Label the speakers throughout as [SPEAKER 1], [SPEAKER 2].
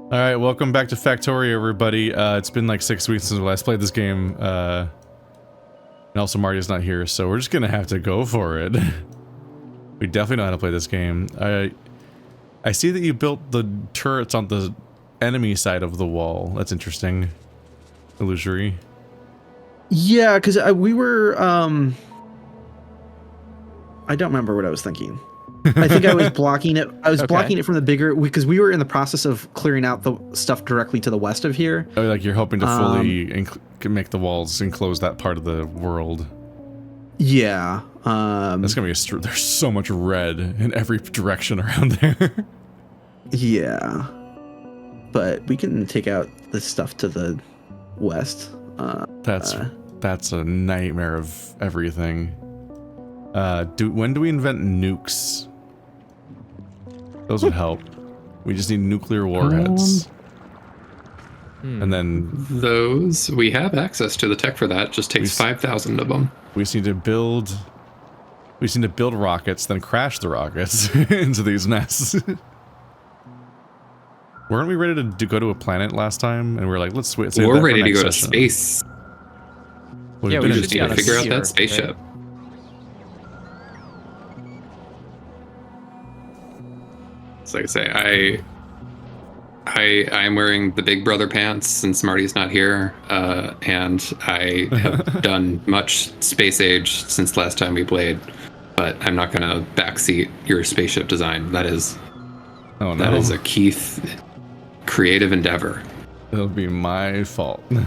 [SPEAKER 1] All right, welcome back to Factorio, everybody. It's been like 6 weeks since we last played this game, and also Marty's not here, so we're just gonna have to go for it. We definitely know how to play this game. I see that you built the turrets on the enemy side of the wall. That's interesting. Illusory.
[SPEAKER 2] Yeah, because we were, I don't remember what I was thinking. I think I was blocking it. I was blocking it from the bigger, because we were in the process of clearing out the stuff directly to the west of here.
[SPEAKER 1] Oh, like you're hoping to fully make the walls enclose that part of the world.
[SPEAKER 2] Yeah.
[SPEAKER 1] That's gonna be there's so much red in every direction around there.
[SPEAKER 2] Yeah. But we can take out the stuff to the west.
[SPEAKER 1] That's a nightmare of everything. When do we invent nukes? Those would help. We just need nuclear warheads. And then
[SPEAKER 3] those, we have access to the tech for that. Just takes 5,000 of them.
[SPEAKER 1] We just need to build rockets, then crash the rockets into these nests. Weren't we ready to go to a planet last time? And we were like, let's wait.
[SPEAKER 3] We're ready to go to space.
[SPEAKER 1] Well,
[SPEAKER 3] yeah, we just need to figure out that spaceship. Right? So like I say, I'm wearing the Big Brother pants since Marty's not here, and I have done much space age since last time we played, but I'm not going to backseat your spaceship design. That is, that is a Keith creative endeavor.
[SPEAKER 1] It'll be my fault. And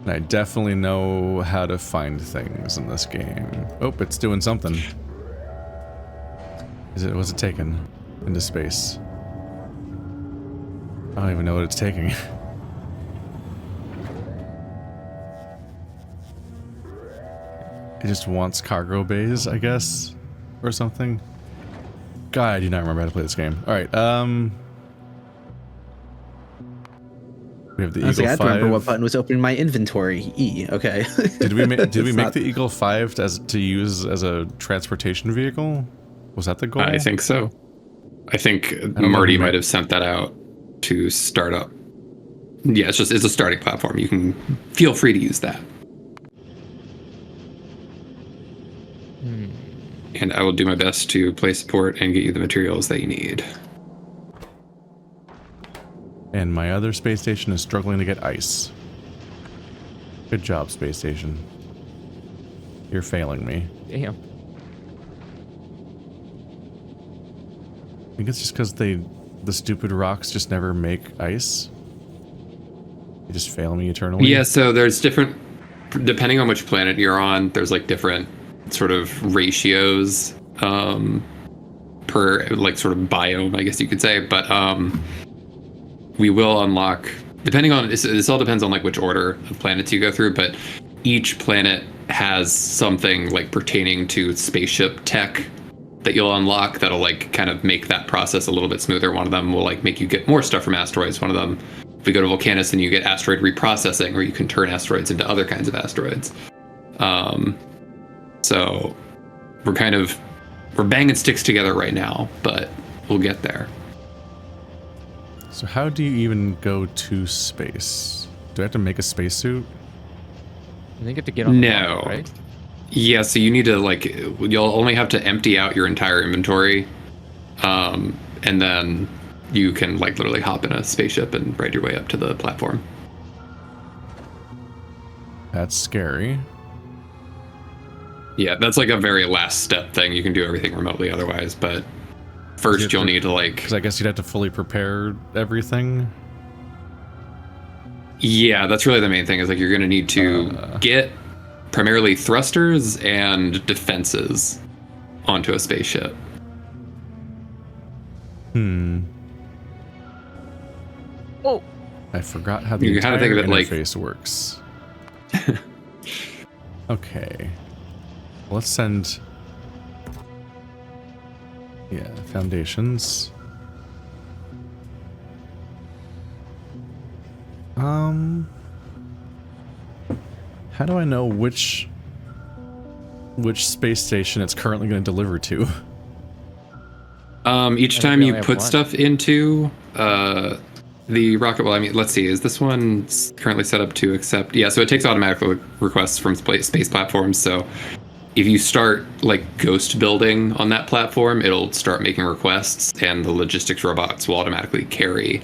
[SPEAKER 1] I definitely know how to find things in this game. Oh, it's doing something. Was it taken into space? I don't even know what it's taking. It just wants cargo bays, I guess, or something. God, I do not remember how to play this game. All right, we have the Eagle 5.
[SPEAKER 2] I remember what button was open in my inventory. E. Okay.
[SPEAKER 1] Did we make the Eagle 5 to use as a transportation vehicle? Was that the goal?
[SPEAKER 3] I think so. I think Marty might have sent that out to start up. Yeah, it's a starting platform. You can feel free to use that. And I will do my best to play support and get you the materials that you need.
[SPEAKER 1] And my other space station is struggling to get ice. Good job, space station. You're failing me.
[SPEAKER 4] Damn.
[SPEAKER 1] I think it's just because the stupid rocks just never make ice. They just fail me eternally.
[SPEAKER 3] Yeah, so there's different, depending on which planet you're on, there's like different sort of ratios per like sort of biome, I guess you could say. But we will unlock, depending on, this all depends on like which order of planets you go through, but each planet has something like pertaining to spaceship tech that you'll unlock that'll like kind of make that process a little bit smoother. One of them will like make you get more stuff from asteroids. One of them, if we go to Volcanus, then you get asteroid reprocessing, where you can turn asteroids into other kinds of asteroids. So we're banging sticks together right now, but we'll get there.
[SPEAKER 1] So how do you even go to space? Do I have to make a spacesuit?
[SPEAKER 4] I think you have to get on the
[SPEAKER 3] No.
[SPEAKER 4] planet, right?
[SPEAKER 3] Yeah, so you need to like, you'll only have to empty out your entire inventory, and then you can like literally hop in a spaceship and ride your way up to the platform.
[SPEAKER 1] That's scary.
[SPEAKER 3] Yeah, that's like a very last step thing. You can do everything remotely otherwise, but first you'll need to like...
[SPEAKER 1] Because I guess you'd have to fully prepare everything.
[SPEAKER 3] Yeah, that's really the main thing, is like you're going to need to get primarily thrusters and defenses onto a spaceship.
[SPEAKER 4] Oh,
[SPEAKER 1] I forgot how the entire interface works. Okay. Let's send... Yeah, foundations. How do I know which space station it's currently going to deliver to?
[SPEAKER 3] Each time you put stuff into The rocket, well, I mean, let's see. Is this one currently set up to accept? Yeah, so it takes automatic requests from space platforms. So if you start like ghost building on that platform, it'll start making requests, and the logistics robots will automatically carry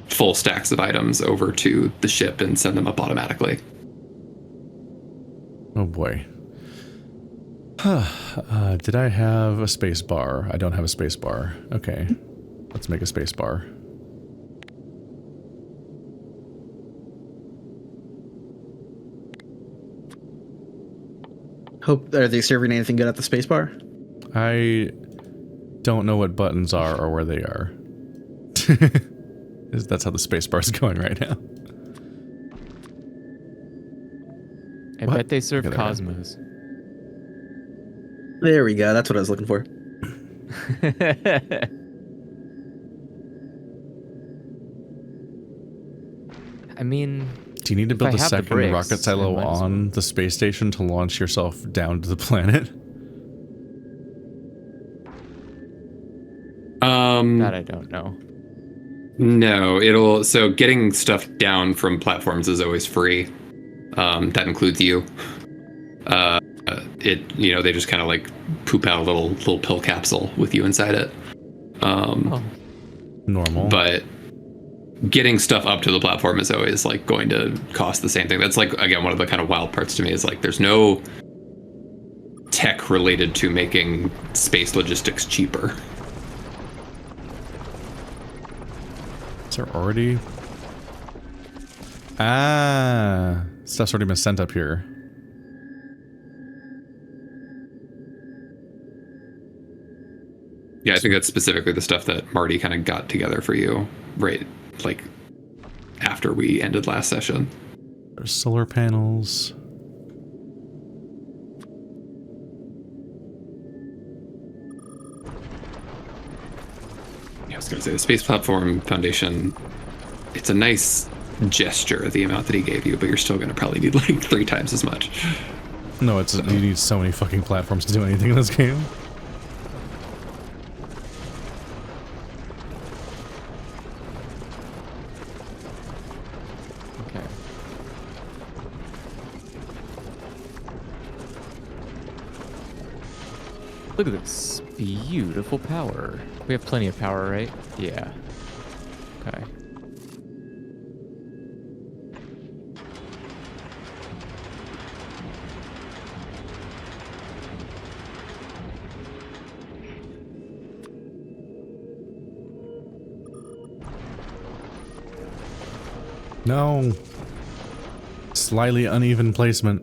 [SPEAKER 3] full stacks of items over to the ship and send them up automatically.
[SPEAKER 1] Oh boy. Did I have a space bar? I don't have a space bar. Okay. Let's make a space bar.
[SPEAKER 2] Hope, are they serving anything good at the space bar?
[SPEAKER 1] I don't know what buttons are or where they are. That's how the space bar is going right now.
[SPEAKER 4] I
[SPEAKER 1] What?
[SPEAKER 4] bet they serve
[SPEAKER 1] Okay, there we go.
[SPEAKER 4] Cosmos.
[SPEAKER 2] There we go. That's what I was looking for.
[SPEAKER 4] I mean,
[SPEAKER 1] Do you need to
[SPEAKER 4] If
[SPEAKER 1] build
[SPEAKER 4] I
[SPEAKER 1] a
[SPEAKER 4] have the
[SPEAKER 1] second
[SPEAKER 4] bricks,
[SPEAKER 1] rocket
[SPEAKER 4] I
[SPEAKER 1] silo
[SPEAKER 4] might as
[SPEAKER 1] on the space station to launch yourself down to the planet?
[SPEAKER 4] that I don't know.
[SPEAKER 3] No, so getting stuff down from platforms is always free. That includes you. They just kind of like poop out a little pill capsule with you inside it.
[SPEAKER 4] Oh,
[SPEAKER 1] Normal.
[SPEAKER 3] But getting stuff up to the platform is always like going to cost the same thing. That's like, again, one of the kind of wild parts to me is like there's no tech related to making space logistics cheaper.
[SPEAKER 1] Is there already... Ah, stuff's already been sent up here.
[SPEAKER 3] Yeah, I think that's specifically the stuff that Marty kind of got together for you, right? Like after we ended last session.
[SPEAKER 1] There's solar panels.
[SPEAKER 3] Yeah, I was going to say the Space Platform Foundation, it's a nice gesture, the amount that he gave you, but you're still going to probably need like 3 times as much.
[SPEAKER 1] No, you need so many fucking platforms to do anything in this game.
[SPEAKER 4] okay. Look at this beautiful power. We have plenty of power, right? Yeah. Okay.
[SPEAKER 1] No. Slightly uneven placement.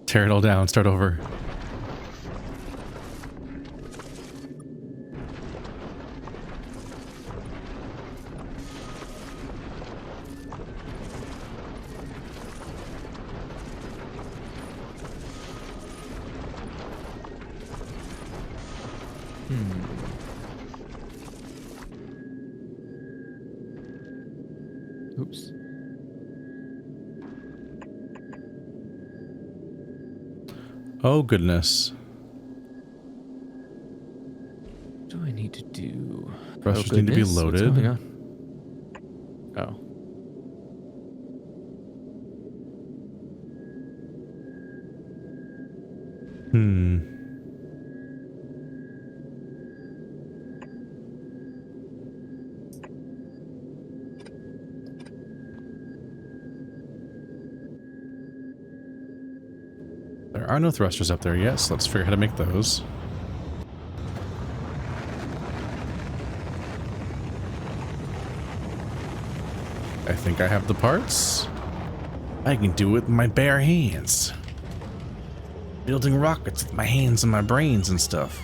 [SPEAKER 1] Tear it all down, start over.
[SPEAKER 4] Oops.
[SPEAKER 1] Oh goodness.
[SPEAKER 4] What do I need to do?
[SPEAKER 1] Thrusters need to be
[SPEAKER 4] goodness, what's
[SPEAKER 1] loaded.
[SPEAKER 4] going on? Oh.
[SPEAKER 1] Hmm. There are no thrusters up there yet, so let's figure out how to make those. I think I have the parts. I can do it with my bare hands. Building rockets with my hands and my brains and stuff.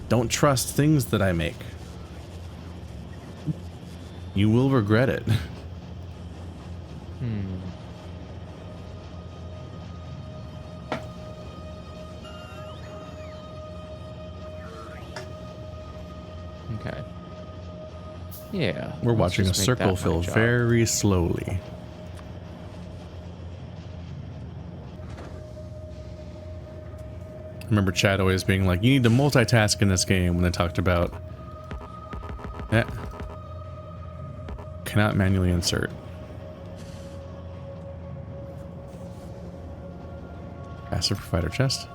[SPEAKER 1] Don't trust things that I make. You will regret it.
[SPEAKER 4] Hmm. Okay. Yeah.
[SPEAKER 1] We're
[SPEAKER 4] let's
[SPEAKER 1] watching a
[SPEAKER 4] just make
[SPEAKER 1] circle
[SPEAKER 4] that my
[SPEAKER 1] fill
[SPEAKER 4] job.
[SPEAKER 1] very slowly. I remember Chad always being like, you need to multitask in this game when they talked about Yeah. Cannot manually insert. Passive provider chest.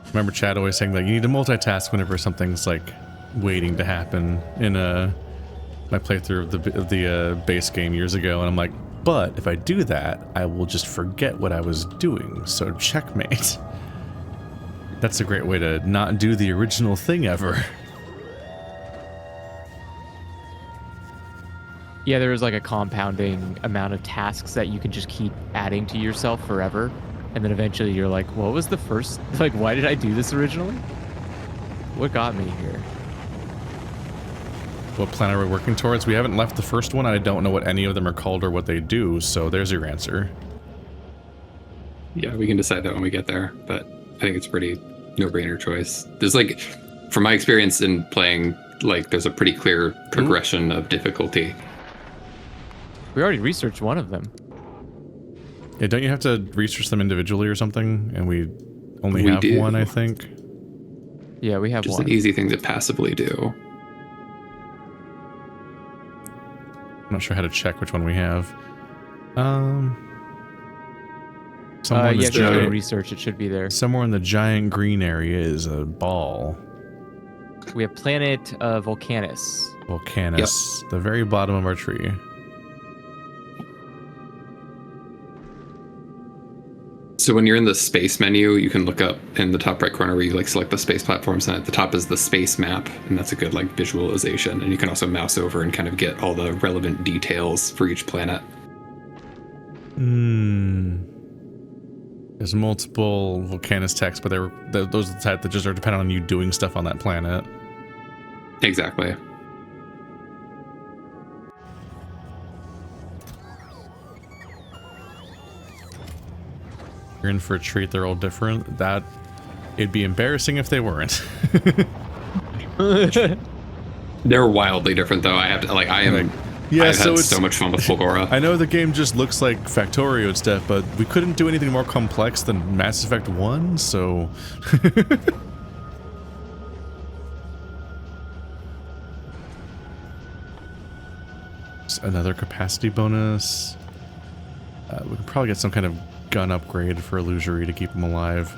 [SPEAKER 1] Remember Chad always saying that you need to multitask whenever something's like waiting to happen in my playthrough of the base game years ago, and I'm like, but if I do that, I will just forget what I was doing, so checkmate. That's a great way to not do the original thing ever.
[SPEAKER 4] Yeah, there is like a compounding amount of tasks that you can just keep adding to yourself forever. And then eventually you're like, what was the first, like, why did I do this originally? What got me here?
[SPEAKER 1] What planet are we working towards? We haven't left the first one. I don't know what any of them are called or what they do, so there's your answer.
[SPEAKER 3] Yeah, we can decide that when we get there, but I think it's a pretty no-brainer choice. There's like, from my experience in playing, like, there's a pretty clear progression of difficulty.
[SPEAKER 4] We already researched one of them.
[SPEAKER 1] Yeah, don't you have to research them individually or something? And we only have one, I think.
[SPEAKER 4] Yeah, we have
[SPEAKER 3] Just
[SPEAKER 4] one.
[SPEAKER 3] an easy thing to passively do.
[SPEAKER 1] I'm not sure how to check which one we have.
[SPEAKER 4] Yeah, if you go to research, it should be there.
[SPEAKER 1] Somewhere in the giant green area is a ball.
[SPEAKER 4] We have planet Volcanus.
[SPEAKER 1] Volcanus. Yep. The very bottom of our tree.
[SPEAKER 3] So when you're in the space menu, you can look up in the top right corner where you like select the space platforms, and at the top is the space map, and that's a good like visualization. And you can also mouse over and kind of get all the relevant details for each planet.
[SPEAKER 1] There's multiple Volcanus texts, but those are the type that just are dependent on you doing stuff on that planet.
[SPEAKER 3] Exactly.
[SPEAKER 1] You're in for a treat. They're all different. It'd be embarrassing if they weren't.
[SPEAKER 3] They're wildly different, though. I've had so much fun with Fulgora.
[SPEAKER 1] I know the game just looks like Factorio and stuff, but we couldn't do anything more complex than Mass Effect 1, so... Another capacity bonus. We could probably get some kind of gun upgrade for Illusory to keep him alive.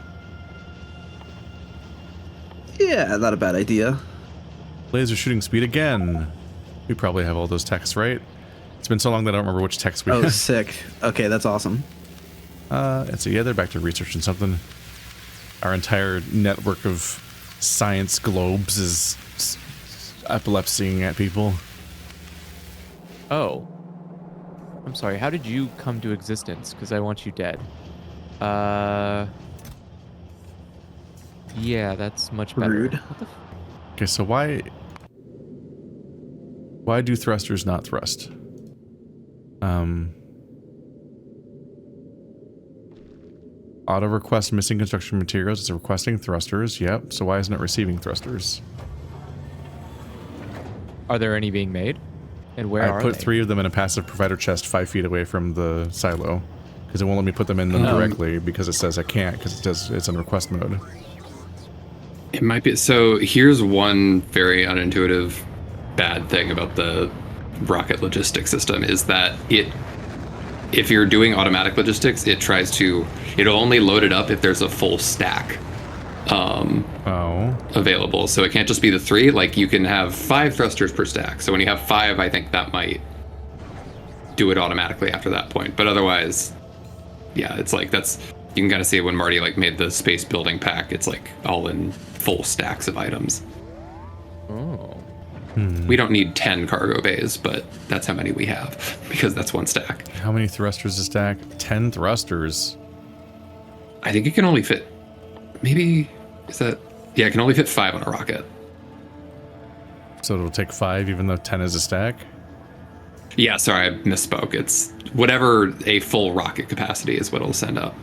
[SPEAKER 2] Yeah, not a bad idea.
[SPEAKER 1] Laser shooting speed again. We probably have all those texts, right? It's been so long that I don't remember which text we have.
[SPEAKER 2] Oh, sick. Okay, that's awesome.
[SPEAKER 1] And so yeah, they're back to researching something. Our entire network of science globes is epilepsying at people.
[SPEAKER 4] Oh. I'm sorry, how did you come to existence? Because I want you dead. Yeah, that's much better.
[SPEAKER 2] Rude.
[SPEAKER 4] What the
[SPEAKER 1] Okay, so why do thrusters not thrust? Auto request missing construction materials. It's requesting thrusters. Yep. So why isn't it receiving thrusters?
[SPEAKER 4] Are there any being made? And where are
[SPEAKER 1] I put
[SPEAKER 4] they?
[SPEAKER 1] 3 of them in a passive provider chest 5 feet away from the silo, because it won't let me put them in them directly because it says I can't, because it's in request mode.
[SPEAKER 3] It might be. So here's one very unintuitive bad thing about the rocket logistics system is that if you're doing automatic logistics, it'll only load it up if there's a full stack available. So it can't just be the 3. Like, you can have 5 thrusters per stack. So when you have 5, I think that might do it automatically after that point. But otherwise, yeah, it's like you can kind of see when Marty like made the space building pack. It's like all in full stacks of items.
[SPEAKER 4] Oh.
[SPEAKER 3] We don't need 10 cargo bays, but that's how many we have because that's one stack.
[SPEAKER 1] How many thrusters a stack? 10 thrusters.
[SPEAKER 3] I think it can only fit. Maybe it can only fit 5 on a rocket.
[SPEAKER 1] So it'll take 5 even though 10 is a stack?
[SPEAKER 3] Yeah, sorry, I misspoke. It's whatever a full rocket capacity is what it'll send up.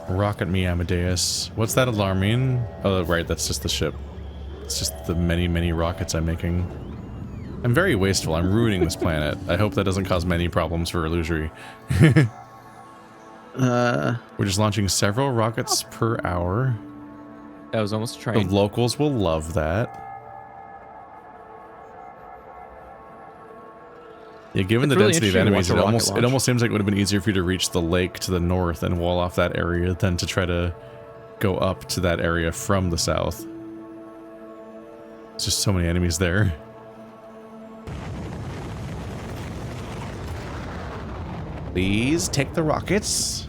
[SPEAKER 1] Rocket me, Amadeus. What's that alarming? Oh, right, that's just the ship. It's just the many, many rockets I'm making. I'm very wasteful. I'm ruining this planet. I hope that doesn't cause many problems for Illusory. We're just launching several rockets per hour.
[SPEAKER 4] That was almost a
[SPEAKER 1] The
[SPEAKER 4] train.
[SPEAKER 1] locals will love that. Yeah, given
[SPEAKER 4] It's
[SPEAKER 1] the
[SPEAKER 4] really
[SPEAKER 1] density of
[SPEAKER 4] interesting to
[SPEAKER 1] enemies,
[SPEAKER 4] watch a rocket
[SPEAKER 1] it
[SPEAKER 4] launch.
[SPEAKER 1] almost seems like it would have been easier for you to reach the lake to the north and wall off that area than to try to go up to that area from the south. There's just so many enemies there. Please take the rockets.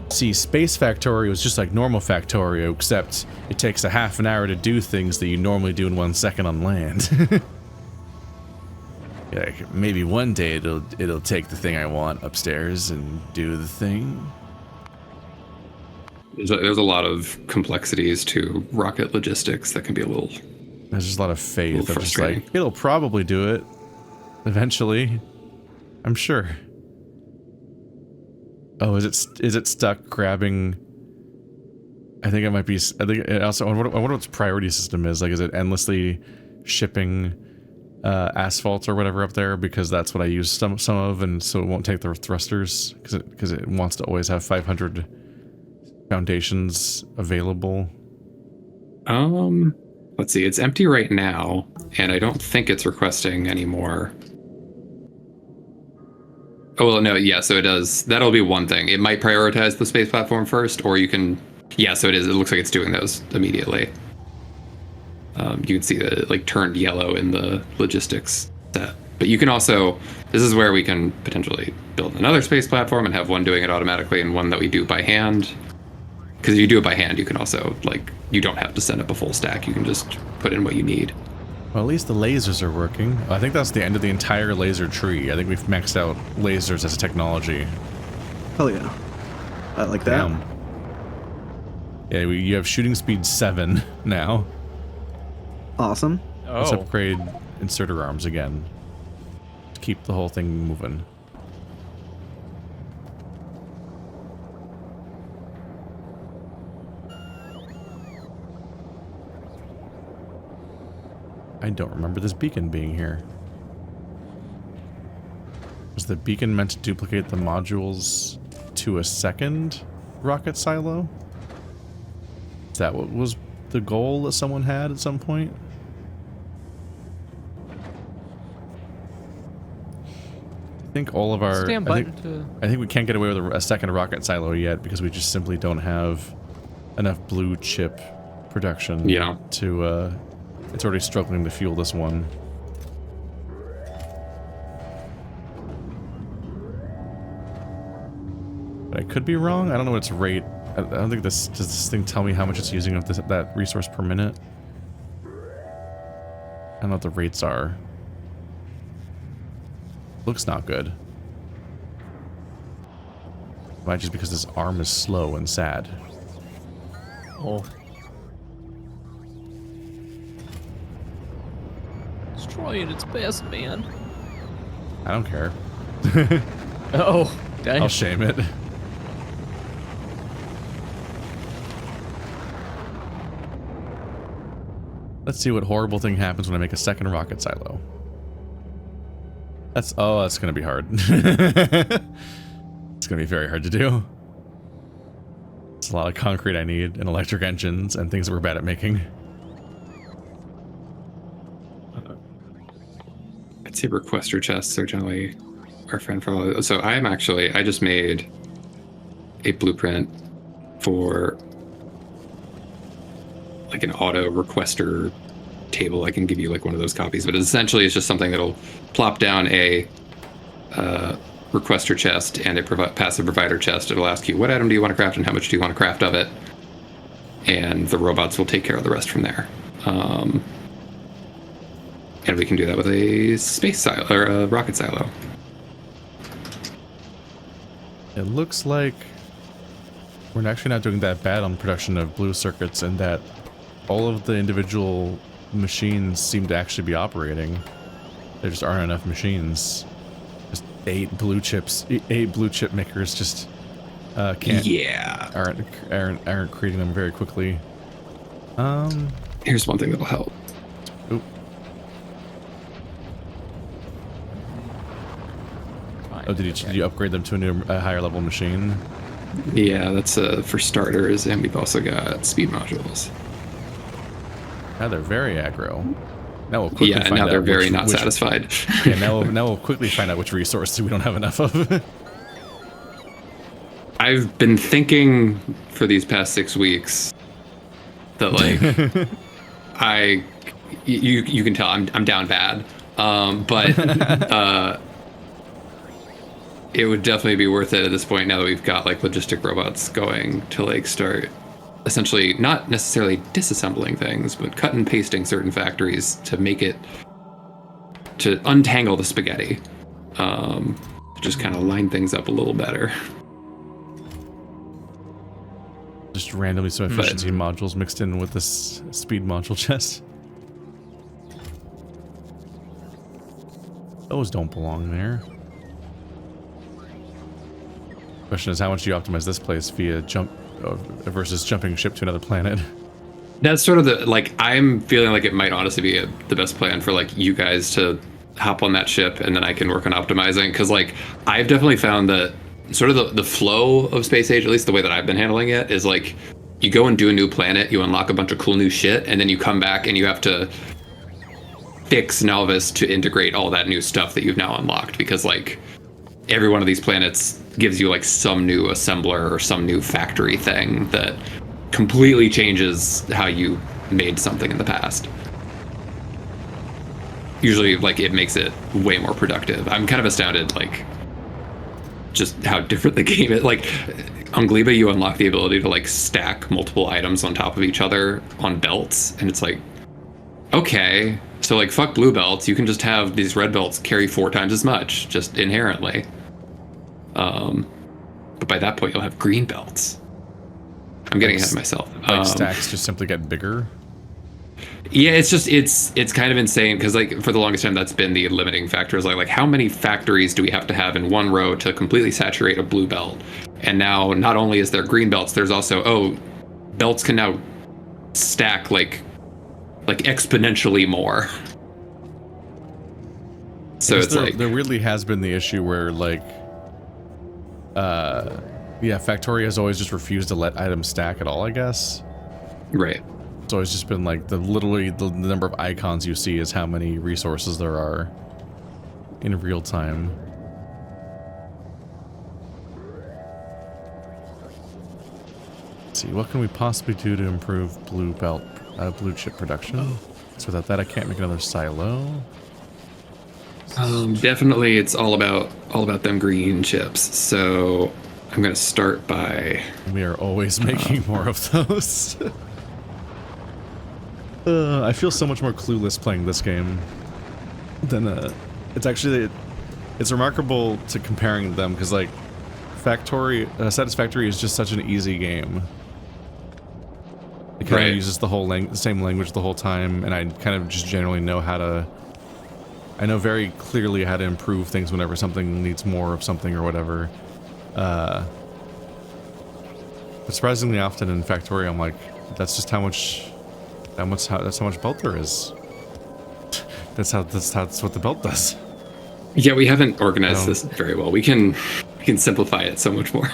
[SPEAKER 1] See, Space Factorio is just like normal Factorio, except it takes a half an hour to do things that you normally do in 1 second on land. Like, maybe one day it'll take the thing I want upstairs and do the thing.
[SPEAKER 3] There's a lot of complexities to rocket logistics that can be a little.
[SPEAKER 1] There's just a lot of faith. I'm just
[SPEAKER 3] frustrating.
[SPEAKER 1] like, it'll probably do it eventually. I'm sure. Oh, is it stuck grabbing? I think it might be. I think it also. I wonder what its priority system is. Like, is it endlessly shipping asphalt or whatever up there? Because that's what I use some of, and so it won't take the thrusters because it wants to always have 500 foundations available.
[SPEAKER 3] Let's see. It's empty right now, and I don't think it's requesting anymore. Oh, well, no, yeah, so it does. That'll be one thing. It might prioritize the space platform first, or you can... Yeah, so it is. It looks like it's doing those immediately. You can see that it, like, turned yellow in the logistics set. But you can also... This is where we can potentially build another space platform and have one doing it automatically and one that we do by hand. Because if you do it by hand, you can also, like... You don't have to send up a full stack. You can just put in what you need.
[SPEAKER 1] Well, at least the lasers are working. I think that's the end of the entire laser tree. I think we've maxed out lasers as a technology.
[SPEAKER 2] Hell yeah. I like that.
[SPEAKER 1] Yeah, you have shooting speed 7 now.
[SPEAKER 2] Awesome.
[SPEAKER 1] Let's
[SPEAKER 4] Oh,
[SPEAKER 1] upgrade inserter arms again. To keep the whole thing moving. I don't remember this beacon being here. Was the beacon meant to duplicate the modules to a second rocket silo? Is that what was the goal that someone had at some point? I think all of our...
[SPEAKER 4] stand
[SPEAKER 1] I
[SPEAKER 4] button
[SPEAKER 1] think,
[SPEAKER 4] to...
[SPEAKER 1] I think we can't get away with a second rocket silo yet because we just simply don't have enough blue chip production to... It's already struggling to fuel this one. But I could be wrong. I don't know what its rate... I don't think this... Does this thing tell me how much it's using of that resource per minute? I don't know what the rates are. Looks not good. Might just because this arm is slow and sad.
[SPEAKER 4] Oh. It's trying its best, man.
[SPEAKER 1] I don't care.
[SPEAKER 4] Oh, dang.
[SPEAKER 1] I'll shame it. Let's see what horrible thing happens when I make a second rocket silo. That's gonna be hard. It's gonna be very hard to do. It's a lot of concrete I need, and electric engines, and things that we're bad at making.
[SPEAKER 3] I'd say requester chests are generally our friend for all. So I just made a blueprint for like an auto requester table. I can give you like one of those copies, but essentially it's just something that'll plop down a requester chest and a passive provider chest. It'll ask you what item do you want to craft and how much do you want to craft of it, and the robots will take care of the rest from there. And we can do that with a space silo or a rocket silo.
[SPEAKER 1] It looks like we're actually not doing that bad on production of blue circuits, and that all of the individual machines seem to actually be operating. There just aren't enough machines. Just 8 blue chip makers just aren't creating them very quickly.
[SPEAKER 3] Here's one thing that'll help.
[SPEAKER 1] Oop. Oh, did you upgrade them to a higher level machine?
[SPEAKER 3] Yeah, that's for starters, and we've also got speed modules.
[SPEAKER 1] Now they're very aggro. Now we'll quickly find
[SPEAKER 3] now
[SPEAKER 1] out
[SPEAKER 3] they're very
[SPEAKER 1] which,
[SPEAKER 3] not satisfied.
[SPEAKER 1] Yeah, now we'll quickly find out which resources we don't have enough of.
[SPEAKER 3] I've been thinking for these past 6 weeks that like you can tell I'm down bad, but it would definitely be worth it at this point now that we've got like logistic robots going to like start essentially not necessarily disassembling things, but cut and pasting certain factories to make it to untangle the spaghetti, just kind of line things up a little better.
[SPEAKER 1] Just randomly some efficiency modules mixed in with this speed module chest. Those don't belong there. Question is, how much do you optimize this place via jump versus jumping ship to another planet?
[SPEAKER 3] That's sort of the, like, I'm feeling like it might honestly be the best plan for like you guys to hop on that ship and then I can work on optimizing. Cause like, I've definitely found that sort of the flow of Space Age, at least the way that I've been handling it, is like you go and do a new planet, you unlock a bunch of cool new shit, and then you come back and you have to fix Nelvis to integrate all that new stuff that you've now unlocked, because like every one of these planets gives you like some new assembler or some new factory thing that completely changes how you made something in the past. Usually like it makes it way more productive. I'm kind of astounded like just how different the game is. Like on Gleba, you unlock the ability to like stack multiple items on top of each other on belts, and it's like, okay, so like fuck blue belts, you can just have these red belts carry 4 times as much just inherently. But by that point you'll have green belts. I'm getting ahead of myself.
[SPEAKER 1] Like stacks just simply get bigger.
[SPEAKER 3] Yeah, it's just it's kind of insane because like for the longest time that's been the limiting factor, is like how many factories do we have to have in one row to completely saturate a blue belt? And now not only is there green belts, there's also belts can now stack like exponentially more. So it's like
[SPEAKER 1] there really has been the issue where like Factorio has always just refused to let items stack at all, I guess.
[SPEAKER 3] Right.
[SPEAKER 1] It's always just been like literally the number of icons you see is how many resources there are in real time. Let's see, what can we possibly do to improve blue chip production? So without that I can't make another silo.
[SPEAKER 3] Definitely it's all about them green chips. So I'm gonna start by
[SPEAKER 1] we are always making more of those. I feel so much more clueless playing this game than it's remarkable to comparing them, because like Satisfactory is just such an easy game. It kind of uses the same language the whole time, and I kind of just generally know I know very clearly how to improve things whenever something needs more of something or whatever. But surprisingly often in Factorio, I'm like, that's just how much belt there is. That's what the belt does.
[SPEAKER 3] Yeah, we haven't organized this very well. We can simplify it so much more.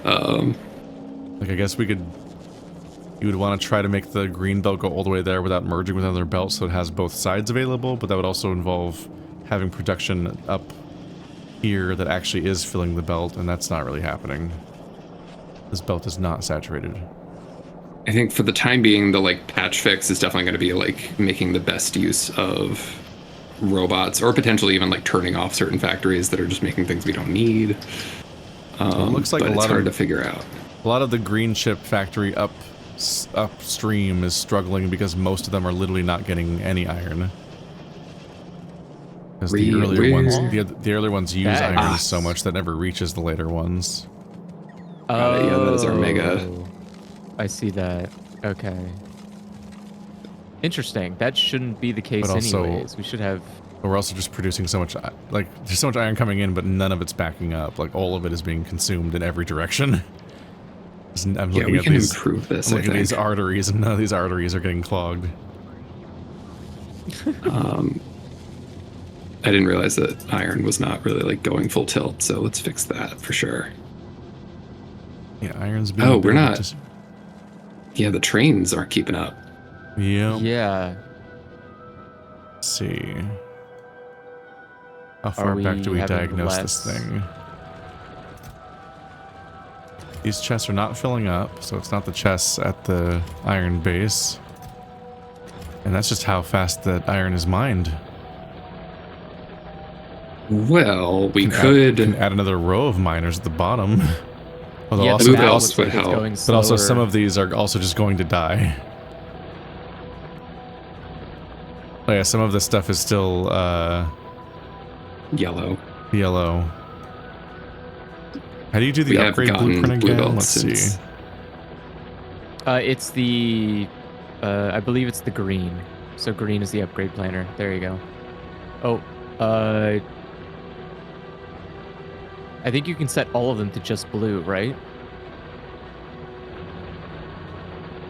[SPEAKER 1] Like I guess you would want to try to make the green belt go all the way there without merging with another belt, so it has both sides available, but that would also involve having production up here that actually is filling the belt, and that's not really happening. This belt is not saturated.
[SPEAKER 3] I think for the time being, the like patch fix is definitely going to be like making the best use of robots, or potentially even like turning off certain factories that are just making things we don't need.
[SPEAKER 1] So it looks like
[SPEAKER 3] it's hard to figure out.
[SPEAKER 1] A lot of the green chip factory upstream is struggling because most of them are literally not getting any iron. Because the earlier ones use iron so much that it never reaches the later ones.
[SPEAKER 3] Yeah, that is our mega.
[SPEAKER 4] I see that. Okay. Interesting. That shouldn't be the case anyways. We should have...
[SPEAKER 1] We're also just producing so much... Like, there's so much iron coming in, but none of it's backing up. Like, all of it is being consumed in every direction. I'm looking at these,
[SPEAKER 3] improve this,
[SPEAKER 1] I'm looking at these arteries, and none of these arteries are getting clogged.
[SPEAKER 3] I didn't realize that iron was not really like going full tilt, so let's fix that for sure.
[SPEAKER 1] Yeah, iron's being
[SPEAKER 3] Oh,
[SPEAKER 1] a bit
[SPEAKER 3] we're
[SPEAKER 1] of a
[SPEAKER 3] not. Yeah, the trains aren't keeping up.
[SPEAKER 1] Yeah.
[SPEAKER 4] Yeah.
[SPEAKER 1] Let's see. How
[SPEAKER 4] Are
[SPEAKER 1] far back
[SPEAKER 4] we
[SPEAKER 1] do we
[SPEAKER 4] having
[SPEAKER 1] diagnose this
[SPEAKER 4] less-
[SPEAKER 1] thing? These chests are not filling up, so it's not the chests at the iron base. And that's just how fast that iron is mined.
[SPEAKER 3] Well, we
[SPEAKER 1] Can add another row of miners at the bottom. Although
[SPEAKER 4] Yeah,
[SPEAKER 1] also,
[SPEAKER 4] the
[SPEAKER 3] Blue
[SPEAKER 4] map
[SPEAKER 3] belts
[SPEAKER 4] looks
[SPEAKER 3] would
[SPEAKER 4] like it's
[SPEAKER 3] help.
[SPEAKER 4] going
[SPEAKER 1] but also some
[SPEAKER 4] slower.
[SPEAKER 1] of these are also just going to die. Oh yeah, some of this stuff is still
[SPEAKER 3] yellow.
[SPEAKER 1] yellow. How do you do the
[SPEAKER 3] We have
[SPEAKER 1] upgrade
[SPEAKER 3] gotten
[SPEAKER 1] blueprint
[SPEAKER 3] blue
[SPEAKER 1] again?
[SPEAKER 3] belts
[SPEAKER 1] Let's see.
[SPEAKER 3] since-
[SPEAKER 4] It's the, I believe it's the green. So green is the upgrade planner. There you go. Oh, I think you can set all of them to just blue, right?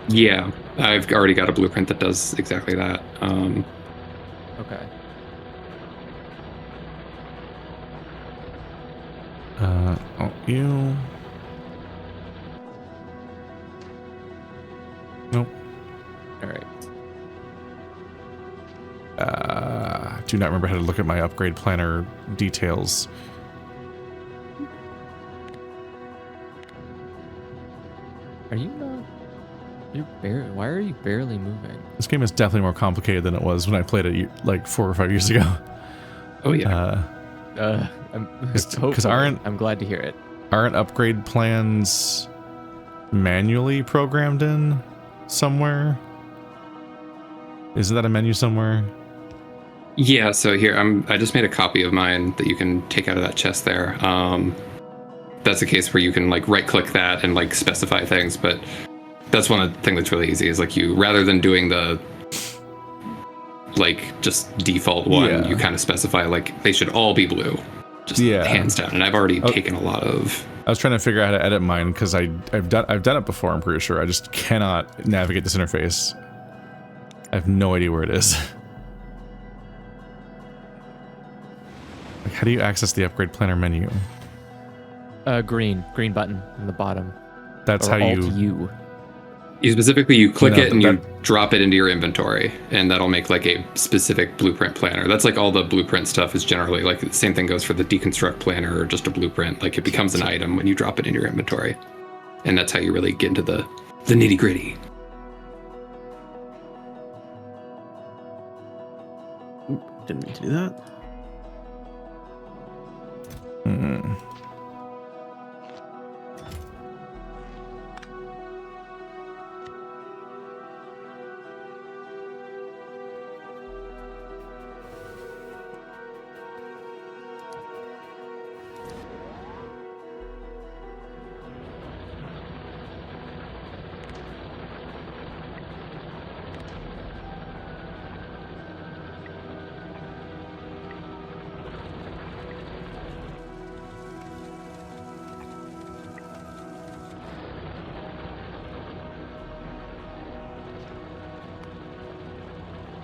[SPEAKER 3] Yeah, I've already got a blueprint that does exactly that.
[SPEAKER 4] Okay.
[SPEAKER 1] Oh, you. Nope.
[SPEAKER 4] All right.
[SPEAKER 1] Do not remember how to look at my upgrade planner details.
[SPEAKER 4] Are you not? You're barely. Why are you barely moving?
[SPEAKER 1] This game is definitely more complicated than it was when I played it like 4 or 5 years ago.
[SPEAKER 3] Oh yeah.
[SPEAKER 1] Because
[SPEAKER 4] I'm glad to hear it.
[SPEAKER 1] aren't upgrade plans manually programmed in somewhere? Isn't that a menu somewhere?
[SPEAKER 3] Yeah, so here I just made a copy of mine that you can take out of that chest there. That's a case where you can like right click that and like specify things, but that's one thing that's really easy is like you rather than doing the like just default one,
[SPEAKER 1] Yeah.
[SPEAKER 3] you kind of specify like they should all be blue. Just hands down. And I've already taken a lot of
[SPEAKER 1] I was trying to figure out how to edit mine because I've done it before, I'm pretty sure. I just cannot navigate this interface. I have no idea where it is. Like, how do you access the upgrade planner menu?
[SPEAKER 4] Green button on the bottom.
[SPEAKER 1] That's
[SPEAKER 4] Or
[SPEAKER 1] how
[SPEAKER 4] Alt
[SPEAKER 1] you.
[SPEAKER 4] U.
[SPEAKER 3] you specifically you click
[SPEAKER 1] No,
[SPEAKER 3] it and
[SPEAKER 1] that-
[SPEAKER 3] you drop it into your inventory and that'll make like a specific blueprint planner. That's like all the blueprint stuff is generally like the same thing goes for the deconstruct planner or just a blueprint. Like it becomes an item when you drop it in your inventory. And that's how you really get into the nitty gritty.
[SPEAKER 2] Didn't mean to do that.
[SPEAKER 1] Hmm.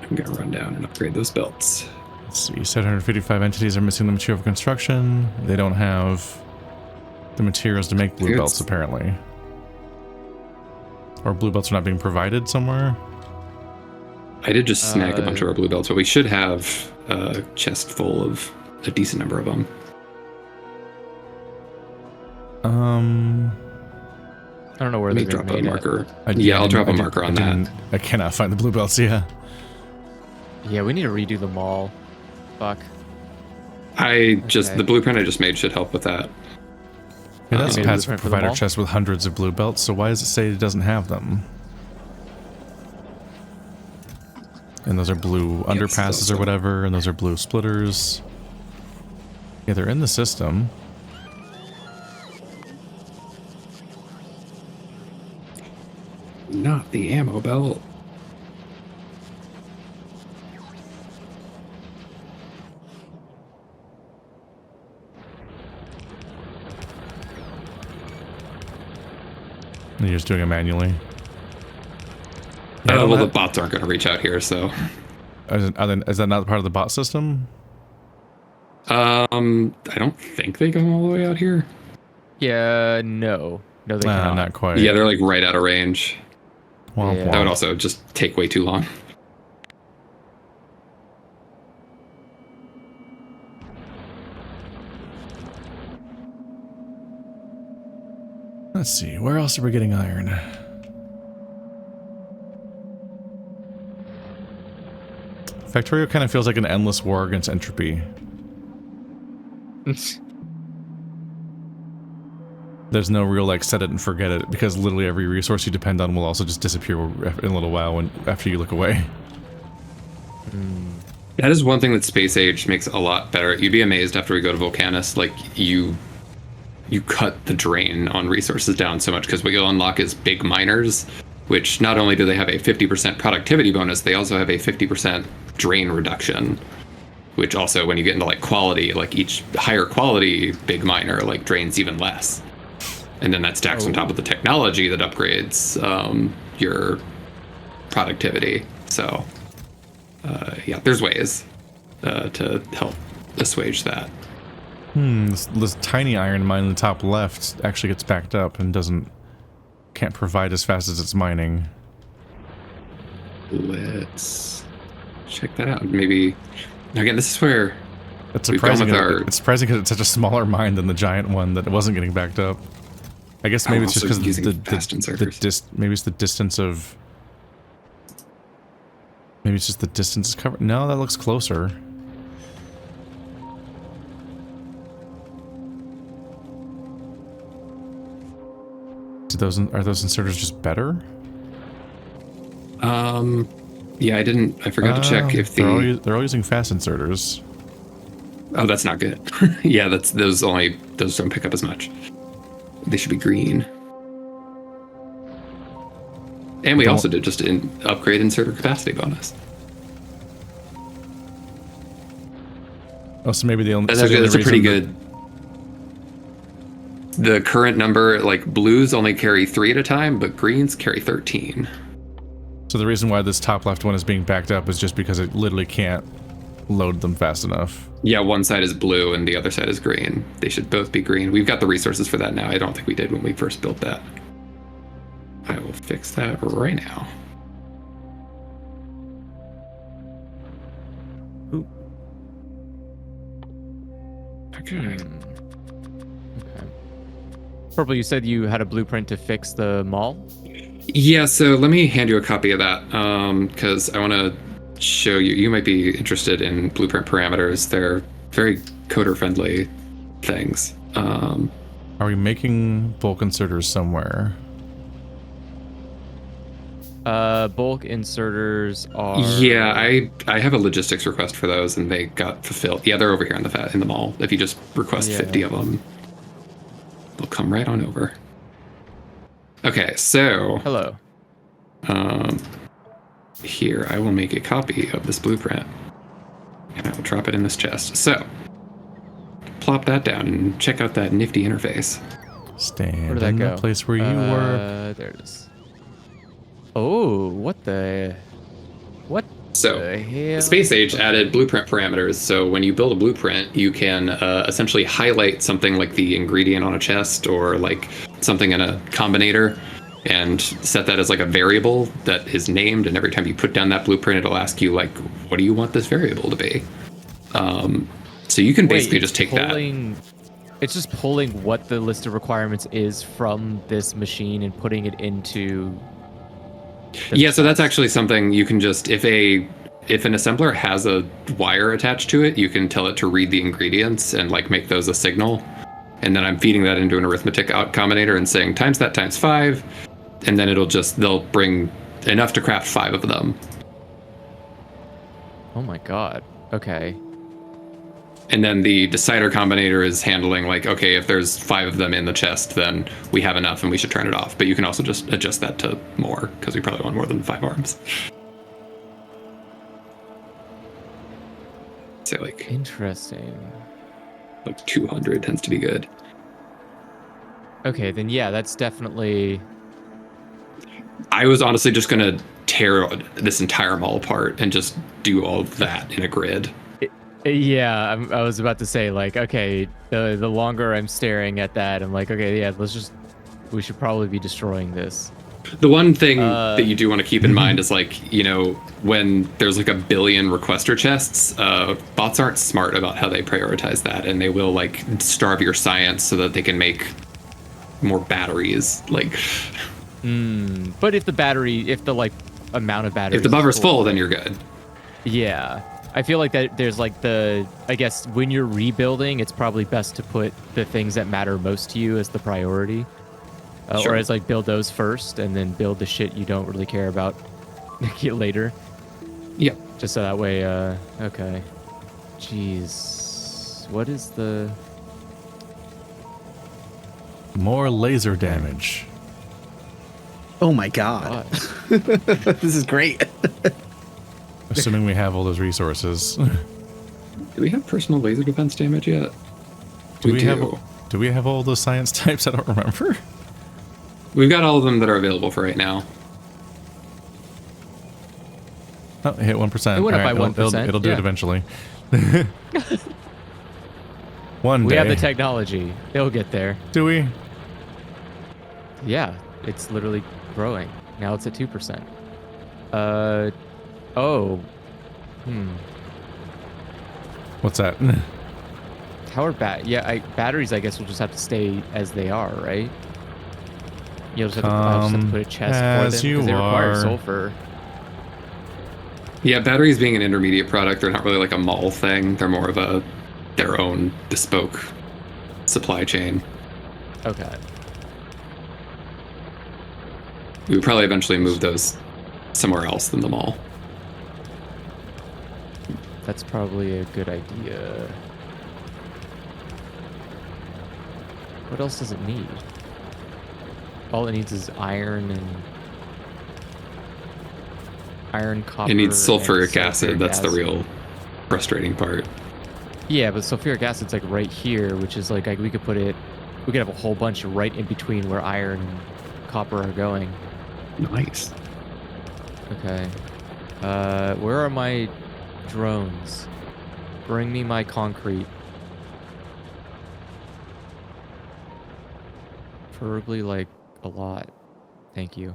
[SPEAKER 3] I'm gonna run down and upgrade those belts.
[SPEAKER 1] Let's see, 755 entities are missing the material for construction. They don't have the materials to make blue
[SPEAKER 3] Here's-
[SPEAKER 1] belts, apparently. Or blue belts are not being provided somewhere.
[SPEAKER 3] I did just snag a bunch of our blue belts, but we should have a chest full of a decent number of them.
[SPEAKER 4] I don't know where
[SPEAKER 3] Let me
[SPEAKER 4] they're
[SPEAKER 3] drop a
[SPEAKER 4] made at.
[SPEAKER 3] marker.
[SPEAKER 1] I
[SPEAKER 3] Yeah, I'll
[SPEAKER 1] didn't-
[SPEAKER 3] drop a
[SPEAKER 1] I
[SPEAKER 3] marker on
[SPEAKER 1] didn't-
[SPEAKER 3] that.
[SPEAKER 1] I cannot find the blue belts, yeah.
[SPEAKER 4] Yeah, we need to redo them all. Fuck.
[SPEAKER 3] The blueprint I just made should help with that.
[SPEAKER 1] Yeah, that's
[SPEAKER 4] You made a
[SPEAKER 1] Pat's
[SPEAKER 4] blueprint for them
[SPEAKER 1] provider
[SPEAKER 4] all?
[SPEAKER 1] chest with hundreds of blue belts, so why does it say it doesn't have them? And those are blue
[SPEAKER 3] Yeah, this is
[SPEAKER 1] underpasses or
[SPEAKER 3] also-
[SPEAKER 1] whatever, and those are blue splitters. Yeah, they're in the system.
[SPEAKER 3] Not the ammo belt.
[SPEAKER 1] And you're just doing it manually.
[SPEAKER 3] Well, the bots aren't going to reach out here, so
[SPEAKER 1] Is that not part of the bot system?
[SPEAKER 3] I don't think they go all the way out here.
[SPEAKER 4] Yeah, no, they cannot.
[SPEAKER 1] Not quite.
[SPEAKER 3] Yeah, they're like right out of range.
[SPEAKER 1] Womp
[SPEAKER 4] Yeah.
[SPEAKER 1] womp.
[SPEAKER 3] That would also just take way too long.
[SPEAKER 1] Let's see, where else are we getting iron? Factorio kind of feels like an endless war against entropy. There's no real like set it and forget it, because literally every resource you depend on will also just disappear in a little while after you look away.
[SPEAKER 3] That is one thing that Space Age makes a lot better. You'd be amazed after we go to Volcanus, like you cut the drain on resources down so much, because what you'll unlock is big miners, which not only do they have a 50% productivity bonus, they also have a 50% drain reduction, which also when you get into like quality, like each higher quality big miner like drains even less. And then that stacks on top of the technology that upgrades your productivity. So yeah, there's ways to help assuage that.
[SPEAKER 1] This tiny iron mine in the top left actually gets backed up and can't provide as fast as it's mining.
[SPEAKER 3] Let's check that out. Maybe again, this is where
[SPEAKER 1] It's
[SPEAKER 3] we've gone
[SPEAKER 1] surprising.
[SPEAKER 3] with
[SPEAKER 1] It's surprising because it's such a smaller mine than the giant one that it wasn't getting backed up. I guess maybe it's just
[SPEAKER 3] also
[SPEAKER 1] because
[SPEAKER 3] using fast inserters.
[SPEAKER 1] maybe it's the distance of. Maybe it's just the distance is covered. No, that looks closer. Are those inserters just better?
[SPEAKER 3] Yeah, I forgot to check if
[SPEAKER 1] they're all using fast inserters.
[SPEAKER 3] Oh, that's not good. Yeah, those don't pick up as much. They should be green. And we also did just an upgrade inserter capacity bonus.
[SPEAKER 1] Oh, so maybe
[SPEAKER 3] That's a pretty good. The current number, like blues only carry 3 at a time, but greens carry 13.
[SPEAKER 1] So the reason why this top left one is being backed up is just because it literally can't load them fast enough.
[SPEAKER 3] Yeah, one side is blue and the other side is green. They should both be green. We've got the resources for that now. I don't think we did when we first built that. I will fix that right now.
[SPEAKER 4] Ooh.
[SPEAKER 3] Okay.
[SPEAKER 4] Okay. Purple, you said you had a blueprint to fix the mall?
[SPEAKER 3] Yeah, so let me hand you a copy of that, because I want to show you. You might be interested in blueprint parameters. They're very coder-friendly things.
[SPEAKER 1] Are we making bulk inserters somewhere?
[SPEAKER 4] Bulk inserters are...
[SPEAKER 3] Yeah, I have a logistics request for those, and they got fulfilled. Yeah, they're over here in the mall. If you just request 50 of them, they'll come right on over. Okay, so...
[SPEAKER 4] Hello.
[SPEAKER 3] Here, I will make a copy of this blueprint. And I will drop it in this chest. So, plop that down and check out that nifty interface.
[SPEAKER 1] Stand
[SPEAKER 4] Where did that
[SPEAKER 1] in
[SPEAKER 4] go?
[SPEAKER 1] the place where you were.
[SPEAKER 4] There it is. Oh, what the... What
[SPEAKER 3] So,
[SPEAKER 4] the hell?
[SPEAKER 3] Space Age added blueprint parameters, so when you build a blueprint, you can essentially highlight something like the ingredient on a chest or like something in a combinator and set that as like a variable that is named, and every time you put down that blueprint, it'll ask you like, what do you want this variable to be? So you can basically just take that.
[SPEAKER 4] It's just pulling what the list of requirements is from this machine and putting it into...
[SPEAKER 3] Yeah, so that's actually something you can just, if an assembler has a wire attached to it, you can tell it to read the ingredients and like make those a signal. And then I'm feeding that into an arithmetic combinator and saying times that times 5, and then they'll bring enough to craft 5 of them.
[SPEAKER 4] Oh my god. Okay.
[SPEAKER 3] And then the decider combinator is handling like, okay, if there's 5 of them in the chest, then we have enough and we should turn it off. But you can also just adjust that to more, because we probably want more than 5 arms. So like
[SPEAKER 4] Interesting.
[SPEAKER 3] 200 tends to be good.
[SPEAKER 4] Okay, then yeah, that's definitely...
[SPEAKER 3] I was honestly just going to tear this entire mall apart and just do all of that in a grid.
[SPEAKER 4] Yeah, I was about to say, like, okay, the longer I'm staring at that, I'm like, okay, yeah, we should probably be destroying this.
[SPEAKER 3] The one thing that you do want to keep in mind is, like, you know, when there's like a billion requester chests, bots aren't smart about how they prioritize that, and they will like starve your science so that they can make more batteries. Like,
[SPEAKER 4] but if the like amount of batteries,
[SPEAKER 3] if the buffer's full, then you're good.
[SPEAKER 4] Yeah. I feel like that there's like I guess when you're rebuilding, it's probably best to put the things that matter most to you as the priority.
[SPEAKER 3] Sure.
[SPEAKER 4] Or as like build those first and then build the shit you don't really care about later.
[SPEAKER 3] Yeah.
[SPEAKER 4] Just so that way, okay. Jeez. What is the...
[SPEAKER 1] More laser damage.
[SPEAKER 2] Oh my god. This is great.
[SPEAKER 1] Assuming we have all those resources.
[SPEAKER 3] Do we have personal laser defense damage yet?
[SPEAKER 1] Do we have all those science types? I don't remember.
[SPEAKER 3] We've got all of them that are available for right now.
[SPEAKER 1] Oh, hit 1%.
[SPEAKER 4] It went up by
[SPEAKER 1] Alright,
[SPEAKER 4] 1%.
[SPEAKER 1] It'll do it eventually. One day.
[SPEAKER 4] We have the technology. It'll get there.
[SPEAKER 1] Do we?
[SPEAKER 4] Yeah. It's literally growing. Now it's at 2%. Oh.
[SPEAKER 1] What's that?
[SPEAKER 4] How are batteries, I guess, will just have to stay as they are, right? You'll just have to put a chest for them because they require sulfur.
[SPEAKER 3] Yeah, batteries being an intermediate product, they're not really like a mall thing. They're more of their own bespoke supply chain.
[SPEAKER 4] Okay.
[SPEAKER 3] We would probably eventually move those somewhere else than the mall.
[SPEAKER 4] That's probably a good idea. What else does it need? All it needs is iron, copper.
[SPEAKER 3] It needs sulfuric
[SPEAKER 4] and
[SPEAKER 3] acid. That's the real frustrating part.
[SPEAKER 4] Yeah, but sulfuric acid's like right here, which is like we could have a whole bunch right in between where iron and copper are going.
[SPEAKER 3] Nice.
[SPEAKER 4] Okay. Where are my drones? Bring me my concrete. Preferably like a lot. Thank you.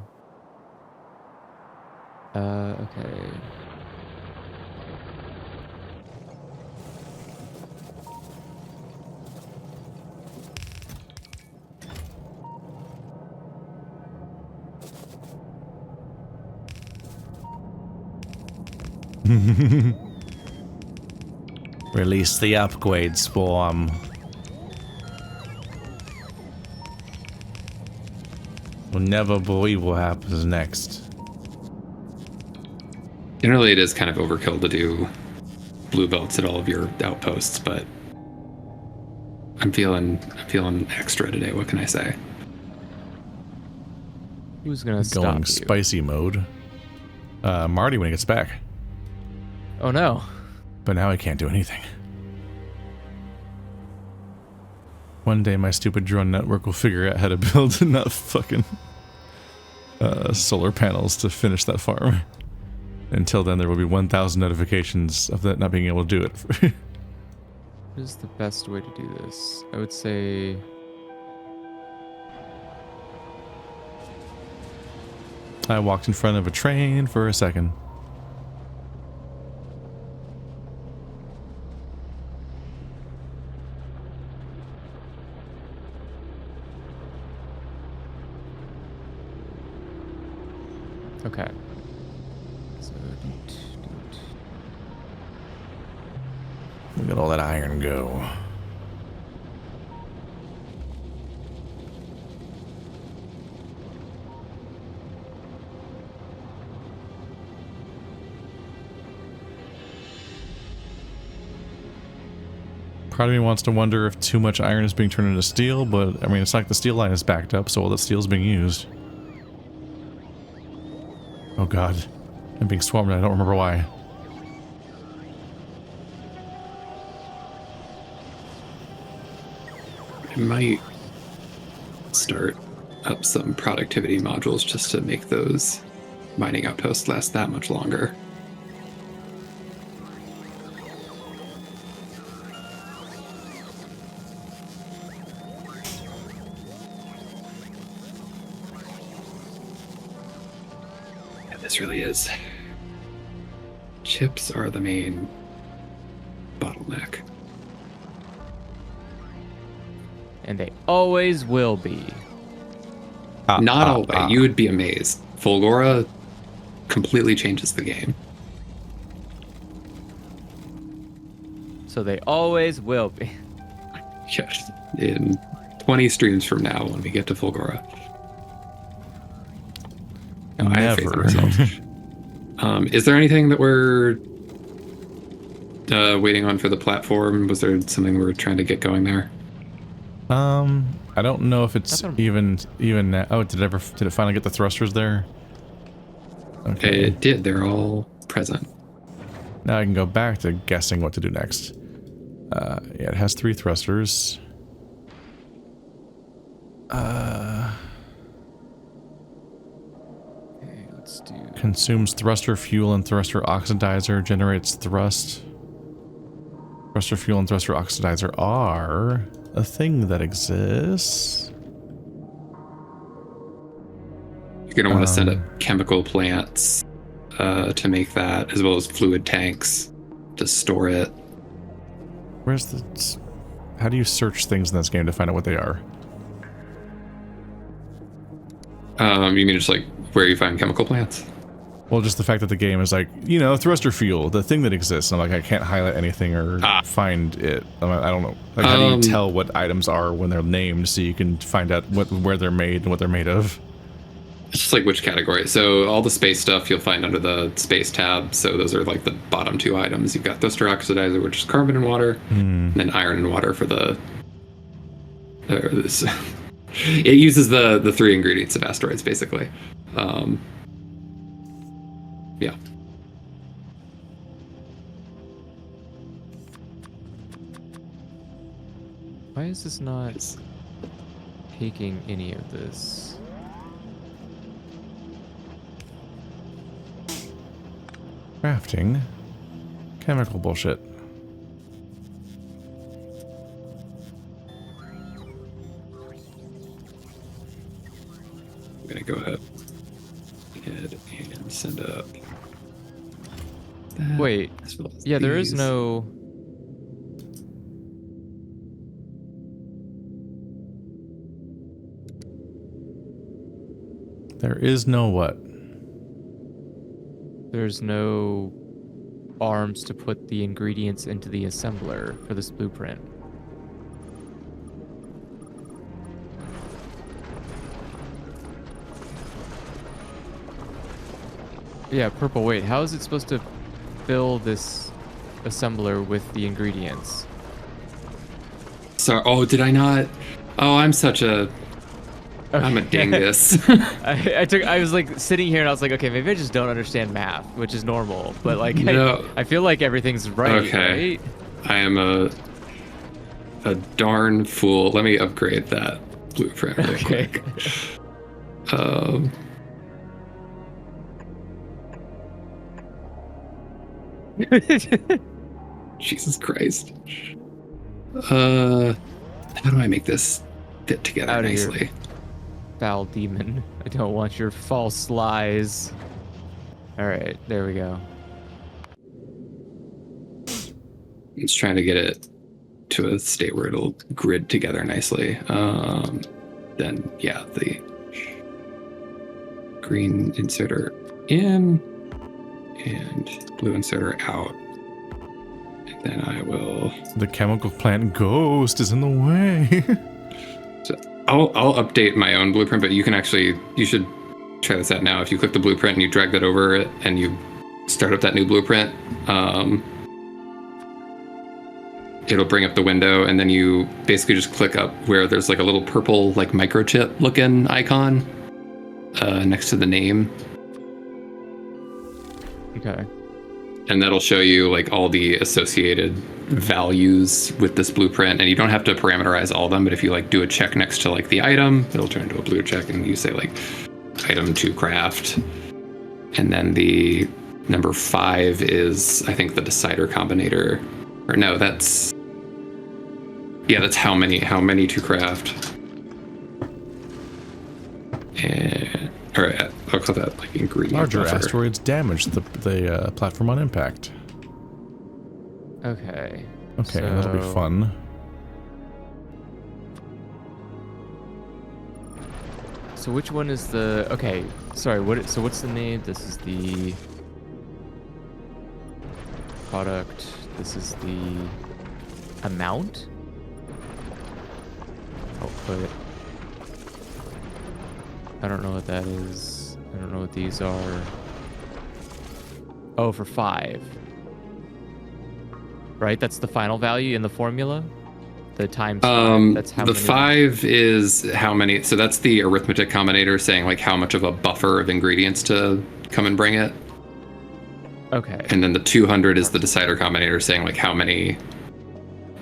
[SPEAKER 4] Okay.
[SPEAKER 1] Release the upgrade swarm. We'll never believe what happens next.
[SPEAKER 3] Generally, it is kind of overkill to do blue belts at all of your outposts, but I'm feeling extra today. What can I say?
[SPEAKER 4] Who's gonna stop
[SPEAKER 1] Going
[SPEAKER 4] you?
[SPEAKER 1] spicy mode. Marty when he gets back.
[SPEAKER 4] Oh no.
[SPEAKER 1] But now I can't do anything. One day my stupid drone network will figure out how to build enough fucking solar panels to finish that farm. Until then, there will be 1,000 notifications of that not being able to do it.
[SPEAKER 4] What is the best way to do this? I would say...
[SPEAKER 1] I walked in front of a train for a second.
[SPEAKER 4] Okay. So,
[SPEAKER 1] Look at all that iron go. Part of me wants to wonder if too much iron is being turned into steel, but I mean, it's like the steel line is backed up, so all that steel is being used. Oh god. I'm being swarmed and I don't remember why.
[SPEAKER 3] I might start up some productivity modules just to make those mining outposts last that much longer. This really is. Chips are the main bottleneck.
[SPEAKER 4] And they always will be.
[SPEAKER 3] Not always. You would be amazed. Fulgora completely changes the game.
[SPEAKER 4] So they always will be.
[SPEAKER 3] Yes. In 20 streams from now when we get to Fulgora. No, I have faith in myself. Is there anything that we're waiting on for the platform? Was there something we're trying to get going there?
[SPEAKER 1] I don't know if it's even now. Oh, did it finally get the thrusters there? Okay.
[SPEAKER 3] It did. They're all present.
[SPEAKER 1] Now I can go back to guessing what to do next. Yeah, it has 3 thrusters.
[SPEAKER 4] Okay, let's do.
[SPEAKER 1] Consumes thruster fuel and thruster oxidizer. Generates thrust. Thruster fuel and thruster oxidizer are a thing that exists.
[SPEAKER 3] You're going to want to send up chemical plants to make that, as well as fluid tanks to store it.
[SPEAKER 1] Where's the... How do you search things in this game to find out what they are?
[SPEAKER 3] You mean just like where you find chemical plants?
[SPEAKER 1] Well, just the fact that the game is like, you know, thruster fuel, the thing that exists. And I'm like, I can't highlight anything or find it. I don't know. Like, how do you tell what items are when they're named so you can find out where they're made and what they're made of?
[SPEAKER 3] It's just like which category. So all the space stuff you'll find under the space tab. So those are like the bottom 2 items. You've got thruster oxidizer, which is carbon and water, and then iron and water for the... it uses the 3 ingredients of asteroids, basically. Yeah.
[SPEAKER 4] Why is this not taking any of this?
[SPEAKER 1] Crafting. Chemical bullshit.
[SPEAKER 3] I'm gonna go ahead and send up that.
[SPEAKER 4] Wait. Yeah, there is no...
[SPEAKER 1] There is no what?
[SPEAKER 4] There's no arms to put the ingredients into the assembler for this blueprint. Yeah, purple, wait, how is it supposed to fill this assembler with the ingredients?
[SPEAKER 3] So, did I not? Oh, I'm such a... Okay. I'm a dingus.
[SPEAKER 4] I was like sitting here and I was like, okay, maybe I just don't understand math, which is normal, but like
[SPEAKER 3] no.
[SPEAKER 4] I feel like everything's right.
[SPEAKER 3] Okay.
[SPEAKER 4] Right?
[SPEAKER 3] I am a darn fool. Let me upgrade that blueprint real quick. Jesus Christ. How do I make this fit together nicely?
[SPEAKER 4] Foul demon. I don't want your false lies. Alright, there we go.
[SPEAKER 3] It's trying to get it to a state where it'll grid together nicely. Then, yeah, the green inserter in and blue inserter out. And then I will...
[SPEAKER 1] The chemical plant ghost is in the way.
[SPEAKER 3] So I'll update my own blueprint, but you can actually... You should try this out now. If you click the blueprint and you drag that over it and you start up that new blueprint, it'll bring up the window, and then you basically just click up where there's like a little purple like microchip looking icon next to the name.
[SPEAKER 4] Okay.
[SPEAKER 3] And that'll show you like all the associated values with this blueprint, and you don't have to parameterize all of them, but if you like do a check next to like the item, it'll turn into a blue check, and you say like item to craft, and then the number 5 is I think the decider combinator, or no, that's how many to craft. And, or I'll call that like ingredient
[SPEAKER 1] Larger
[SPEAKER 3] buffer.
[SPEAKER 1] asteroids damage the platform on impact.
[SPEAKER 4] Okay.
[SPEAKER 1] Okay, that'll be fun.
[SPEAKER 4] So which one is the... Okay, sorry, so what's the name? This is the product. This is the amount? Output. I don't know what that is. I don't know what these are. Oh, for 5. Right? That's the final value in the formula? The times 5. That's how
[SPEAKER 3] the
[SPEAKER 4] many...
[SPEAKER 3] 5 is how many. So that's the arithmetic combinator saying like how much of a buffer of ingredients to come and bring it.
[SPEAKER 4] Okay.
[SPEAKER 3] And then the 200 is the decider combinator saying like how many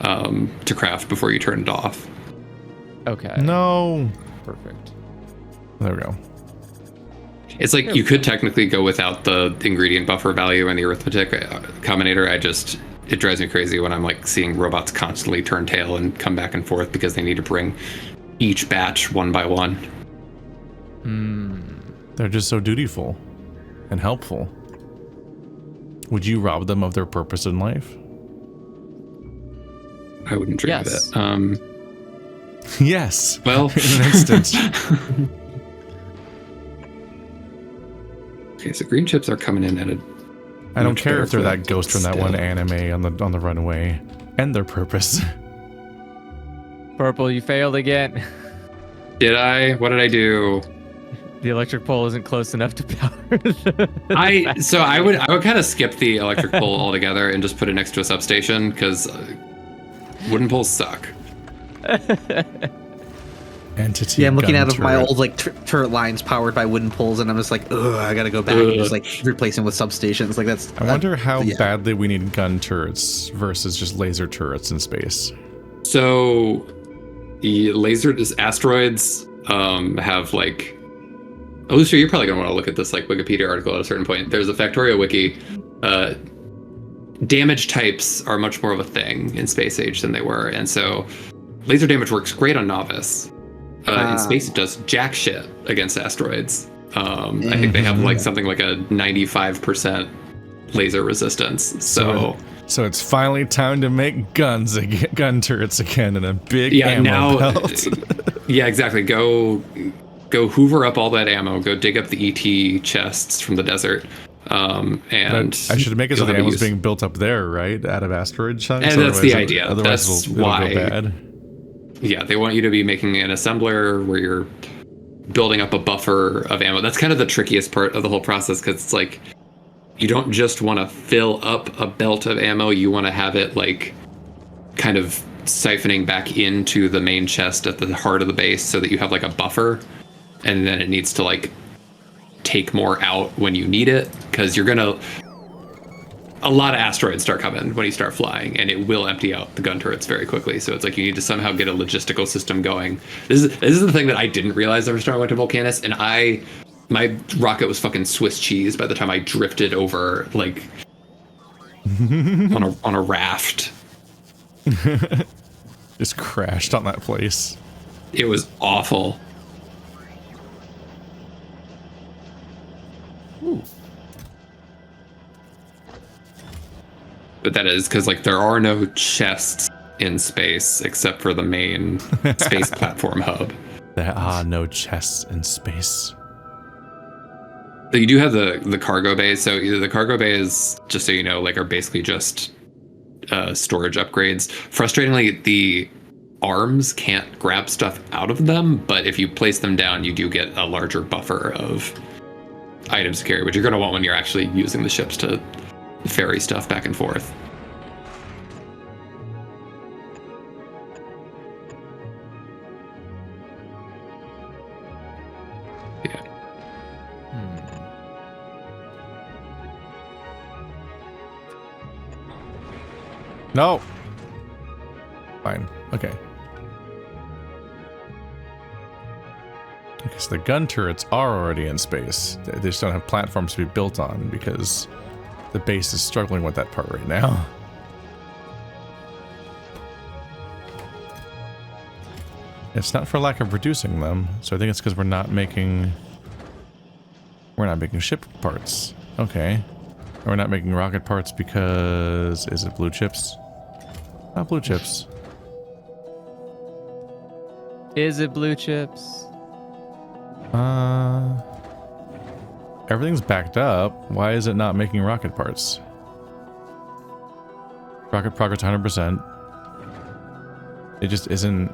[SPEAKER 3] to craft before you turn it off.
[SPEAKER 4] Okay.
[SPEAKER 1] No.
[SPEAKER 4] Perfect.
[SPEAKER 1] There we go.
[SPEAKER 3] It's like you could technically go without the ingredient buffer value and the arithmetic combinator. It drives me crazy when I'm like seeing robots constantly turn tail and come back and forth because they need to bring each batch one by one.
[SPEAKER 1] They're just so dutiful and helpful. Would you rob them of their purpose in life?
[SPEAKER 3] I wouldn't dream of it.
[SPEAKER 1] Yes.
[SPEAKER 3] Well,
[SPEAKER 1] in an instant.
[SPEAKER 3] Okay, so green chips are coming in at a...
[SPEAKER 1] I don't care if they're that ghost from that one anime on the runway. And their purpose.
[SPEAKER 4] Purple, you failed again.
[SPEAKER 3] Did I? What did I do?
[SPEAKER 4] The electric pole isn't close enough to power.
[SPEAKER 3] I would kind of skip the electric pole altogether and just put it next to a substation because wooden poles suck.
[SPEAKER 1] Entity.
[SPEAKER 2] Yeah, I'm looking
[SPEAKER 1] gun
[SPEAKER 2] at my
[SPEAKER 1] turret.
[SPEAKER 2] old like turret lines powered by wooden poles, and I'm just like, ugh, I gotta go back and just like replace them with substations. Like that's.
[SPEAKER 1] I wonder how
[SPEAKER 2] yeah.
[SPEAKER 1] badly we need gun turrets versus just laser turrets in space.
[SPEAKER 3] So, asteroids have like... Alicia, you're probably gonna want to look at this like Wikipedia article at a certain point. There's a Factorio wiki. Damage types are much more of a thing in space age than they were, and so laser damage works great on novice. In space, it does jack shit against asteroids. I think they have like something like a 95% laser resistance. So
[SPEAKER 1] it's finally time to make gun turrets again in a big ammo belt.
[SPEAKER 3] Yeah, exactly. Go hoover up all that ammo. Go dig up the ET chests from the desert. And
[SPEAKER 1] I should make it so the ammo's being built up there, right? Out of asteroid chunks.
[SPEAKER 3] And that's the idea.
[SPEAKER 1] Otherwise
[SPEAKER 3] That's
[SPEAKER 1] it'll
[SPEAKER 3] why.
[SPEAKER 1] go bad.
[SPEAKER 3] Yeah, they want you to be making an assembler where you're building up a buffer of ammo. That's kind of the trickiest part of the whole process because it's like you don't just want to fill up a belt of ammo. You want to have it like kind of siphoning back into the main chest at the heart of the base so that you have like a buffer, and then it needs to like take more out when you need it because you're gonna... A lot of asteroids start coming when you start flying, and it will empty out the gun turrets very quickly. So it's like you need to somehow get a logistical system going. This is the thing that I didn't realize the first time I went to Volcanus, and my rocket was fucking Swiss cheese by the time I drifted over like on a raft.
[SPEAKER 1] Just crashed on that place.
[SPEAKER 3] It was awful.
[SPEAKER 1] Ooh.
[SPEAKER 3] But that is because like there are no chests in space except for the main space platform hub.
[SPEAKER 1] There are no chests in space.
[SPEAKER 3] So you do have the cargo bays. So the cargo bays, just so you know, like are basically just storage upgrades. Frustratingly, the arms can't grab stuff out of them, but if you place them down, you do get a larger buffer of items to carry, which you're going to want when you're actually using the ships to ferry stuff back and forth. Yeah.
[SPEAKER 1] No. Fine. Okay. Because the gun turrets are already in space. They just don't have platforms to be built on because the base is struggling with that part right now. It's not for lack of producing them, so I think it's because we're not making We're not making ship parts. Okay. We're not making rocket parts because... Is it blue chips? Not blue chips.
[SPEAKER 4] Is it blue chips?
[SPEAKER 1] Everything's backed up. Why is it not making rocket parts? Rocket progress 100%. It just isn't...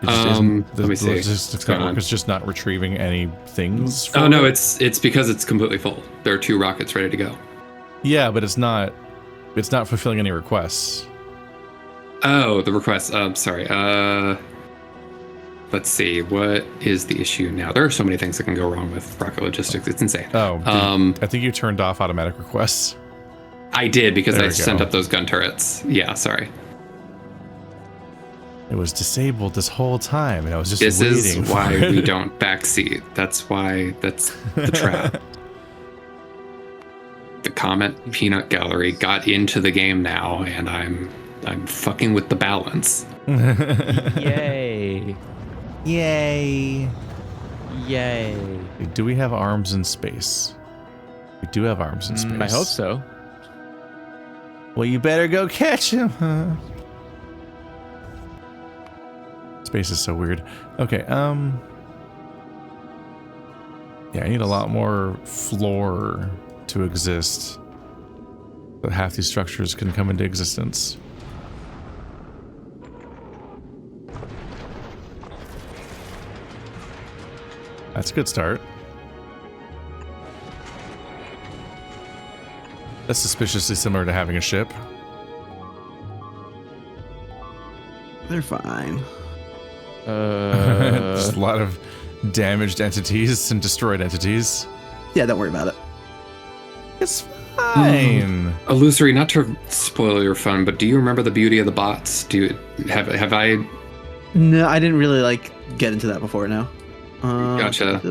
[SPEAKER 1] It just isn't...
[SPEAKER 3] let me see.
[SPEAKER 1] Logistics network is just not retrieving any things for
[SPEAKER 3] Oh, no,
[SPEAKER 1] it?
[SPEAKER 3] it's because it's completely full. There are 2 rockets ready to go.
[SPEAKER 1] Yeah, but it's not fulfilling any requests.
[SPEAKER 3] Oh, the request. Sorry. Let's see. What is the issue now? There are so many things that can go wrong with rocket logistics. It's insane.
[SPEAKER 1] Oh, I think you turned off automatic requests.
[SPEAKER 3] I did because
[SPEAKER 1] There
[SPEAKER 3] I
[SPEAKER 1] we
[SPEAKER 3] sent
[SPEAKER 1] go.
[SPEAKER 3] up those gun turrets. Yeah, sorry.
[SPEAKER 1] It was disabled this whole time, and I was just
[SPEAKER 3] This
[SPEAKER 1] waiting
[SPEAKER 3] is
[SPEAKER 1] for
[SPEAKER 3] why
[SPEAKER 1] it.
[SPEAKER 3] we don't backseat. That's why. That's the trap. The Comet Peanut Gallery got into the game now, and I'm fucking with the balance.
[SPEAKER 4] Yay.
[SPEAKER 1] Yay!
[SPEAKER 4] Yay.
[SPEAKER 1] Do we have arms in space? We do have arms in space.
[SPEAKER 4] I hope so.
[SPEAKER 1] Well, you better go catch him. Huh? Space is so weird. Okay, yeah, I need a lot more floor to exist. So half these structures can come into existence. That's a good start. That's suspiciously similar to having a ship.
[SPEAKER 2] They're fine.
[SPEAKER 1] Just a lot of damaged entities and destroyed entities.
[SPEAKER 2] Yeah, don't worry about it.
[SPEAKER 1] It's fine.
[SPEAKER 3] Illusory, not to spoil your fun, but do you remember the beauty of the bots? Do you have I?
[SPEAKER 2] No, I didn't really like get into that before. No.
[SPEAKER 3] Gotcha.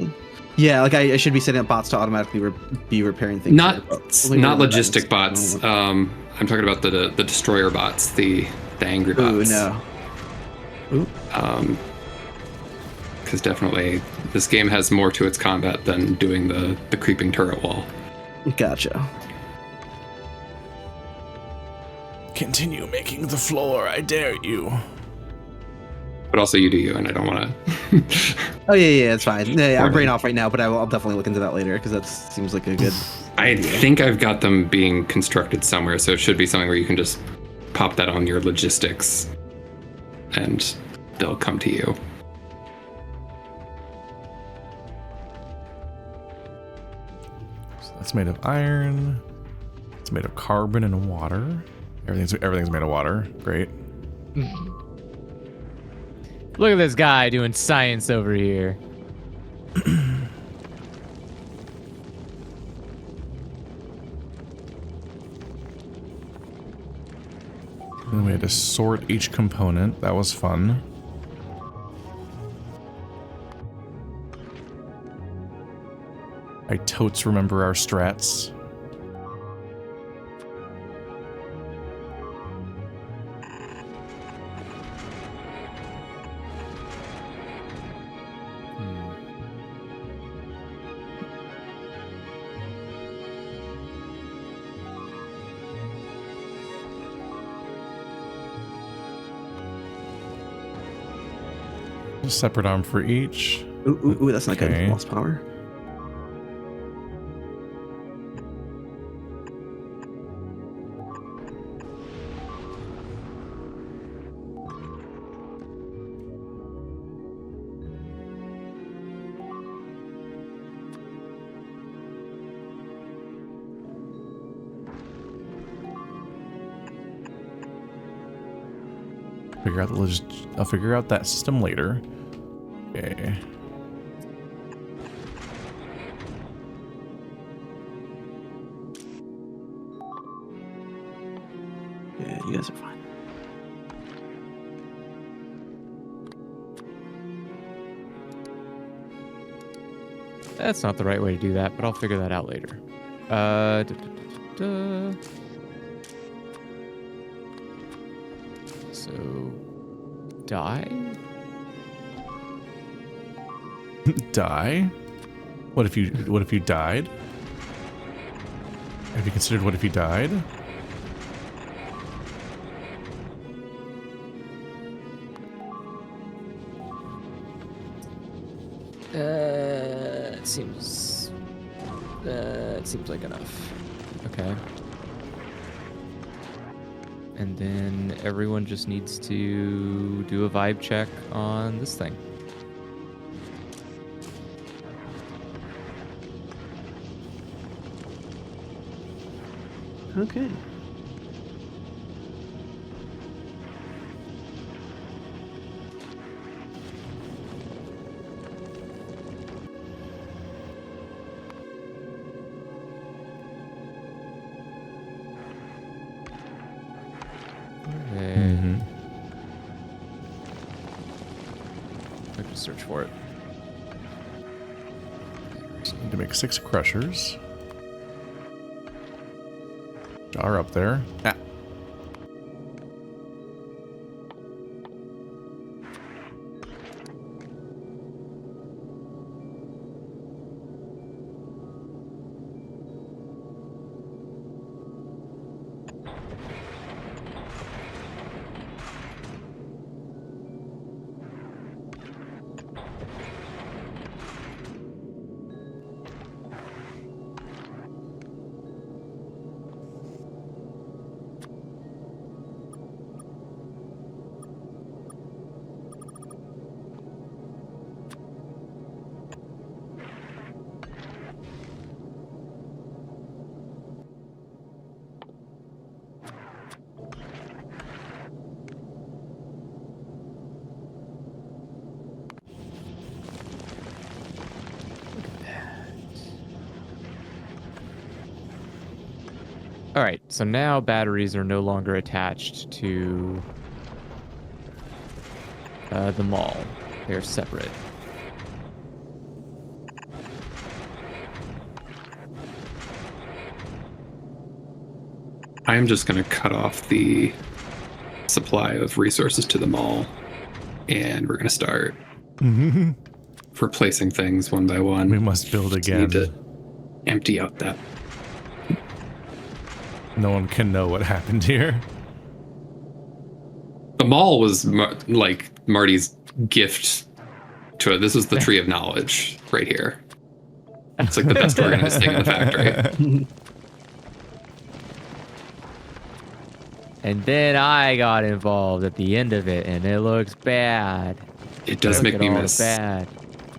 [SPEAKER 2] Yeah, like I should be setting up bots to automatically be repairing things.
[SPEAKER 3] Not
[SPEAKER 2] Only
[SPEAKER 3] not
[SPEAKER 2] really
[SPEAKER 3] logistic
[SPEAKER 2] buttons.
[SPEAKER 3] bots. I'm talking about the destroyer bots, the angry bots.
[SPEAKER 2] Ooh, no. Ooh.
[SPEAKER 3] Because definitely this game has more to its combat than doing the creeping turret wall.
[SPEAKER 2] Gotcha.
[SPEAKER 1] Continue making the floor, I dare you.
[SPEAKER 3] But also you do you, and I don't want to.
[SPEAKER 2] Oh yeah, it's fine. Yeah, I'm
[SPEAKER 3] Pardon.
[SPEAKER 2] brain off right now, but I'll definitely look into that later because that seems like a good.
[SPEAKER 3] I think I've got them being constructed somewhere, so it should be something where you can just pop that on your logistics, and they'll come to you.
[SPEAKER 1] So that's made of iron. It's made of carbon and water. Everything's made of water. Great.
[SPEAKER 4] Look at this guy doing science over here.
[SPEAKER 1] And we had to sort each component. That was fun. I totes remember our strats. A separate arm for each.
[SPEAKER 2] Ooh, that's not
[SPEAKER 1] Okay.
[SPEAKER 2] good. Lost power.
[SPEAKER 1] I'll figure out that system later. Okay.
[SPEAKER 2] Yeah, you guys are fine.
[SPEAKER 4] That's not the right way to do that, but I'll figure that out later. So, die?
[SPEAKER 1] Die? What if you died? Have you considered what if you died?
[SPEAKER 4] It seems like enough. Okay. And then everyone just needs to do a vibe check on this thing.
[SPEAKER 2] Okay.
[SPEAKER 4] I can search for it.
[SPEAKER 1] So need to make 6 crushers. Are up there. Ah.
[SPEAKER 4] All right, so now batteries are no longer attached to the mall. They're separate.
[SPEAKER 3] I'm just going to cut off the supply of resources to the mall, and we're going to start replacing things one by one.
[SPEAKER 1] We must build again.
[SPEAKER 3] Need to empty out that.
[SPEAKER 1] No one can know what happened here.
[SPEAKER 3] The mall was like Marty's gift to it. This is the tree of knowledge right here. It's like the best organized thing in the factory.
[SPEAKER 4] And then I got involved at the end of it, and it looks bad.
[SPEAKER 3] It does make me miss
[SPEAKER 4] bad.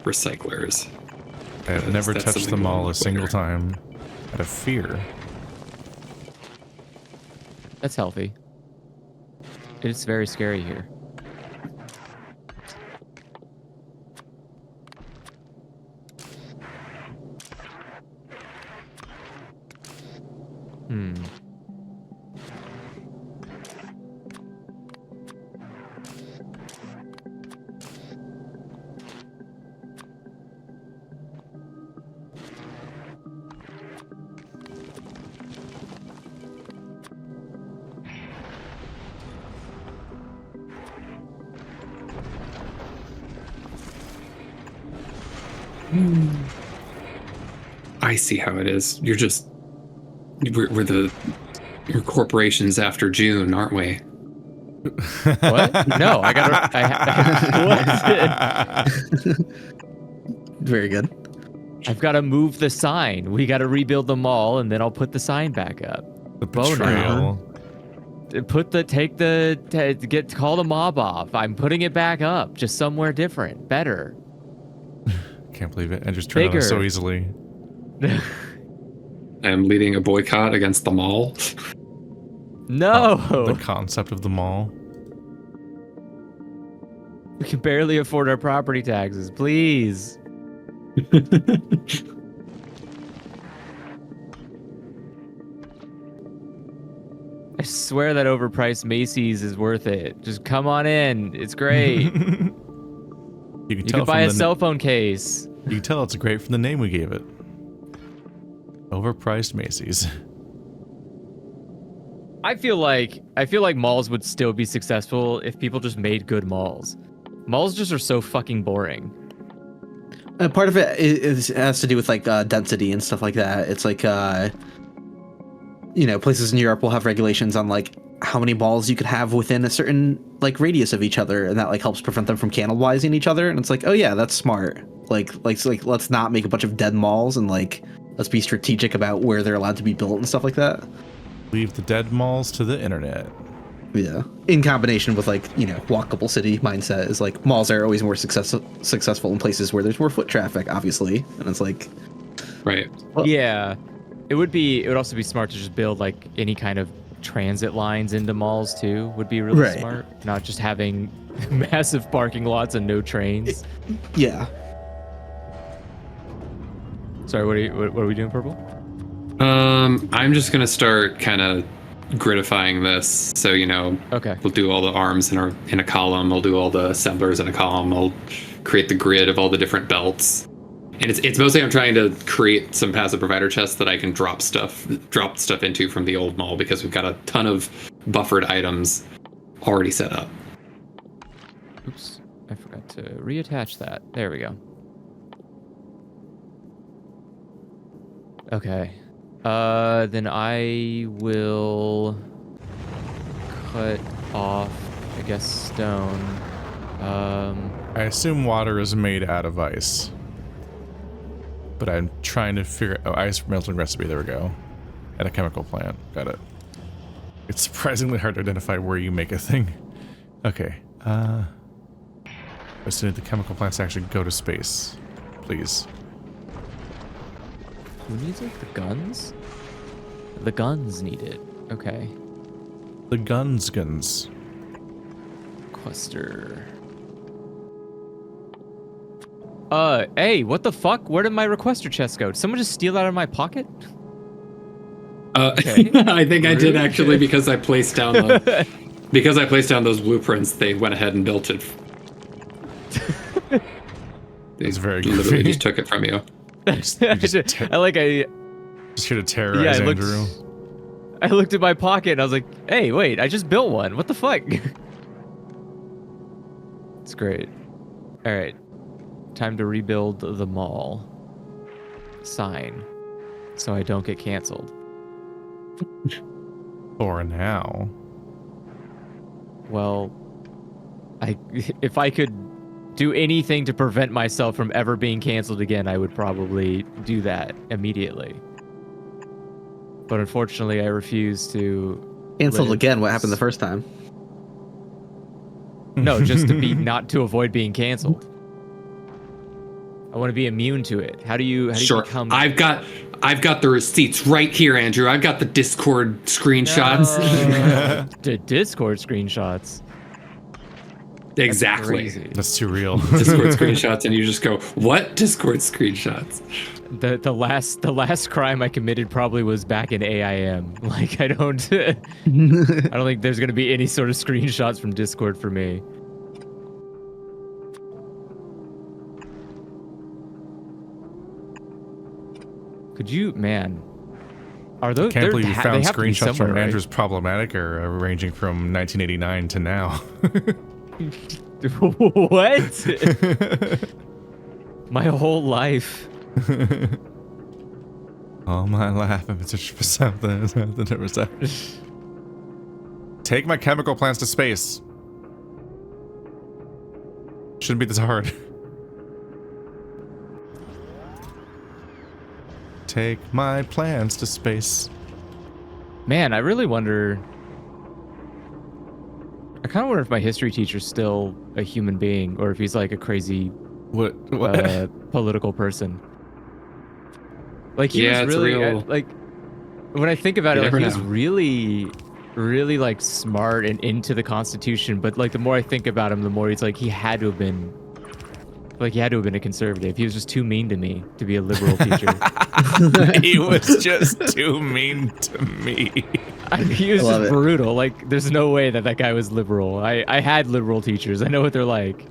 [SPEAKER 3] recyclers.
[SPEAKER 1] I have never
[SPEAKER 3] That's
[SPEAKER 1] touched
[SPEAKER 3] something
[SPEAKER 1] them all
[SPEAKER 3] going
[SPEAKER 1] a single
[SPEAKER 3] later.
[SPEAKER 1] time. Out of fear.
[SPEAKER 4] That's healthy. It's very scary here.
[SPEAKER 3] I see how it is. You're just we're corporations after June, aren't we?
[SPEAKER 4] What? No, I got. What?
[SPEAKER 2] Very good.
[SPEAKER 4] I've got to move the sign. We got to rebuild the mall, and then I'll put the sign back up.
[SPEAKER 1] The
[SPEAKER 4] Bono.
[SPEAKER 1] betrayal.
[SPEAKER 4] Call the mob off. I'm putting it back up, just somewhere different, better.
[SPEAKER 1] Can't believe it. I just turned on it so easily.
[SPEAKER 3] I am leading a boycott against the mall.
[SPEAKER 4] No.
[SPEAKER 1] The concept of the mall.
[SPEAKER 4] We can barely afford our property taxes. Please. I swear that overpriced Macy's is worth it. Just come on in. It's great.
[SPEAKER 1] You
[SPEAKER 4] You can buy a cell phone case.
[SPEAKER 1] You can tell it's great from the name we gave it. Overpriced Macy's.
[SPEAKER 4] I feel like malls would still be successful if people just made good malls. Malls just are so fucking boring.
[SPEAKER 2] Part of it has to do with like density and stuff like that. It's like places in Europe will have regulations on like how many balls you could have within a certain like radius of each other, and that like helps prevent them from cannibalizing each other. And it's like, oh yeah, that's smart. Like let's not make a bunch of dead malls, and like let's be strategic about where they're allowed to be built and stuff like that.
[SPEAKER 5] Leave the dead malls to the internet.
[SPEAKER 2] Yeah, in combination with like walkable city mindset is like malls are always more successful in places where there's more foot traffic, obviously, and it's like,
[SPEAKER 3] Right.
[SPEAKER 2] well,
[SPEAKER 4] Yeah, it would also be smart to just build like any kind of transit lines into malls too. Would be really
[SPEAKER 2] Right.
[SPEAKER 4] smart, not just having massive parking lots and no trains.
[SPEAKER 2] yeah.
[SPEAKER 4] Sorry, what are we doing, Purple?
[SPEAKER 3] I'm just gonna start kind of gridifying this. So
[SPEAKER 4] Okay.
[SPEAKER 3] we'll do all the arms in a column. I'll do all the assemblers in a column. I'll create the grid of all the different belts. And it's mostly I'm trying to create some passive provider chests that I can drop stuff into from the old mall, because we've got a ton of buffered items already set up.
[SPEAKER 4] Oops, I forgot to reattach that. There we go. Okay. Then I will cut off, I guess, stone.
[SPEAKER 5] I assume water is made out of ice. But I'm trying to figure out... Oh, ice melting recipe, there we go. At a chemical plant, got it. It's surprisingly hard to identify where you make a thing. Okay, I just need the chemical plants to actually go to space. Please.
[SPEAKER 4] Who needs it? The guns? The guns need it. Okay.
[SPEAKER 5] The guns.
[SPEAKER 4] Cluster. Hey, what the fuck? Where did my requester chest go? Did someone just steal that out of my pocket? Okay.
[SPEAKER 3] I think I did actually, because I placed down those blueprints. They went ahead and built it. They
[SPEAKER 5] It's very
[SPEAKER 3] literally
[SPEAKER 5] goofy.
[SPEAKER 3] just took it from you.
[SPEAKER 5] Just here to terrorize Andrew.
[SPEAKER 4] I looked at my pocket and I was like, hey, wait, I just built one. What the fuck? It's great. All right. Time to rebuild the mall sign so I don't get canceled.
[SPEAKER 5] For now.
[SPEAKER 4] Well, if I could do anything to prevent myself from ever being canceled again, I would probably do that immediately. But unfortunately, I refuse to.
[SPEAKER 2] Canceled
[SPEAKER 4] live-
[SPEAKER 2] again. What happened the first time?
[SPEAKER 4] No, just to not to avoid being canceled. I want to be immune to it. How do you
[SPEAKER 3] Sure.
[SPEAKER 4] become?
[SPEAKER 3] I've got the receipts right here, Andrew. I've got the Discord screenshots.
[SPEAKER 4] The Discord screenshots.
[SPEAKER 3] Exactly.
[SPEAKER 4] Crazy.
[SPEAKER 5] That's too real.
[SPEAKER 3] Discord screenshots, and you just go, "What Discord screenshots?"
[SPEAKER 4] The last crime I committed probably was back in AIM. Like I don't think there's gonna be any sort of screenshots from Discord for me. Could you, man? Are those?
[SPEAKER 5] Can't believe you
[SPEAKER 4] they
[SPEAKER 5] found
[SPEAKER 4] have to be
[SPEAKER 5] screenshots from
[SPEAKER 4] somewhere, right?
[SPEAKER 5] Andrew's Problematic are ranging from 1989 to now.
[SPEAKER 4] What? My whole life.
[SPEAKER 5] All my life I've been searching for something. Take my chemical plants to space. Shouldn't be this hard. Take my plans to space.
[SPEAKER 4] Man, I really wonder. I kind of wonder if my history teacher's still a human being, or if he's like a crazy
[SPEAKER 5] What?
[SPEAKER 4] political person. Like he
[SPEAKER 3] Yeah,
[SPEAKER 4] was
[SPEAKER 3] it's
[SPEAKER 4] really
[SPEAKER 3] real.
[SPEAKER 4] like when I think about
[SPEAKER 3] You
[SPEAKER 4] it, like
[SPEAKER 3] never
[SPEAKER 4] he was
[SPEAKER 3] know.
[SPEAKER 4] really, really like smart and into the Constitution. But like the more I think about him, the more he's like he had to have been. Like he had to have been a conservative. He was just too mean to me to be a liberal teacher.
[SPEAKER 5] He was just too mean to me.
[SPEAKER 4] He was
[SPEAKER 2] I love
[SPEAKER 4] just
[SPEAKER 2] it.
[SPEAKER 4] brutal. Like there's no way that guy was liberal. I had liberal teachers. I know what they're like.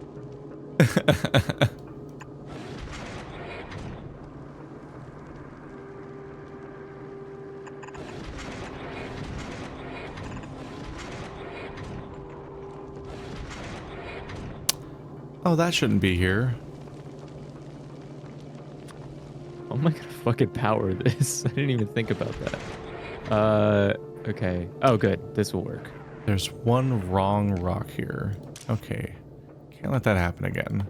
[SPEAKER 5] Oh, that shouldn't be here.
[SPEAKER 4] am I gonna fucking power this? I didn't even think about that. Okay. Oh, good. This will work.
[SPEAKER 5] There's one wrong rock here. Okay. Can't let that happen again.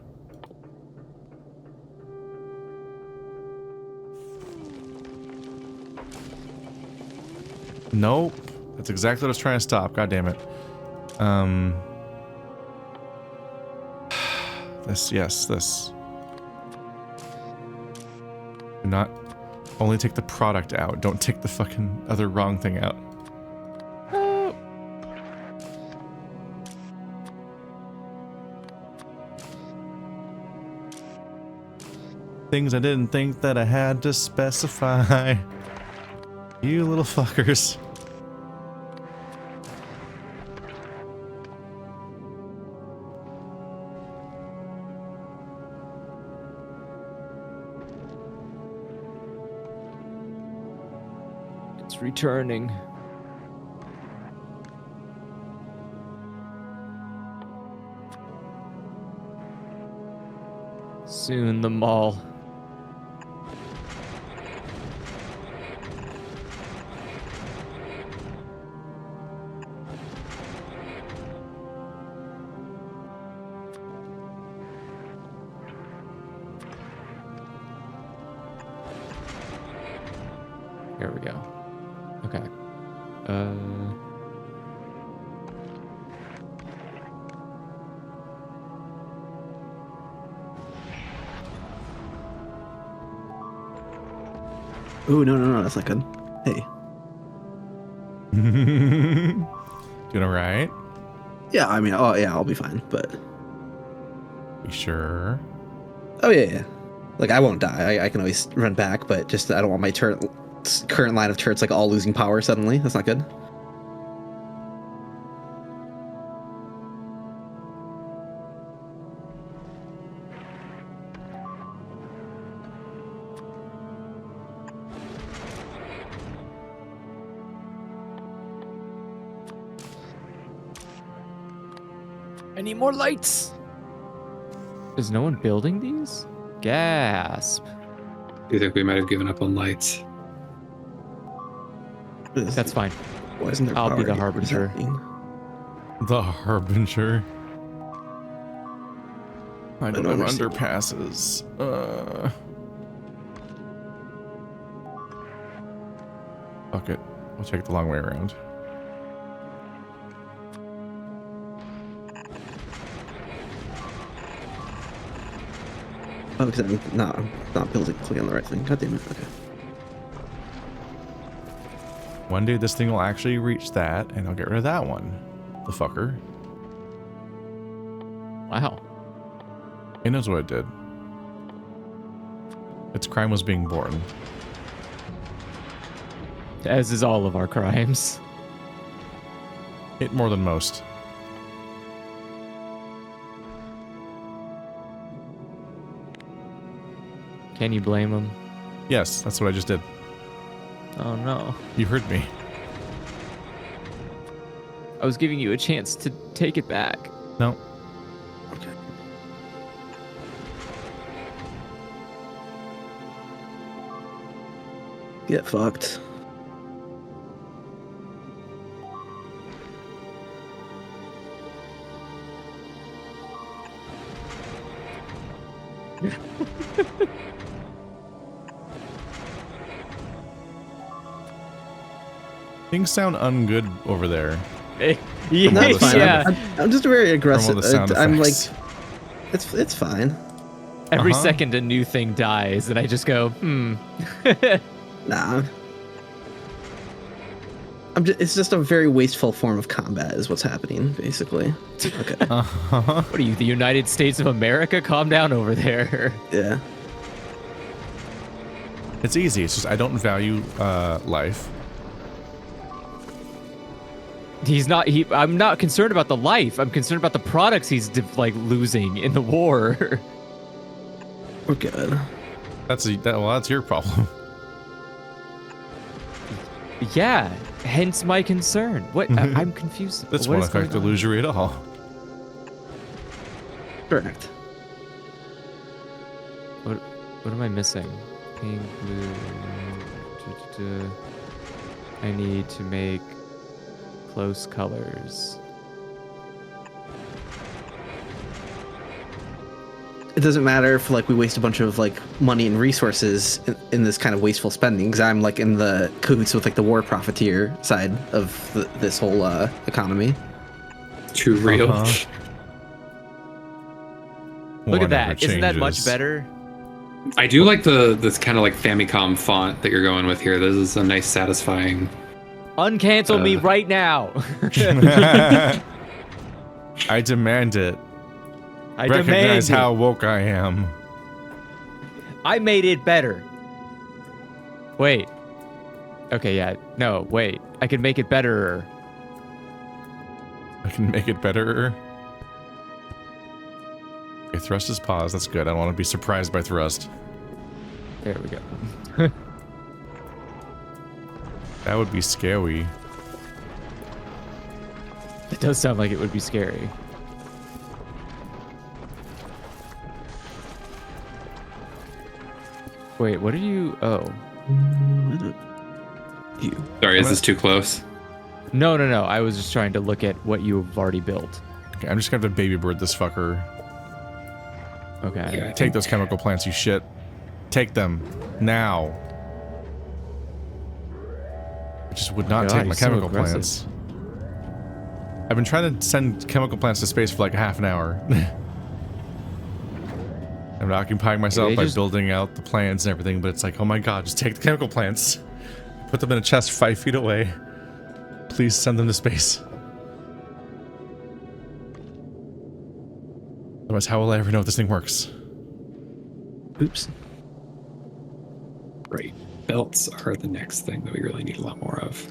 [SPEAKER 5] Nope. That's exactly what I was trying to stop. God damn it. This. Do not only take the product out. Don't take the fucking other wrong thing out. Things I didn't think that I had to specify. You little fuckers.
[SPEAKER 4] It's returning. Soon the mall. Here we go. Okay.
[SPEAKER 2] Ooh, no, that's not good. Hey.
[SPEAKER 5] Doing alright?
[SPEAKER 2] Yeah, I mean, oh yeah, I'll be fine, but...
[SPEAKER 5] You sure?
[SPEAKER 2] Oh yeah. Like, I won't die. I can always run back, but just I don't want my current line of turrets like all losing power suddenly. That's not good.
[SPEAKER 4] I need more lights. Is no one building these? Gasp.
[SPEAKER 3] Do you think we might have given up on lights?
[SPEAKER 4] That's fine.
[SPEAKER 2] Why isn't there
[SPEAKER 4] I'll be
[SPEAKER 2] power
[SPEAKER 4] the
[SPEAKER 2] here? What is
[SPEAKER 4] harbinger.
[SPEAKER 2] happening?
[SPEAKER 5] The Harbinger. I don't have
[SPEAKER 2] understand.
[SPEAKER 5] underpasses. Fuck it. We'll take the long way around.
[SPEAKER 2] Oh, because I'm not building, clicking on the right thing. God damn it. Okay.
[SPEAKER 5] One day this thing will actually reach that, and I'll get rid of that one. The fucker.
[SPEAKER 4] Wow.
[SPEAKER 5] It knows what it did. Its crime was being born.
[SPEAKER 4] As is all of our crimes.
[SPEAKER 5] It more than most.
[SPEAKER 4] Can you blame him?
[SPEAKER 5] Yes, that's what I just did.
[SPEAKER 4] Oh no.
[SPEAKER 5] You heard me.
[SPEAKER 4] I was giving you a chance to take it back.
[SPEAKER 5] No.
[SPEAKER 2] Okay. Get fucked.
[SPEAKER 5] Things sound ungood over there.
[SPEAKER 4] Yeah.
[SPEAKER 2] That's fine.
[SPEAKER 4] Yeah.
[SPEAKER 2] I'm just very
[SPEAKER 5] From
[SPEAKER 2] aggressive.
[SPEAKER 5] all the sound
[SPEAKER 2] I'm like,
[SPEAKER 5] effects.
[SPEAKER 2] it's fine.
[SPEAKER 4] Every
[SPEAKER 5] Uh-huh.
[SPEAKER 4] second a new thing dies, and I just go,
[SPEAKER 2] Nah. It's just a very wasteful form of combat is what's happening, basically. Okay.
[SPEAKER 5] Uh-huh.
[SPEAKER 4] What are you, the United States of America? Calm down over there.
[SPEAKER 2] Yeah.
[SPEAKER 5] It's easy. It's just I don't value life.
[SPEAKER 4] I'm not concerned about the life. I'm concerned about the products he's losing in the war.
[SPEAKER 2] We're good.
[SPEAKER 5] That's your problem.
[SPEAKER 4] Yeah, hence my concern. What? I'm confused.
[SPEAKER 5] This
[SPEAKER 4] What
[SPEAKER 5] won't
[SPEAKER 4] is going
[SPEAKER 5] affect the
[SPEAKER 4] on?
[SPEAKER 5] illusory at all.
[SPEAKER 2] Correct.
[SPEAKER 4] What am I missing? pink, blue. I need to make close colors.
[SPEAKER 2] It doesn't matter if like we waste a bunch of like money and resources in this kind of wasteful spending, because I'm like in the cahoots with like the war profiteer side of this whole economy.
[SPEAKER 3] Too real.
[SPEAKER 4] Look at that! Isn't that much better?
[SPEAKER 3] I do like this kind of like Famicom font that you're going with here. This is a nice, satisfying.
[SPEAKER 4] Uncancel me right now.
[SPEAKER 5] I demand it.
[SPEAKER 4] I
[SPEAKER 5] Recognize
[SPEAKER 4] demand
[SPEAKER 5] how woke I am.
[SPEAKER 4] I made it better. Wait. Okay, yeah. No, wait. I can make it better.
[SPEAKER 5] I can make it better. Okay, thrust is paused. That's good. I don't want to be surprised by thrust.
[SPEAKER 4] There we go.
[SPEAKER 5] That would be scary.
[SPEAKER 4] It does sound like it would be scary. Wait, what are you? Oh.
[SPEAKER 3] Sorry, is this too close?
[SPEAKER 4] No. I was just trying to look at what you've already built.
[SPEAKER 5] Okay, I'm just gonna have to baby bird this fucker.
[SPEAKER 4] Okay.
[SPEAKER 3] Yeah,
[SPEAKER 5] Take those chemical plants, you shit. Take them. Now. I just would not
[SPEAKER 4] God,
[SPEAKER 5] take my
[SPEAKER 4] he's so
[SPEAKER 5] chemical
[SPEAKER 4] aggressive.
[SPEAKER 5] plants. I've been trying to send chemical plants to space for like half an hour. I'm occupying myself by building out the plants and everything, but it's like, oh my god, just take the chemical plants. Put them in a chest 5 feet away. Please send them to space. Otherwise, how will I ever know if this thing works?
[SPEAKER 2] Oops.
[SPEAKER 3] Right. Belts are the next thing that we really need a lot more of.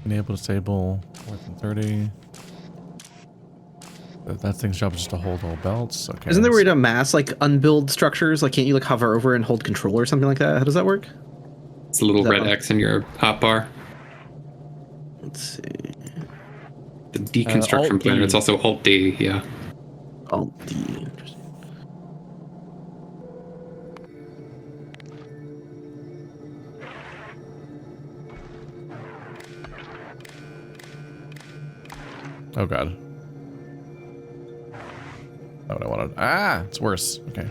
[SPEAKER 5] Enable disable more than 30. That thing's job is just to hold all belts. Okay.
[SPEAKER 2] Isn't there a way to mass like unbuild structures? Like, can't you like hover over and hold control or something like that? How does that work?
[SPEAKER 3] It's a little red
[SPEAKER 2] one?
[SPEAKER 3] X in your hotbar.
[SPEAKER 2] Let's see.
[SPEAKER 3] The deconstruction
[SPEAKER 4] Alt-D.
[SPEAKER 3] planner. It's also Alt D. Yeah.
[SPEAKER 2] Alt D. Interesting.
[SPEAKER 5] Oh god. Not what I wanted. Ah, it's worse. Okay.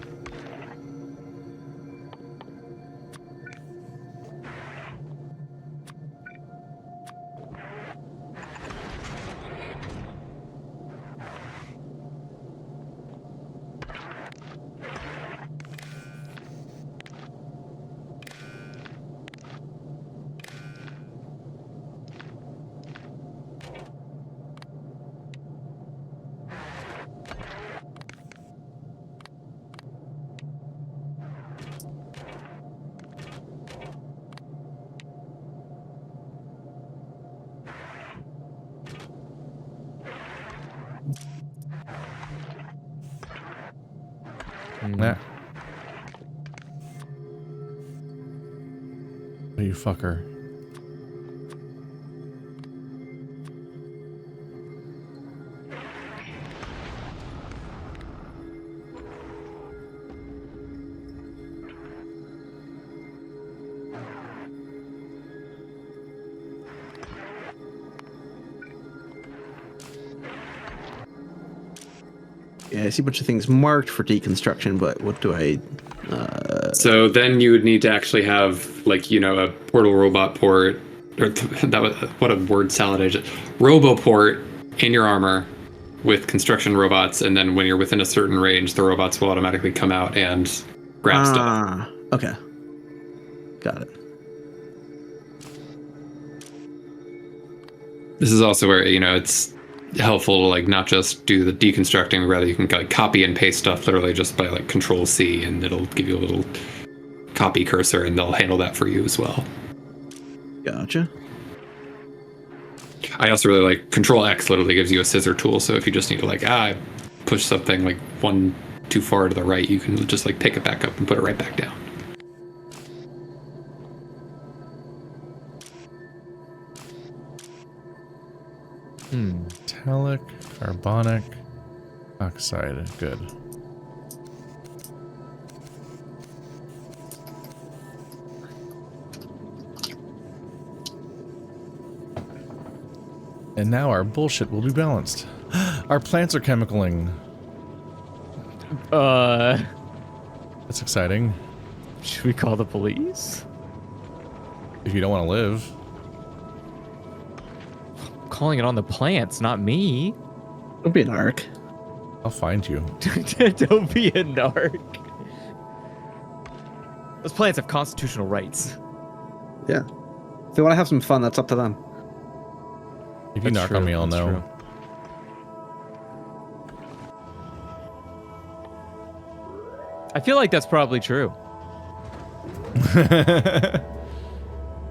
[SPEAKER 5] Nah. Oh, you fucker.
[SPEAKER 2] Yeah, I see a bunch of things marked for deconstruction, but what do I...
[SPEAKER 3] So then you would need to actually have, like, you know, a portal robot port, or that was what a word salad I just. Roboport in your armor with construction robots, and then when you're within a certain range, the robots will automatically come out and grab stuff.
[SPEAKER 2] Okay. Got it.
[SPEAKER 3] This is also where, you know, it's helpful to like not just do the deconstructing, rather you can like copy and paste stuff literally just by like Control C, and it'll give you a little copy cursor, and they'll handle that for you as well.
[SPEAKER 2] Gotcha.
[SPEAKER 3] I also really like Control X. Literally gives you a scissor tool. So if you just need to like push something like one too far to the right, you can just like pick it back up and put it right back down.
[SPEAKER 5] Metallic, carbonic, oxide. Good. And now our bullshit will be balanced. Our plants are chemicaling. That's exciting.
[SPEAKER 4] Should we call the police?
[SPEAKER 5] If you don't want to live.
[SPEAKER 4] Calling it on the plants, not me.
[SPEAKER 2] Don't be an arc.
[SPEAKER 5] I'll find you.
[SPEAKER 4] Don't be a narc. Those plants have constitutional rights.
[SPEAKER 2] Yeah. If they want to have some fun, that's up to them.
[SPEAKER 5] If you knock on me, I'll know.
[SPEAKER 4] True. I feel like that's probably true.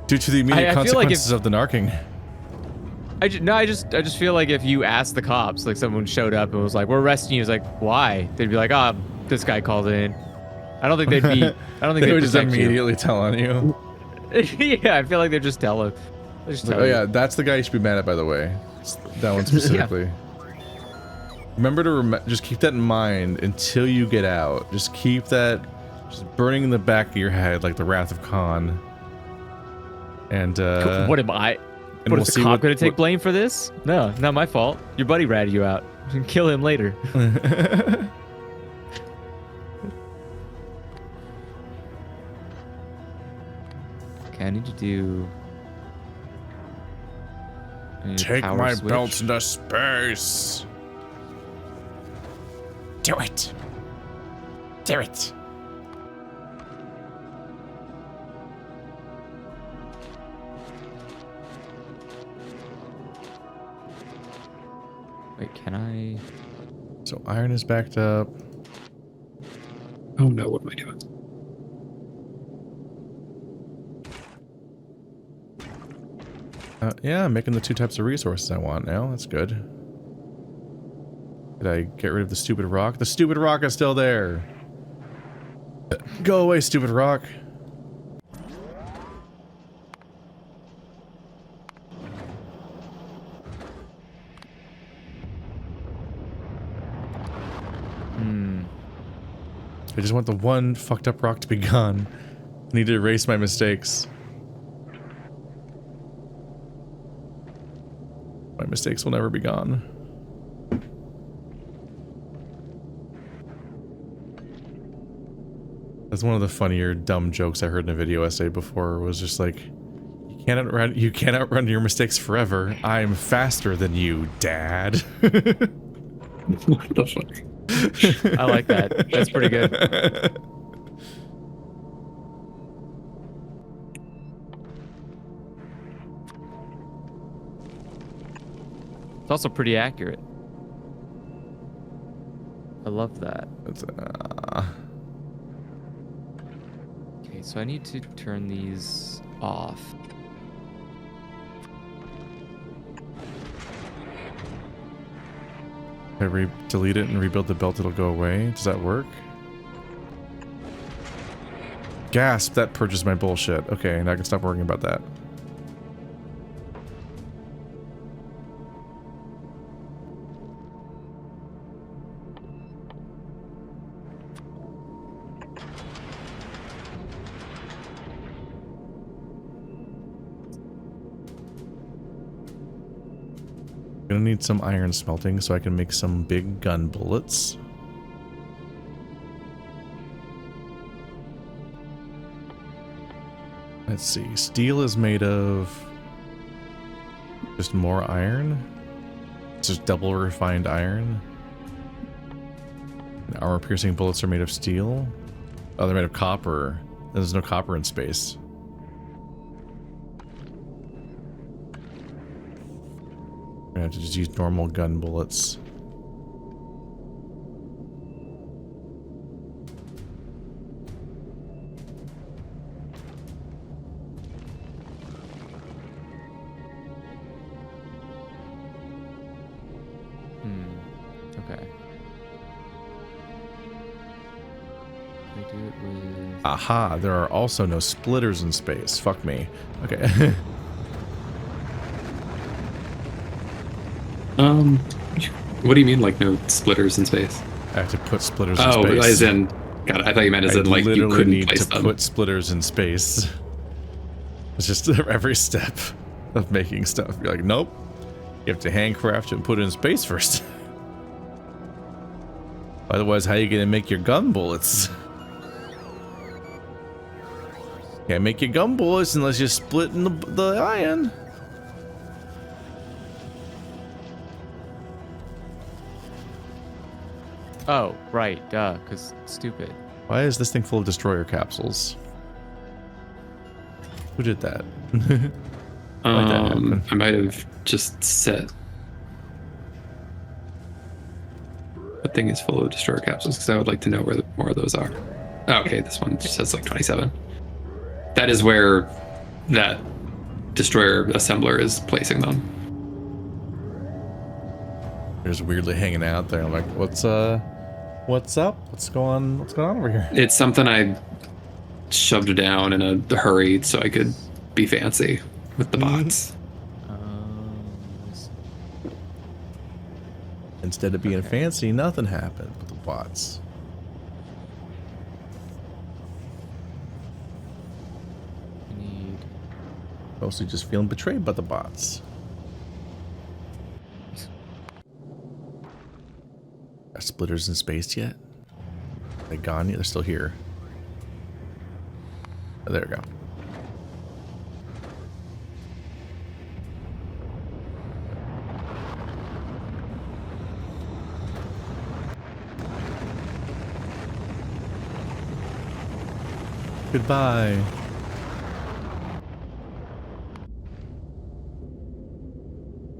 [SPEAKER 5] Due to the immediate
[SPEAKER 4] I feel like
[SPEAKER 5] consequences of the narking.
[SPEAKER 4] I just feel like if you asked the cops, like someone showed up and was like, "We're arresting you," it's like, "Why?" They'd be like, "Ah, this guy called in." I don't think they'd be. I don't think
[SPEAKER 5] They
[SPEAKER 4] they'd
[SPEAKER 5] would just
[SPEAKER 4] protect you.
[SPEAKER 5] immediately tell on you.
[SPEAKER 4] Yeah, I feel like they're just telling.
[SPEAKER 5] Oh yeah, that's the guy you should be mad at, by the way. That one specifically. Remember to just keep that in mind until you get out. Just keep that just burning in the back of your head like the Wrath of Khan. And
[SPEAKER 4] What am I?
[SPEAKER 5] and
[SPEAKER 4] What is the cop going to take blame for this? No, not my fault. Your buddy ratted you out. You can kill him later. Okay, I need to do.
[SPEAKER 5] Take
[SPEAKER 4] power
[SPEAKER 5] my
[SPEAKER 4] switch.
[SPEAKER 5] belts into space.
[SPEAKER 6] Do it. Do it.
[SPEAKER 4] Wait, can I?
[SPEAKER 5] So iron is backed up.
[SPEAKER 3] Oh no, what am I doing?
[SPEAKER 5] Yeah, I'm making the two types of resources I want now. That's good. Did I get rid of the stupid rock? The stupid rock is still there. Go away, stupid rock. I just want the one fucked up rock to be gone. I need to erase my mistakes. My mistakes will never be gone. That's one of the funnier dumb jokes I heard in a video essay before. Was just like, you can't outrun your mistakes forever. I'm faster than you, Dad.
[SPEAKER 3] What the fuck?
[SPEAKER 4] I like that. That's pretty good. It's also pretty accurate. I love that.
[SPEAKER 5] That's,
[SPEAKER 4] Okay, so I need to turn these off.
[SPEAKER 5] if I delete it and rebuild the belt, it'll go away. Does that work? Gasp, that purges my bullshit. Okay, now I can stop worrying about that. Gonna need some iron smelting so I can make some big gun bullets. Let's see. Steel is made of just more iron. It's just double refined iron. And armor-piercing bullets are made of steel. Oh, they're made of copper. There's no copper in space. I'm gonna have to just use normal gun bullets. Aha, there are also no splitters in space. Fuck me. Okay.
[SPEAKER 3] What do you mean, like no splitters in space?
[SPEAKER 5] I have to put splitters in
[SPEAKER 3] Oh,
[SPEAKER 5] space.
[SPEAKER 3] as in, God, I thought you meant as in like you
[SPEAKER 5] literally
[SPEAKER 3] couldn't
[SPEAKER 5] need
[SPEAKER 3] place
[SPEAKER 5] to
[SPEAKER 3] them.
[SPEAKER 5] put splitters in space. It's just every step of making stuff. You're like, nope. You have to handcraft it and put it in space first. Otherwise, how are you gonna make your gun bullets? Can't make your gun bullets unless you're splitting the iron.
[SPEAKER 4] Oh, right, duh, because stupid.
[SPEAKER 5] Why is this thing full of destroyer capsules? Who did that?
[SPEAKER 3] I might have just set. What thing is full of destroyer capsules? Because I would like to know where more of those are. Oh, okay, this one just says like 27. That is where that destroyer assembler is placing them.
[SPEAKER 5] They're just weirdly hanging out there. I'm like, what's up? What's going on over here?
[SPEAKER 3] It's something I shoved down in a hurry so I could be fancy with the bots.
[SPEAKER 5] Instead of being fancy, nothing happened with the bots.
[SPEAKER 4] Need.
[SPEAKER 5] Mostly just feeling betrayed by the bots. Are splitters in space yet? Are they gone yet? They're still here. Oh, there we go. Goodbye.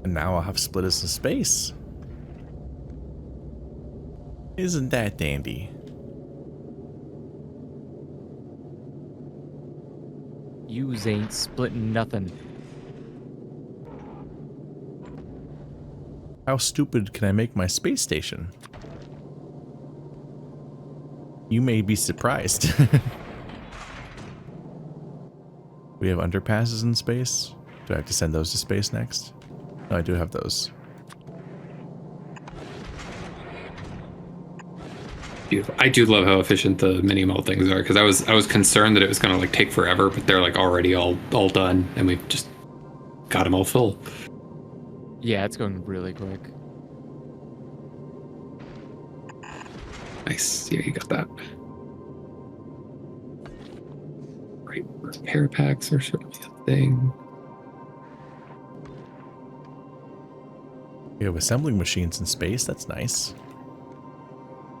[SPEAKER 5] And now I'll have splitters in space. Isn't that dandy?
[SPEAKER 4] Yous ain't splitting nothing.
[SPEAKER 5] How stupid can I make my space station? You may be surprised. We have underpasses in space. Do I have to send those to space next? No, I do have those.
[SPEAKER 3] Beautiful. I do love how efficient the mini mall things are, because I was concerned that it was gonna like take forever, but they're like already all done, and we've just got them all full.
[SPEAKER 4] Yeah, it's going really quick.
[SPEAKER 3] Nice. Yeah, you got that. Right, repair packs are certainly a thing.
[SPEAKER 5] We have assembling machines in space. That's nice.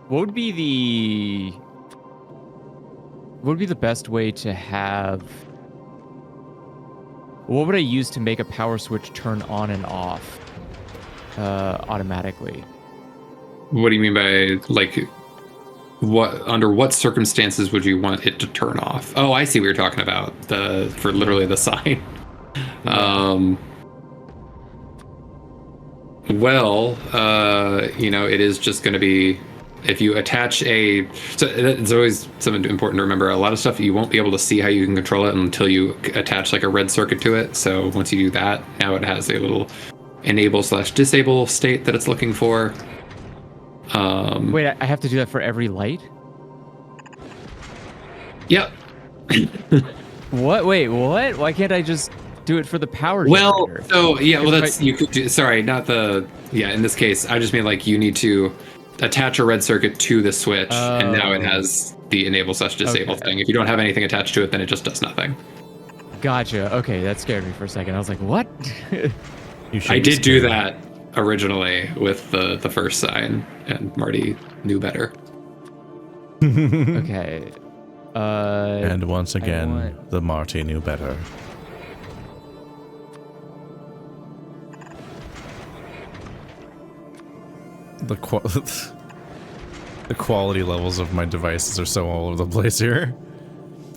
[SPEAKER 4] What would be the best way to have? What would I use to make a power switch turn on and off automatically?
[SPEAKER 3] What do you mean by like? What under what circumstances would you want it to turn off? Oh, I see what you're talking about. For literally the sign. Well, it is just going to be if you attach a. So it's always something important to remember. A lot of stuff you won't be able to see how you can control it until you attach like a red circuit to it. So once you do that, now it has a little enable/disable state that it's looking for.
[SPEAKER 4] Wait, I have to do that for every light?
[SPEAKER 3] Yep.
[SPEAKER 4] What? Wait, what? Why can't I just do it for the power
[SPEAKER 3] Well,
[SPEAKER 4] generator?
[SPEAKER 3] so yeah, well that's you could do, sorry, not the in this case, I just mean like you need to attach a red circuit to the switch, and now it has the enable/disable thing. If you don't have anything attached to it, then it just does nothing.
[SPEAKER 4] Gotcha. Okay, that scared me for a second. I was like, what?
[SPEAKER 3] I did do that originally with the first sign, and Marty knew better.
[SPEAKER 4] Okay.
[SPEAKER 5] And once again, the Marty knew better. The quality levels of my devices are so all over the place here.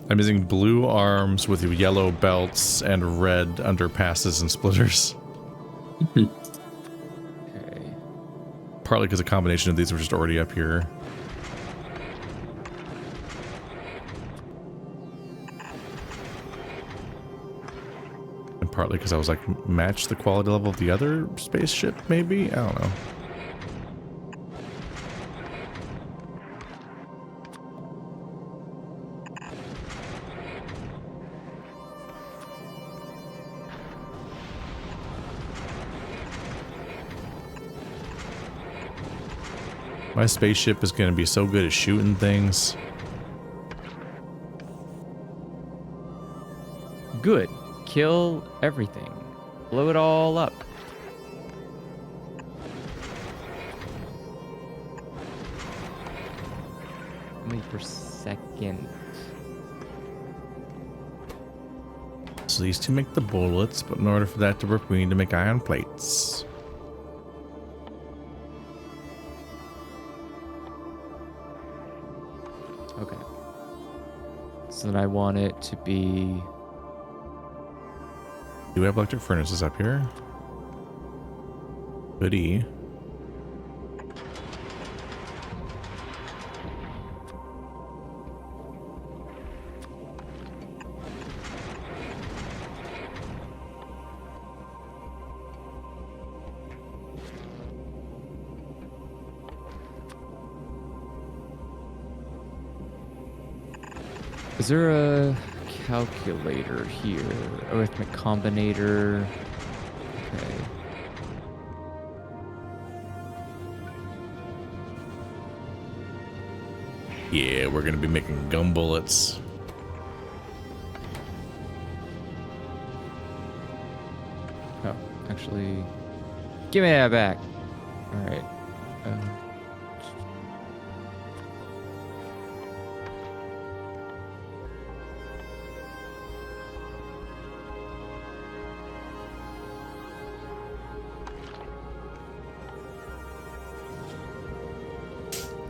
[SPEAKER 5] I'm using blue arms with yellow belts and red underpasses and splitters.
[SPEAKER 4] Okay.
[SPEAKER 5] Partly because a combination of these were just already up here. partly because I was like, match the quality level of the other spaceship, maybe? I don't know. My spaceship is going to be so good at shooting things.
[SPEAKER 4] Good. Kill everything. Blow it all up. How many per second?
[SPEAKER 5] So these two make the bullets, but in order for that to work, we need to make iron plates.
[SPEAKER 4] Okay. So then I want it to be...
[SPEAKER 5] Do we have electric furnaces up here? Goodie.
[SPEAKER 4] Is there a calculator here? Arithmetic combinator. Okay.
[SPEAKER 5] Yeah, we're gonna be making gun bullets.
[SPEAKER 4] Oh, actually, give me that back. All right.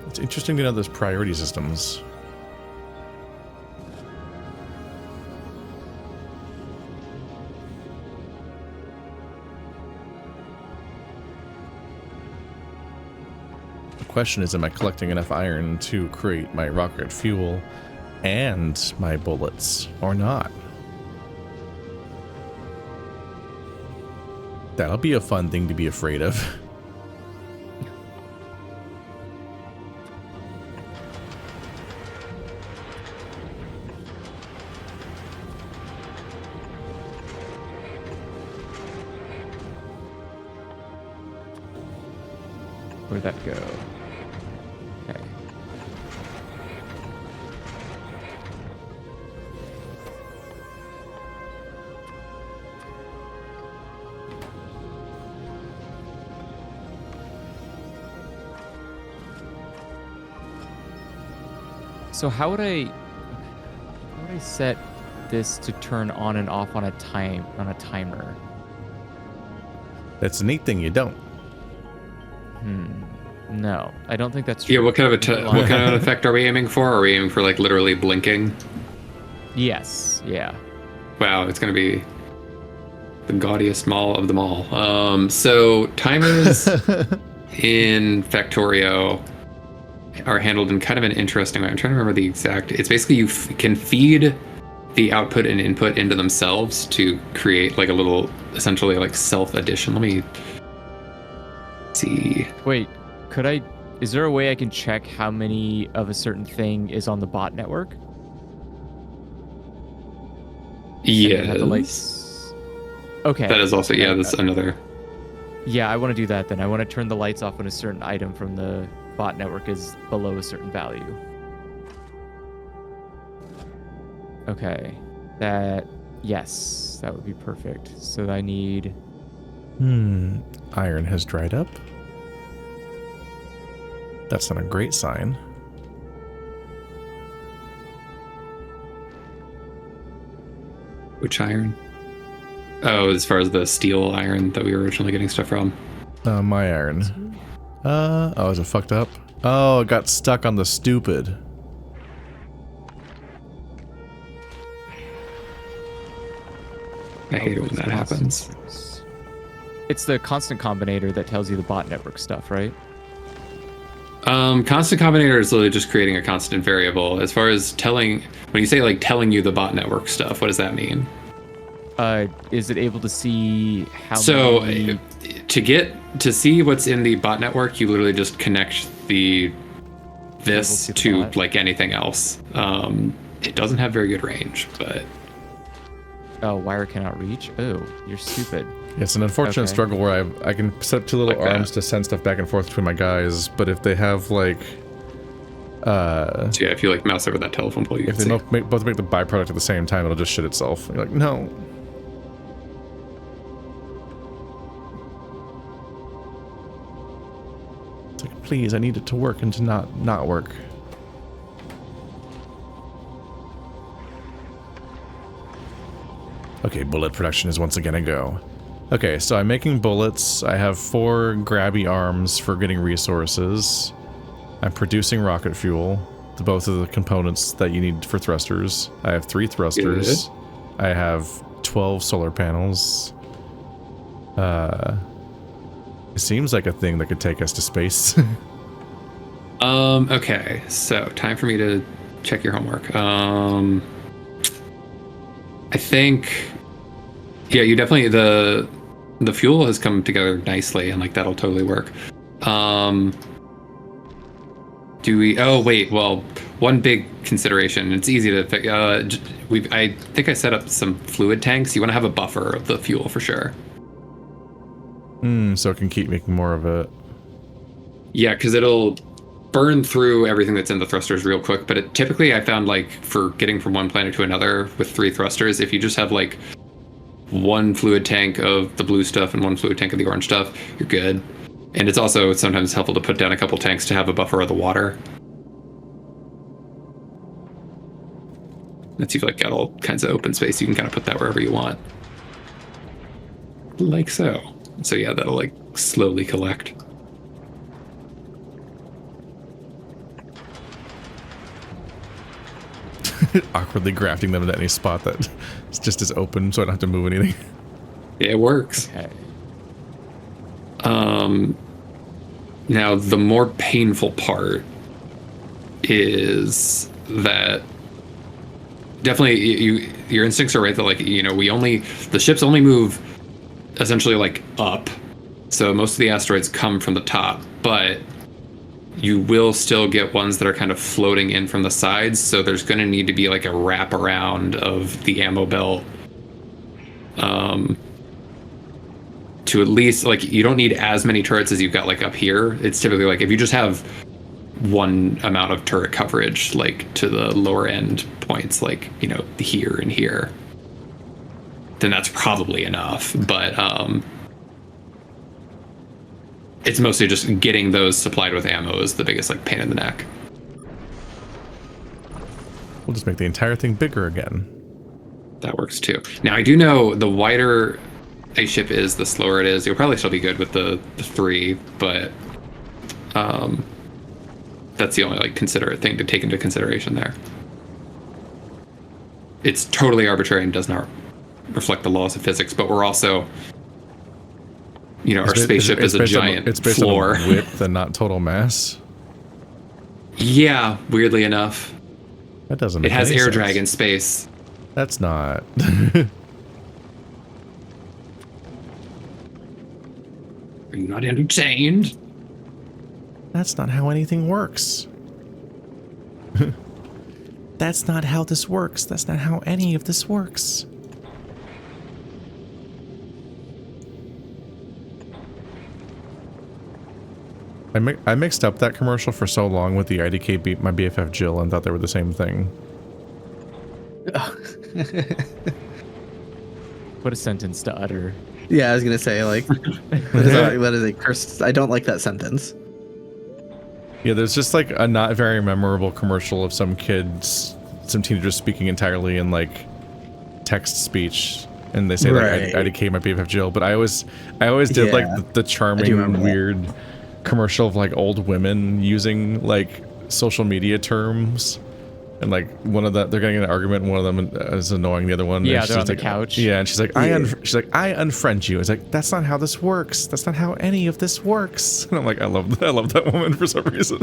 [SPEAKER 5] It's interesting to know those priority systems. The question is, am I collecting enough iron to create my rocket fuel and my bullets, or not? That'll be a fun thing to be afraid of.
[SPEAKER 4] Where'd that go? Okay. So how would I set this to turn on and off on a timer?
[SPEAKER 5] That's a neat thing you don't.
[SPEAKER 4] No, I don't think that's true.
[SPEAKER 3] Yeah, what kind of effect are we aiming for? Are we aiming for like literally blinking?
[SPEAKER 4] Yes, yeah.
[SPEAKER 3] Wow, it's gonna be the gaudiest mall of them all. So timers in Factorio are handled in kind of an interesting way. I'm trying to remember the exact. It's basically you can feed the output and input into themselves to create like a little, essentially like self addition. Let me see.
[SPEAKER 4] Wait, is there a way I can check how many of a certain thing is on the bot network?
[SPEAKER 3] Yes.
[SPEAKER 4] Okay.
[SPEAKER 3] That is also, yeah, that's another.
[SPEAKER 4] Yeah, I want to do that then. I want to turn the lights off when a certain item from the bot network is below a certain value. Okay. Yes, that would be perfect. So I need...
[SPEAKER 5] Iron has dried up. That's not a great sign.
[SPEAKER 3] Which iron? Oh, as far as the steel iron that we were originally getting stuff from.
[SPEAKER 5] My iron. Oh, is it fucked up? Oh, it got stuck on the stupid.
[SPEAKER 3] I hate it when that happens.
[SPEAKER 4] It's the constant combinator that tells you the bot network stuff, right?
[SPEAKER 3] Constant combinator is literally just creating a constant variable. As far as when you say like telling you the bot network stuff, what does that mean?
[SPEAKER 4] is it able to see how
[SPEAKER 3] So
[SPEAKER 4] many...
[SPEAKER 3] to see what's in the bot network, you literally just connect this
[SPEAKER 4] to the
[SPEAKER 3] to
[SPEAKER 4] bot?
[SPEAKER 3] like anything else. It doesn't have very good range, but
[SPEAKER 4] Oh, wire cannot reach? Oh, you're stupid.
[SPEAKER 5] It's an unfortunate
[SPEAKER 4] Okay.
[SPEAKER 5] struggle where I can set up two little
[SPEAKER 3] Like
[SPEAKER 5] arms
[SPEAKER 3] that.
[SPEAKER 5] to send stuff back and forth between my guys, but if they have like
[SPEAKER 3] so yeah, if you like mouse over that telephone pole, you
[SPEAKER 5] if
[SPEAKER 3] can
[SPEAKER 5] they
[SPEAKER 3] see.
[SPEAKER 5] both make the byproduct at the same time, it'll just shit itself. You're like, no. It's like, please, I need it to work and to not work. Okay, bullet production is once again a go. Okay, so I'm making bullets. I have 4 grabby arms for getting resources. I'm producing rocket fuel, both of the components that you need for thrusters. I have 3 thrusters. I have 12 solar panels. It seems like a thing that could take us to space.
[SPEAKER 3] Okay, so time for me to check your homework. I think, yeah, you definitely the fuel has come together nicely, and like that'll totally work. Do we? Oh wait, well, one big consideration. It's easy to fix. I think I set up some fluid tanks. You want to have a buffer of the fuel for sure.
[SPEAKER 5] So it can keep making more of it.
[SPEAKER 3] Yeah, because it'll burn through everything that's in the thrusters real quick. But typically, I found like for getting from one planet to another with 3 thrusters, if you just have like 1 fluid tank of the blue stuff and 1 fluid tank of the orange stuff, you're good. And it's also sometimes helpful to put down a couple tanks to have a buffer of the water. That's you've like got all kinds of open space. You can kind of put that wherever you want, like so. So yeah, that'll like slowly collect.
[SPEAKER 5] Awkwardly grafting them into any spot that is just as open so I don't have to move anything.
[SPEAKER 3] Yeah, it works.
[SPEAKER 4] Okay.
[SPEAKER 3] Now the more painful part is that definitely your instincts are right that like, you know, the ships only move essentially like up. So most of the asteroids come from the top, but you will still get ones that are kind of floating in from the sides. So there's going to need to be like a wraparound of the ammo belt. To at least like, you don't need as many turrets as you've got like up here. It's typically like if you just have one amount of turret coverage, like to the lower end points, like, you know, here and here, then that's probably enough. But it's mostly just getting those supplied with ammo is the biggest like pain in the neck.
[SPEAKER 5] We'll just make the entire thing bigger again.
[SPEAKER 3] That works too. Now I do know the wider a ship is, the slower it is. You'll probably still be good with the 3, but that's the only like considerate thing to take into consideration there. It's totally arbitrary and does not reflect the laws of physics, but we're also, you know, our spaceship is a giant
[SPEAKER 5] It's based
[SPEAKER 3] floor.
[SPEAKER 5] on width and not total mass.
[SPEAKER 3] Yeah, weirdly enough.
[SPEAKER 5] That doesn't
[SPEAKER 3] It
[SPEAKER 5] make
[SPEAKER 3] has
[SPEAKER 5] any
[SPEAKER 3] air
[SPEAKER 5] sense.
[SPEAKER 3] drag in space.
[SPEAKER 5] That's not.
[SPEAKER 3] Are you not entertained?
[SPEAKER 5] That's not how anything works. That's not how this works. That's not how any of this works. I mixed up that commercial for so long with the IDK beat my BFF Jill and thought they were the same thing.
[SPEAKER 4] What a sentence to utter.
[SPEAKER 2] Yeah, I was gonna say like that is a curse. I don't like that sentence.
[SPEAKER 5] Yeah, there's just like a not very memorable commercial of some teenagers speaking entirely in like text speech, and they say
[SPEAKER 2] Right.
[SPEAKER 5] like IDK my BFF Jill, but I always did
[SPEAKER 2] Yeah,
[SPEAKER 5] like the
[SPEAKER 2] I do
[SPEAKER 5] charming
[SPEAKER 2] remember that.
[SPEAKER 5] weird commercial of like old women using like social media terms And like they're getting in an argument, and one of them is annoying the other one.
[SPEAKER 4] Yeah,
[SPEAKER 5] and
[SPEAKER 4] they're on the
[SPEAKER 5] like,
[SPEAKER 4] couch.
[SPEAKER 5] Yeah, and she's like, I unfriend you. It's like, that's not how this works. That's not how any of this works. And I'm like, I love that woman for some reason.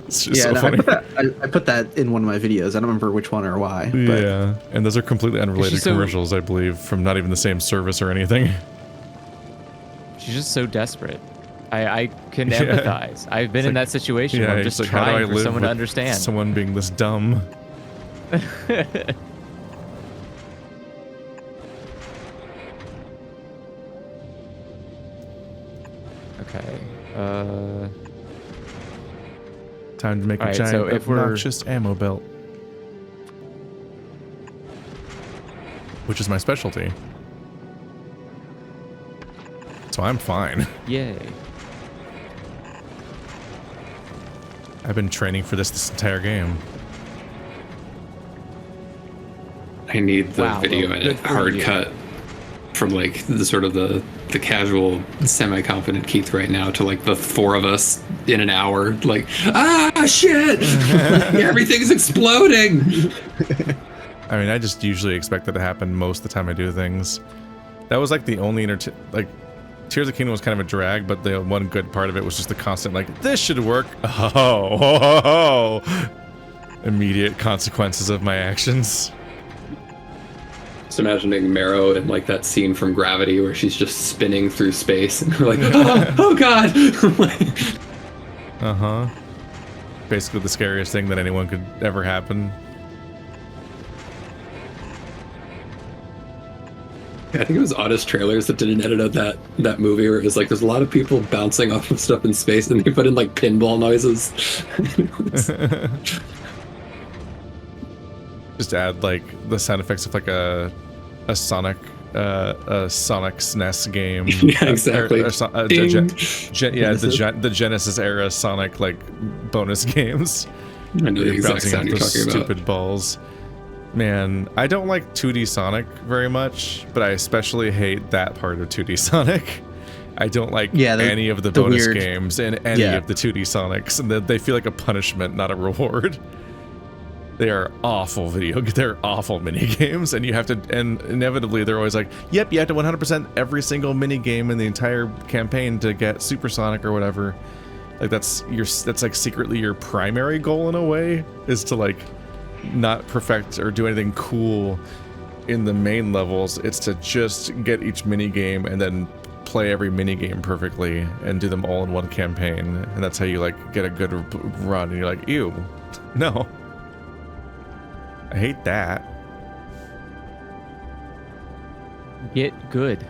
[SPEAKER 5] It's just so funny.
[SPEAKER 2] I put that in one of my videos. I don't remember which one or why. But.
[SPEAKER 5] Yeah, and those are completely unrelated commercials, I believe, from not even the same service or anything.
[SPEAKER 4] She's just so desperate. I can empathize. I've been in that situation where I'm just
[SPEAKER 5] like,
[SPEAKER 4] trying for someone to understand.
[SPEAKER 5] Someone being this dumb.
[SPEAKER 4] Okay.
[SPEAKER 5] Time to make a giant obnoxious ammo belt. Which is my specialty. So I'm fine.
[SPEAKER 4] Yay.
[SPEAKER 5] I've been training for this entire game.
[SPEAKER 3] I need the video edit hard cut from like the sort of the casual semi-confident Keith right now to like the four of us in an hour, like, shit, everything's exploding.
[SPEAKER 5] I mean, I just usually expect that to happen most of the time I do things. That was like the only Tears of the Kingdom was kind of a drag, but the one good part of it was just the constant, like, this should work. Immediate consequences of my actions.
[SPEAKER 3] Just imagining Marrow in like that scene from Gravity where she's just spinning through space and we're like, oh god.
[SPEAKER 5] Basically the scariest thing that anyone could ever happen.
[SPEAKER 3] I think it was Honest Trailers that did an edit of that movie where it was like there's a lot of people bouncing off of stuff in space and they put in like pinball noises.
[SPEAKER 5] Just add like the sound effects of like a Sonic SNES game.
[SPEAKER 3] Yeah, exactly.
[SPEAKER 5] The Genesis era Sonic like bonus games.
[SPEAKER 3] I know the exact sound you're talking about.
[SPEAKER 5] Stupid balls. Man, I don't like 2D Sonic very much, but I especially hate that part of 2D Sonic. I don't like any of the bonus games in any of the 2D Sonics, and they feel like a punishment, not a reward. They are awful they're awful mini games, and you have to, and inevitably they're always like, yep, you have to 100% every single mini game in the entire campaign to get Super Sonic or whatever. Like that's like secretly your primary goal in a way, is to like not perfect or do anything cool in the main levels. It's to just get each mini game and then play every mini game perfectly and do them all in one campaign, and that's how you like get a good run. And you're like, ew, no, I hate that.
[SPEAKER 4] Get good.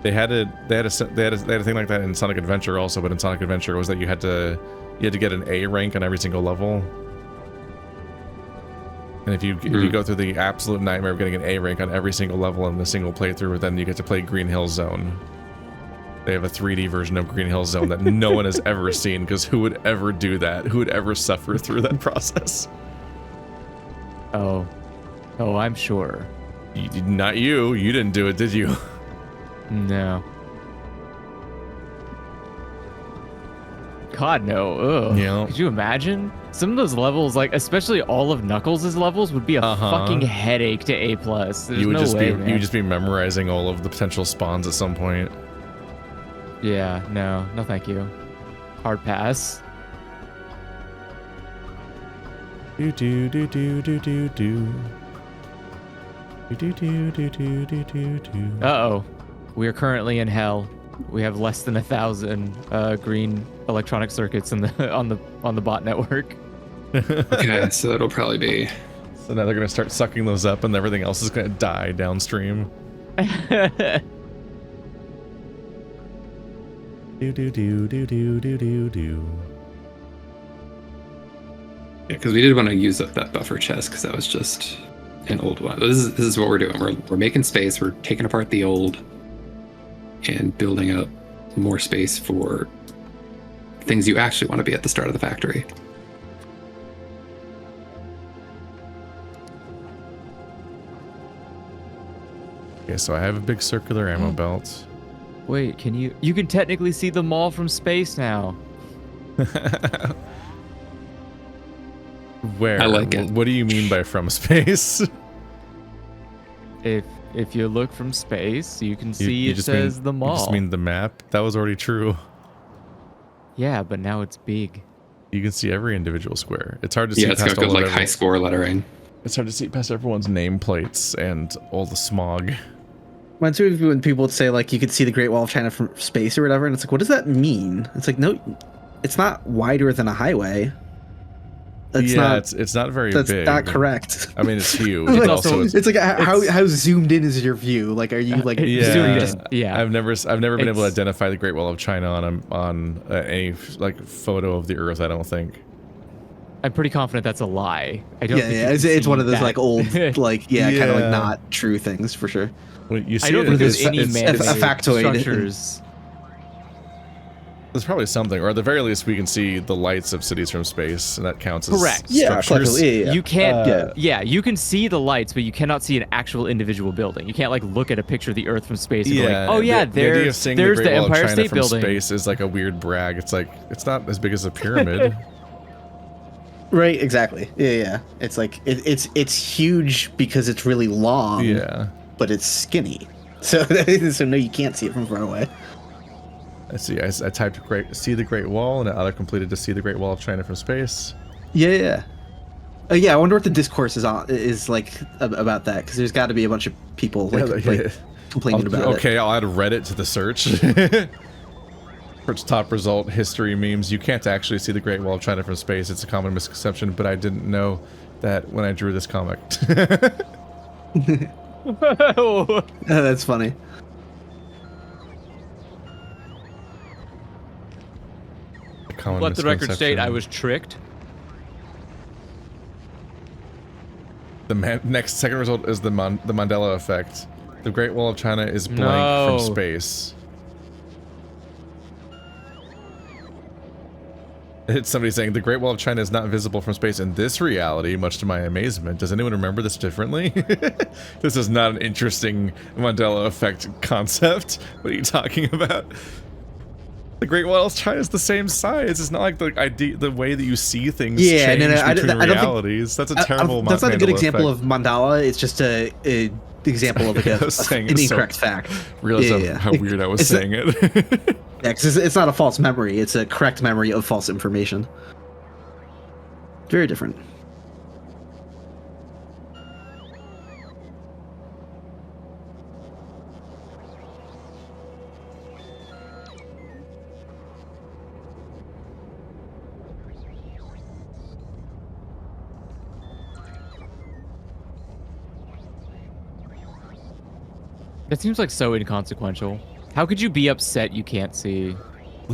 [SPEAKER 5] They had a thing like that in Sonic Adventure also, but in Sonic Adventure it was that you had to get an A rank on every single level. And if you go through the absolute nightmare of getting an A rank on every single level in the single playthrough, then you get to play Green Hill Zone. They have a 3D version of Green Hill Zone that no one has ever seen, because who would ever do that? Who would ever suffer through that process?
[SPEAKER 4] Oh, I'm sure.
[SPEAKER 5] Not you. You didn't do it, did you?
[SPEAKER 4] No. God, no. Ugh.
[SPEAKER 5] Yeah.
[SPEAKER 4] Could you imagine? Some of those levels, like especially all of Knuckles' levels, would be a fucking headache to A+. There's
[SPEAKER 5] You would
[SPEAKER 4] no way,
[SPEAKER 5] you would just be memorizing all of the potential spawns at some point.
[SPEAKER 4] Yeah, no thank you. Hard pass.
[SPEAKER 5] Do do do do do do do. Do do do do do do do.
[SPEAKER 4] Uh-oh. We are currently in hell. We have less than 1,000 green electronic circuits in the on the bot network.
[SPEAKER 3] Okay, so that'll probably be.
[SPEAKER 5] So now they're gonna start sucking those up, and everything else is gonna die downstream. Do do do do do do do do.
[SPEAKER 3] Yeah, because we did want to use up that buffer chest because that was just an old one. This is what we're doing. We're making space. We're taking apart the old and building up more space for things you actually want to be at the start of the factory.
[SPEAKER 5] Okay, so I have a big circular ammo belt.
[SPEAKER 4] Wait, you can technically see the mall from space now.
[SPEAKER 1] Where?
[SPEAKER 3] I like it.
[SPEAKER 1] What do you mean by from space?
[SPEAKER 4] If you look from space, you can see
[SPEAKER 1] You
[SPEAKER 4] it
[SPEAKER 1] just
[SPEAKER 4] says
[SPEAKER 1] mean,
[SPEAKER 4] the mall.
[SPEAKER 1] You just mean the map? That was already true.
[SPEAKER 4] Yeah, but now it's big.
[SPEAKER 1] You can see every individual square. It's hard to see
[SPEAKER 3] Yeah, it's
[SPEAKER 1] past
[SPEAKER 3] got good
[SPEAKER 1] all of
[SPEAKER 3] like high score lettering.
[SPEAKER 1] It's hard to see past everyone's nameplates and all the smog.
[SPEAKER 2] Reminds me of when people would say like you could see the Great Wall of China from space or whatever, and it's like, what does that mean? It's like, no, it's not wider than a highway.
[SPEAKER 1] It's not very big.
[SPEAKER 2] That's not correct.
[SPEAKER 1] I mean, it's huge.
[SPEAKER 2] Like,
[SPEAKER 1] It's also
[SPEAKER 2] it's like how zoomed in is your view? Like, are you like zoomed in?
[SPEAKER 4] Yeah.
[SPEAKER 1] I've never been able to
[SPEAKER 4] It's-
[SPEAKER 1] identify the Great Wall of China on any like photo of the Earth. I don't think.
[SPEAKER 4] I'm pretty confident that's a lie. I don't.
[SPEAKER 2] Yeah,
[SPEAKER 4] think
[SPEAKER 2] yeah,
[SPEAKER 4] you can
[SPEAKER 2] it's one
[SPEAKER 4] see
[SPEAKER 2] of those
[SPEAKER 4] that.
[SPEAKER 2] like old, like kind of like
[SPEAKER 1] Yeah.
[SPEAKER 2] not true things for sure.
[SPEAKER 1] When you see
[SPEAKER 4] I don't
[SPEAKER 1] it,
[SPEAKER 4] think there's
[SPEAKER 2] it's-
[SPEAKER 4] any
[SPEAKER 2] it's
[SPEAKER 4] man-made
[SPEAKER 2] a factoid.
[SPEAKER 4] structures.
[SPEAKER 1] there's probably something, or at the very least, we can see the lights of cities from space, and that counts as
[SPEAKER 4] Correct.
[SPEAKER 2] Yeah,
[SPEAKER 1] structures.
[SPEAKER 2] collectively, yeah.
[SPEAKER 4] You can't.
[SPEAKER 2] Yeah.
[SPEAKER 4] Yeah, you can see the lights, but you cannot see an actual individual building. You can't like look at a picture of the Earth from space and go like, oh yeah,
[SPEAKER 1] the idea of
[SPEAKER 4] there's
[SPEAKER 1] seeing
[SPEAKER 4] the
[SPEAKER 1] Great Wall of
[SPEAKER 4] Empire
[SPEAKER 1] China
[SPEAKER 4] State
[SPEAKER 1] from
[SPEAKER 4] Building.
[SPEAKER 1] space is like a weird brag. It's like it's not as big as a pyramid.
[SPEAKER 2] Right, exactly. Yeah. It's like it's huge because it's really long.
[SPEAKER 1] Yeah.
[SPEAKER 2] But it's skinny. So so no, you can't see it from far away.
[SPEAKER 1] I see. I typed see the Great Wall, and it auto-completed to see the Great Wall of China from space.
[SPEAKER 2] Yeah. Yeah, I wonder what the discourse is like about that, because there's got to be a bunch of people like complaining about it.
[SPEAKER 1] Okay, I'll add Reddit to the search. Search top result, history memes. You can't actually see the Great Wall of China from space. It's a common misconception, but I didn't know that when I drew this comic.
[SPEAKER 2] That's funny.
[SPEAKER 1] Common
[SPEAKER 4] Let the record state, I
[SPEAKER 1] misconception.
[SPEAKER 4] was tricked.
[SPEAKER 1] The next second result is the Mandela effect. The Great Wall of China is blank
[SPEAKER 4] No.
[SPEAKER 1] from space. It's somebody saying the Great Wall of China is not visible from space in this reality, much to my amazement. Does anyone remember this differently? This is not an interesting Mandela effect concept. What are you talking about? The Great Wall of China is the same size. It's not like the way that you see things change between
[SPEAKER 2] I don't think-
[SPEAKER 1] realities. That's a terrible.
[SPEAKER 2] That's not a good
[SPEAKER 1] Mandela
[SPEAKER 2] example
[SPEAKER 1] effect.
[SPEAKER 2] of mandala. It's just a example of like
[SPEAKER 1] I was saying
[SPEAKER 2] an
[SPEAKER 1] it so-
[SPEAKER 2] incorrect fact.
[SPEAKER 1] Realize how weird I was
[SPEAKER 2] It's
[SPEAKER 1] saying it.
[SPEAKER 2] Yeah, because it's not a false memory. It's a correct memory of false information. Very different.
[SPEAKER 4] That seems like so inconsequential. How could you be upset you can't see?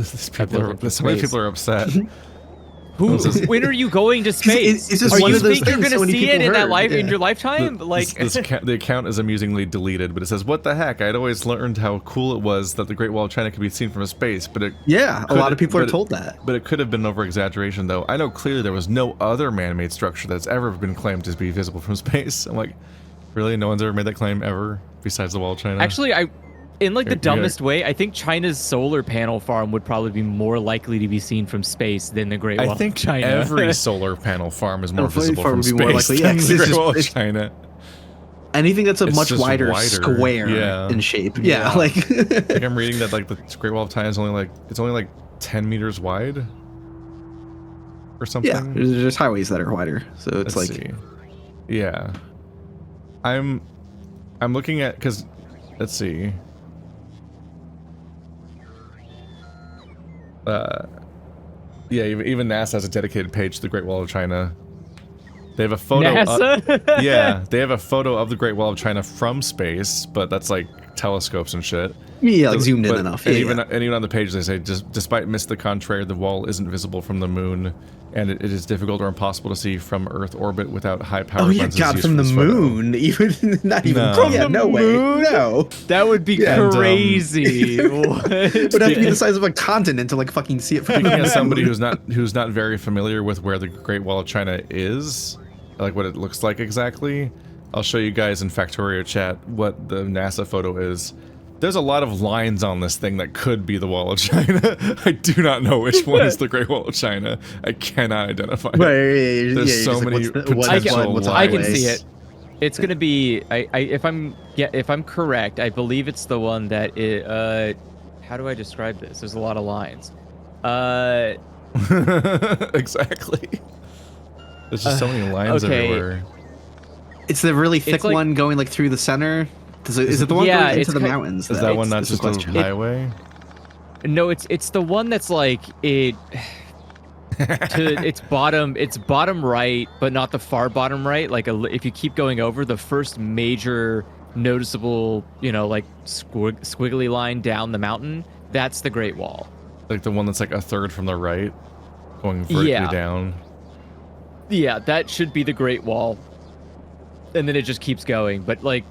[SPEAKER 1] So many people are upset.
[SPEAKER 4] When are you going to space?
[SPEAKER 2] it's just
[SPEAKER 4] Are
[SPEAKER 2] one
[SPEAKER 4] you
[SPEAKER 2] of those
[SPEAKER 4] think you're
[SPEAKER 2] things
[SPEAKER 4] gonna
[SPEAKER 2] so many
[SPEAKER 4] see it
[SPEAKER 2] people
[SPEAKER 4] in that
[SPEAKER 2] heard,
[SPEAKER 4] life in
[SPEAKER 2] yeah.
[SPEAKER 4] your lifetime? Like,
[SPEAKER 1] The account is amusingly deleted, but it says, "What the heck? I'd always learned how cool it was that the Great Wall of China could be seen from space, but it
[SPEAKER 2] Yeah, a lot of people are
[SPEAKER 1] but it-
[SPEAKER 2] told that.
[SPEAKER 1] But it could have been over exaggeration, though. I know clearly there was no other man-made structure that's ever been claimed to be visible from space." I'm like, really? No one's ever made that claim ever besides the Wall of China?
[SPEAKER 4] actually, in like the
[SPEAKER 1] Here,
[SPEAKER 4] dumbest way, I think China's solar panel farm would probably be more likely to be seen from space than the Great Wall
[SPEAKER 1] I think
[SPEAKER 4] of China.
[SPEAKER 1] every solar panel farm is more
[SPEAKER 2] Every
[SPEAKER 1] visible
[SPEAKER 2] farm
[SPEAKER 1] from
[SPEAKER 2] would be more
[SPEAKER 1] space
[SPEAKER 2] likely, yeah,
[SPEAKER 1] than
[SPEAKER 2] 'cause
[SPEAKER 1] the
[SPEAKER 2] it's
[SPEAKER 1] Great
[SPEAKER 2] just-
[SPEAKER 1] Wall of
[SPEAKER 2] it's-
[SPEAKER 1] China.
[SPEAKER 2] Anything that's a
[SPEAKER 1] It's
[SPEAKER 2] much
[SPEAKER 1] just
[SPEAKER 2] wider
[SPEAKER 1] wider,
[SPEAKER 2] square
[SPEAKER 1] yeah.
[SPEAKER 2] in shape. Yeah, like
[SPEAKER 1] Like I'm reading that like the Great Wall of China is only like 10 meters wide or something.
[SPEAKER 2] yeah, there's highways that are wider, so it's
[SPEAKER 1] Let's
[SPEAKER 2] like
[SPEAKER 1] see. Yeah. I'm looking at, because let's see. Yeah, even NASA has a dedicated page to the Great Wall of China. They have a photo.
[SPEAKER 4] NASA?
[SPEAKER 1] Yeah, they have a photo of the Great Wall of China from space, but that's like telescopes and shit.
[SPEAKER 2] yeah, like zoomed in
[SPEAKER 1] But-
[SPEAKER 2] enough.
[SPEAKER 1] And
[SPEAKER 2] Yeah,
[SPEAKER 1] even
[SPEAKER 2] yeah.
[SPEAKER 1] and even on the page they say, despite myths to the contrary, the wall isn't visible from the moon, and it is difficult or impossible to see from Earth orbit without high-powered
[SPEAKER 2] Oh yeah,
[SPEAKER 1] lenses
[SPEAKER 2] God,
[SPEAKER 1] used
[SPEAKER 2] from
[SPEAKER 1] for
[SPEAKER 2] the
[SPEAKER 1] this photo.
[SPEAKER 2] moon, even not even
[SPEAKER 1] No.
[SPEAKER 2] from
[SPEAKER 1] From
[SPEAKER 2] no way, no.
[SPEAKER 4] That would be
[SPEAKER 1] and,
[SPEAKER 4] crazy. What?
[SPEAKER 2] It would have to be the size of a continent to like fucking see it from the
[SPEAKER 1] Speaking
[SPEAKER 2] moon.
[SPEAKER 1] as somebody who's not very familiar with where the Great Wall of China is, like what it looks like exactly, I'll show you guys in Factorio chat what the NASA photo is.
[SPEAKER 5] There's a lot of lines on this thing that could be the Wall of China. I do not know which one is the Great Wall of China. I cannot identify it. There's so many potential lines.
[SPEAKER 4] I can see it. It's gonna be. If I'm correct, I believe it's the one that how do I describe this? There's a lot of lines.
[SPEAKER 5] Exactly. There's just so many lines everywhere.
[SPEAKER 2] It's the really thick one going like through the center. Is it the one going into the mountains?
[SPEAKER 5] Is that one not just a highway?
[SPEAKER 4] No, it's the one that's like it. It's bottom right, but not the far bottom right. Like if you keep going over, the first major noticeable, like squiggly line down the mountain, that's the Great Wall.
[SPEAKER 5] Like the one that's like a third from the right, going vertically down.
[SPEAKER 4] Yeah, that should be the Great Wall. And then it just keeps going, but like,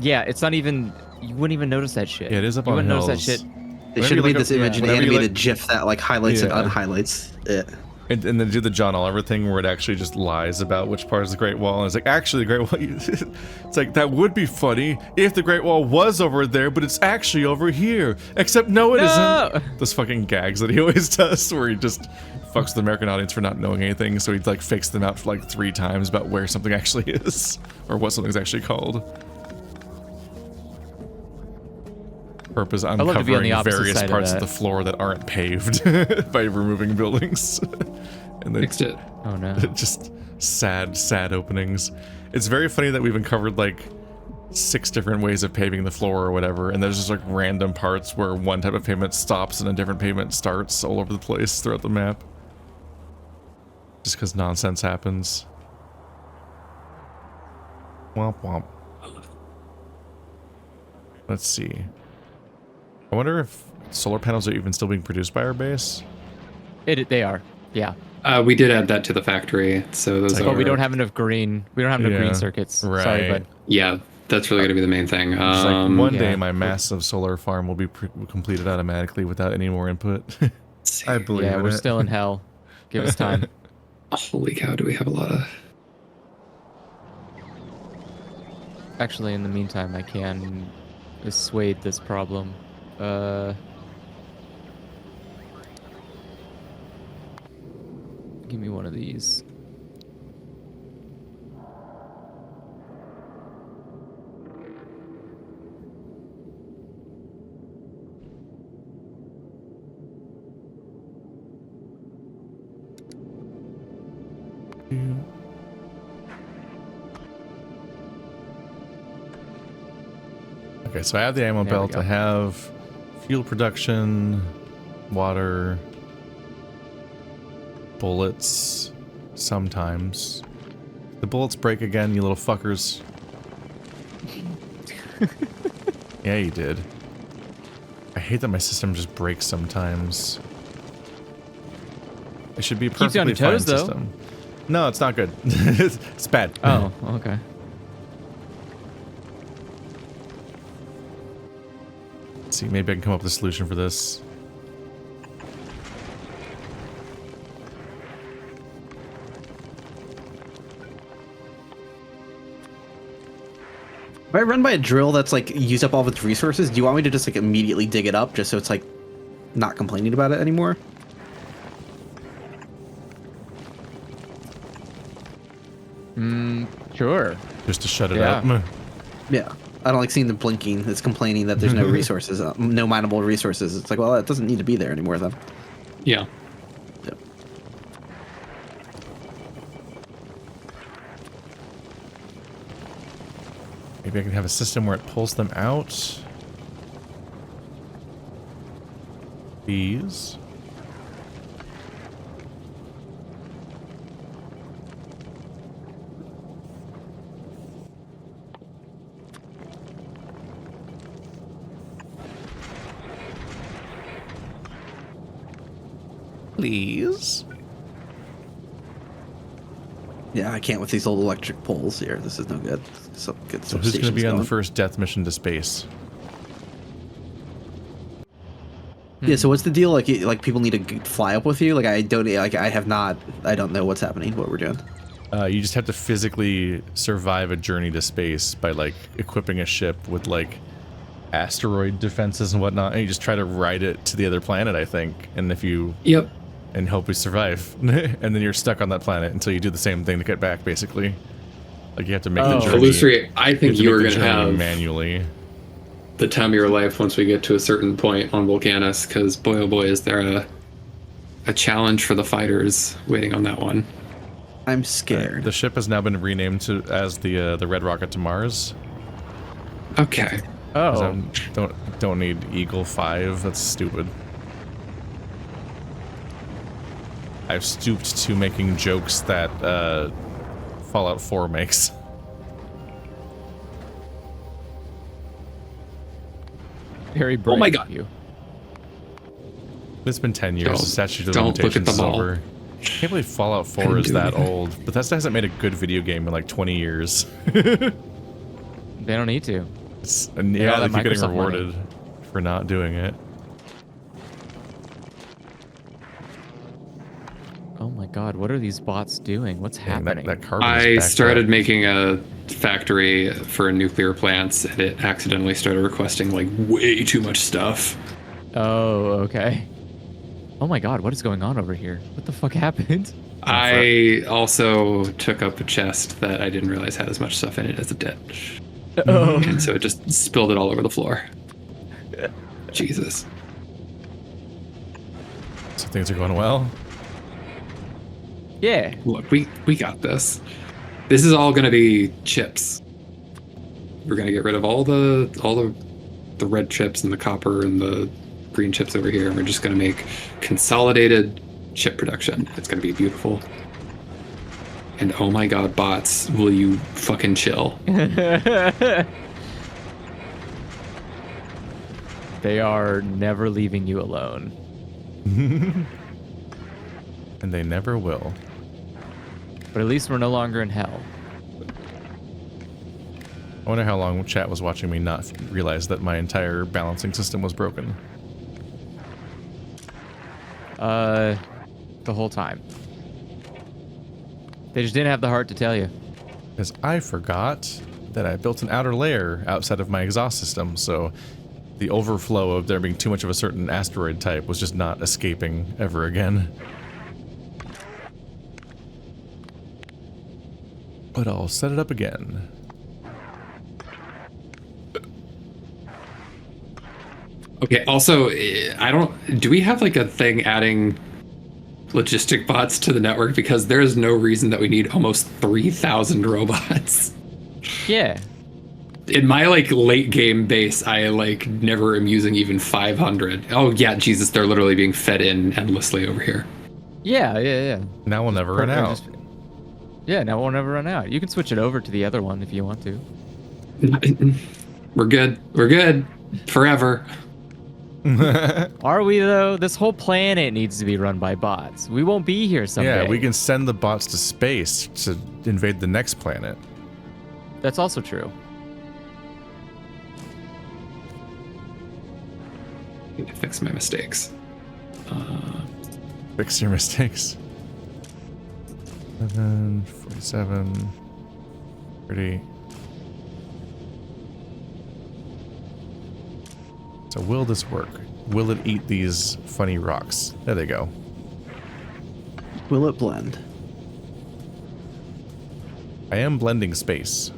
[SPEAKER 4] yeah, it's not even. You wouldn't even notice that shit.
[SPEAKER 5] Yeah, it is up
[SPEAKER 4] on hills. You wouldn't notice that shit.
[SPEAKER 2] They should have made this image an animated GIF that like highlights and unhighlights it.
[SPEAKER 5] And then do the John Oliver thing where it actually just lies about which part is the Great Wall. And it's like, actually, the Great Wall. It's like, that would be funny if the Great Wall was over there, but it's actually over here. Except, no, it isn't. Those fucking gags that he always does where he just fucks the American audience for not knowing anything. So he like fakes them out for like 3 times about where something actually is or what something's actually called. Purpose uncovering various parts of the floor that aren't paved by removing buildings. And they
[SPEAKER 3] fixed it.
[SPEAKER 4] Oh no.
[SPEAKER 5] Just sad openings. It's very funny that we've uncovered like 6 different ways of paving the floor or whatever, and there's just like random parts where one type of pavement stops and a different pavement starts all over the place throughout the map. Just because nonsense happens. Womp womp. Let's see. I wonder if solar panels are even still being produced by our base.
[SPEAKER 4] They are, yeah.
[SPEAKER 3] We did add that to the factory, so those are...
[SPEAKER 4] But we don't have enough green. We don't have enough green circuits.
[SPEAKER 5] Right.
[SPEAKER 4] Sorry, bud.
[SPEAKER 3] Yeah, that's really going to be the main thing.
[SPEAKER 5] Like one day my massive solar farm will be completed automatically without any more input.
[SPEAKER 2] I believe
[SPEAKER 4] we're still in hell. Give us time.
[SPEAKER 3] Holy cow, do we have a lot of...
[SPEAKER 4] Actually, in the meantime, I can assuage this problem. Give me one of these.
[SPEAKER 5] Okay, so I have the ammo belt. I have fuel production, water, bullets, sometimes. The bullets break again, you little fuckers. Yeah, you did. I hate that my system just breaks sometimes. It should be a perfectly
[SPEAKER 4] on your toes,
[SPEAKER 5] fine system. No, it's not good. It's bad.
[SPEAKER 4] Oh, okay.
[SPEAKER 5] Let's see, maybe I can come up with a solution for this.
[SPEAKER 2] If I run by a drill that's like used up all of its resources, do you want me to just like immediately dig it up just so it's like not complaining about it anymore?
[SPEAKER 4] Sure.
[SPEAKER 5] Just to shut it up.
[SPEAKER 2] Yeah. I don't like seeing the blinking. It's complaining that there's no resources, no mineable resources. It's like, well, it doesn't need to be there anymore then.
[SPEAKER 3] Yeah.
[SPEAKER 2] Yep.
[SPEAKER 5] Maybe I can have a system where it pulls them out. These. Please.
[SPEAKER 2] Yeah, I can't with these old electric poles here. This is no good. So good.
[SPEAKER 5] So who's going to be on the first death mission to space?
[SPEAKER 2] Yeah. So what's the deal? Like people need to fly up with you? Like I don't know what's happening. What we're doing.
[SPEAKER 5] You just have to physically survive a journey to space by like equipping a ship with like asteroid defenses and whatnot, and you just try to ride it to the other planet, I think. And if you
[SPEAKER 3] Yep.
[SPEAKER 5] and hope we survive, and then you're stuck on that planet until you do the same thing to get back, basically. Like you have to make the journey.
[SPEAKER 3] Illusory, I think you are going to have
[SPEAKER 5] manually
[SPEAKER 3] the time of your life once we get to a certain point on Volcanus, because boy oh boy is there a challenge for the fighters waiting on that one.
[SPEAKER 2] I'm scared.
[SPEAKER 5] The ship has now been renamed as the Red Rocket to Mars.
[SPEAKER 3] Okay.
[SPEAKER 5] 'Cause
[SPEAKER 4] Oh,
[SPEAKER 5] I don't need Eagle 5. That's stupid. I've stooped to making jokes that Fallout 4 makes.
[SPEAKER 4] very brave.
[SPEAKER 3] Oh my God.
[SPEAKER 4] of you.
[SPEAKER 5] It's been 10 years. The statute of
[SPEAKER 3] don't look at
[SPEAKER 5] limitations is
[SPEAKER 3] them all.
[SPEAKER 5] over. I can't believe Fallout 4
[SPEAKER 3] Couldn't
[SPEAKER 5] is
[SPEAKER 3] do
[SPEAKER 5] that
[SPEAKER 3] anything.
[SPEAKER 5] old. Bethesda hasn't made a good video game in like 20 years.
[SPEAKER 4] They don't need to.
[SPEAKER 5] And yeah,
[SPEAKER 4] all
[SPEAKER 5] they
[SPEAKER 4] that
[SPEAKER 5] keep getting
[SPEAKER 4] Microsoft money.
[SPEAKER 5] rewarded for not doing it.
[SPEAKER 4] Oh my God, what are these bots doing? What's
[SPEAKER 5] Dang,
[SPEAKER 4] happening?
[SPEAKER 5] that carbon is
[SPEAKER 3] I
[SPEAKER 5] backed
[SPEAKER 3] started
[SPEAKER 5] up.
[SPEAKER 3] making a factory for nuclear plants, and it accidentally started requesting like way too much stuff.
[SPEAKER 4] Oh, okay. Oh my God, what is going on over here? What the fuck happened?
[SPEAKER 3] I also took up a chest that I didn't realize had as much stuff in it as it did.
[SPEAKER 4] Oh.
[SPEAKER 3] And so it just spilled it all over the floor. Jesus.
[SPEAKER 5] So things are going well.
[SPEAKER 4] Yeah.
[SPEAKER 3] Look, we got this. This is all gonna be chips. We're gonna get rid of all the red chips and the copper and the green chips over here, and we're just gonna make consolidated chip production. It's gonna be beautiful. And oh my god, bots, will you fucking chill?
[SPEAKER 4] They are never leaving you alone.
[SPEAKER 5] And they never will.
[SPEAKER 4] But at least we're no longer in hell.
[SPEAKER 5] I wonder how long chat was watching me not realize that my entire balancing system was broken.
[SPEAKER 4] The whole time. They just didn't have the heart to tell you.
[SPEAKER 5] Because I forgot that I built an outer layer outside of my exhaust system, so the overflow of there being too much of a certain asteroid type was just not escaping ever again. But I'll set it up again.
[SPEAKER 3] Okay, also, do we have like a thing adding logistic bots to the network? Because there is no reason that we need almost 3,000 robots.
[SPEAKER 4] Yeah.
[SPEAKER 3] In my like late game base, I like never am using even 500. Oh yeah, Jesus, they're literally being fed in endlessly over here.
[SPEAKER 4] Yeah.
[SPEAKER 5] Now we'll never run out.
[SPEAKER 4] Yeah, now we'll never run out. You can switch it over to the other one if you want to.
[SPEAKER 3] We're good. We're good. Forever.
[SPEAKER 4] Are we though? This whole planet needs to be run by bots. We won't be here someday.
[SPEAKER 5] Yeah, we can send the bots to space to invade the next planet.
[SPEAKER 4] That's also true.
[SPEAKER 3] I need to fix my mistakes.
[SPEAKER 5] Fix your mistakes. 7, 47, 30. So will this work? Will it eat these funny rocks? There they go.
[SPEAKER 2] Will it blend?
[SPEAKER 5] I am blending space.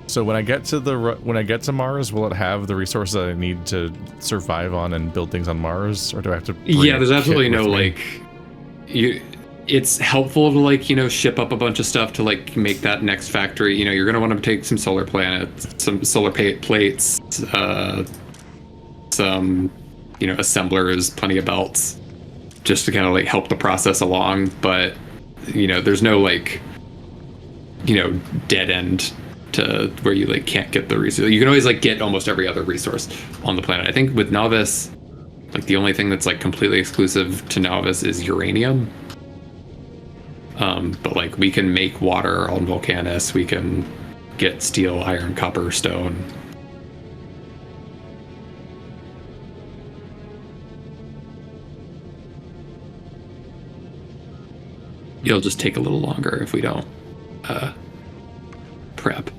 [SPEAKER 5] So when I get to Mars, will it have the resources I need to survive on and build things on Mars, or do I have to?
[SPEAKER 3] Yeah, there's absolutely no like. It's helpful to like ship up a bunch of stuff to like make that next factory. You're gonna want to take some solar planets, some solar plates, some assemblers, plenty of belts, just to kind of like help the process along. But there's no like dead end to where you like can't get the resource. You can always like get almost every other resource on the planet. I think with Novice, like the only thing that's like completely exclusive to Novice is uranium. But like we can make water on Volcanus, we can get steel, iron, copper, stone. It'll just take a little longer if we don't prep.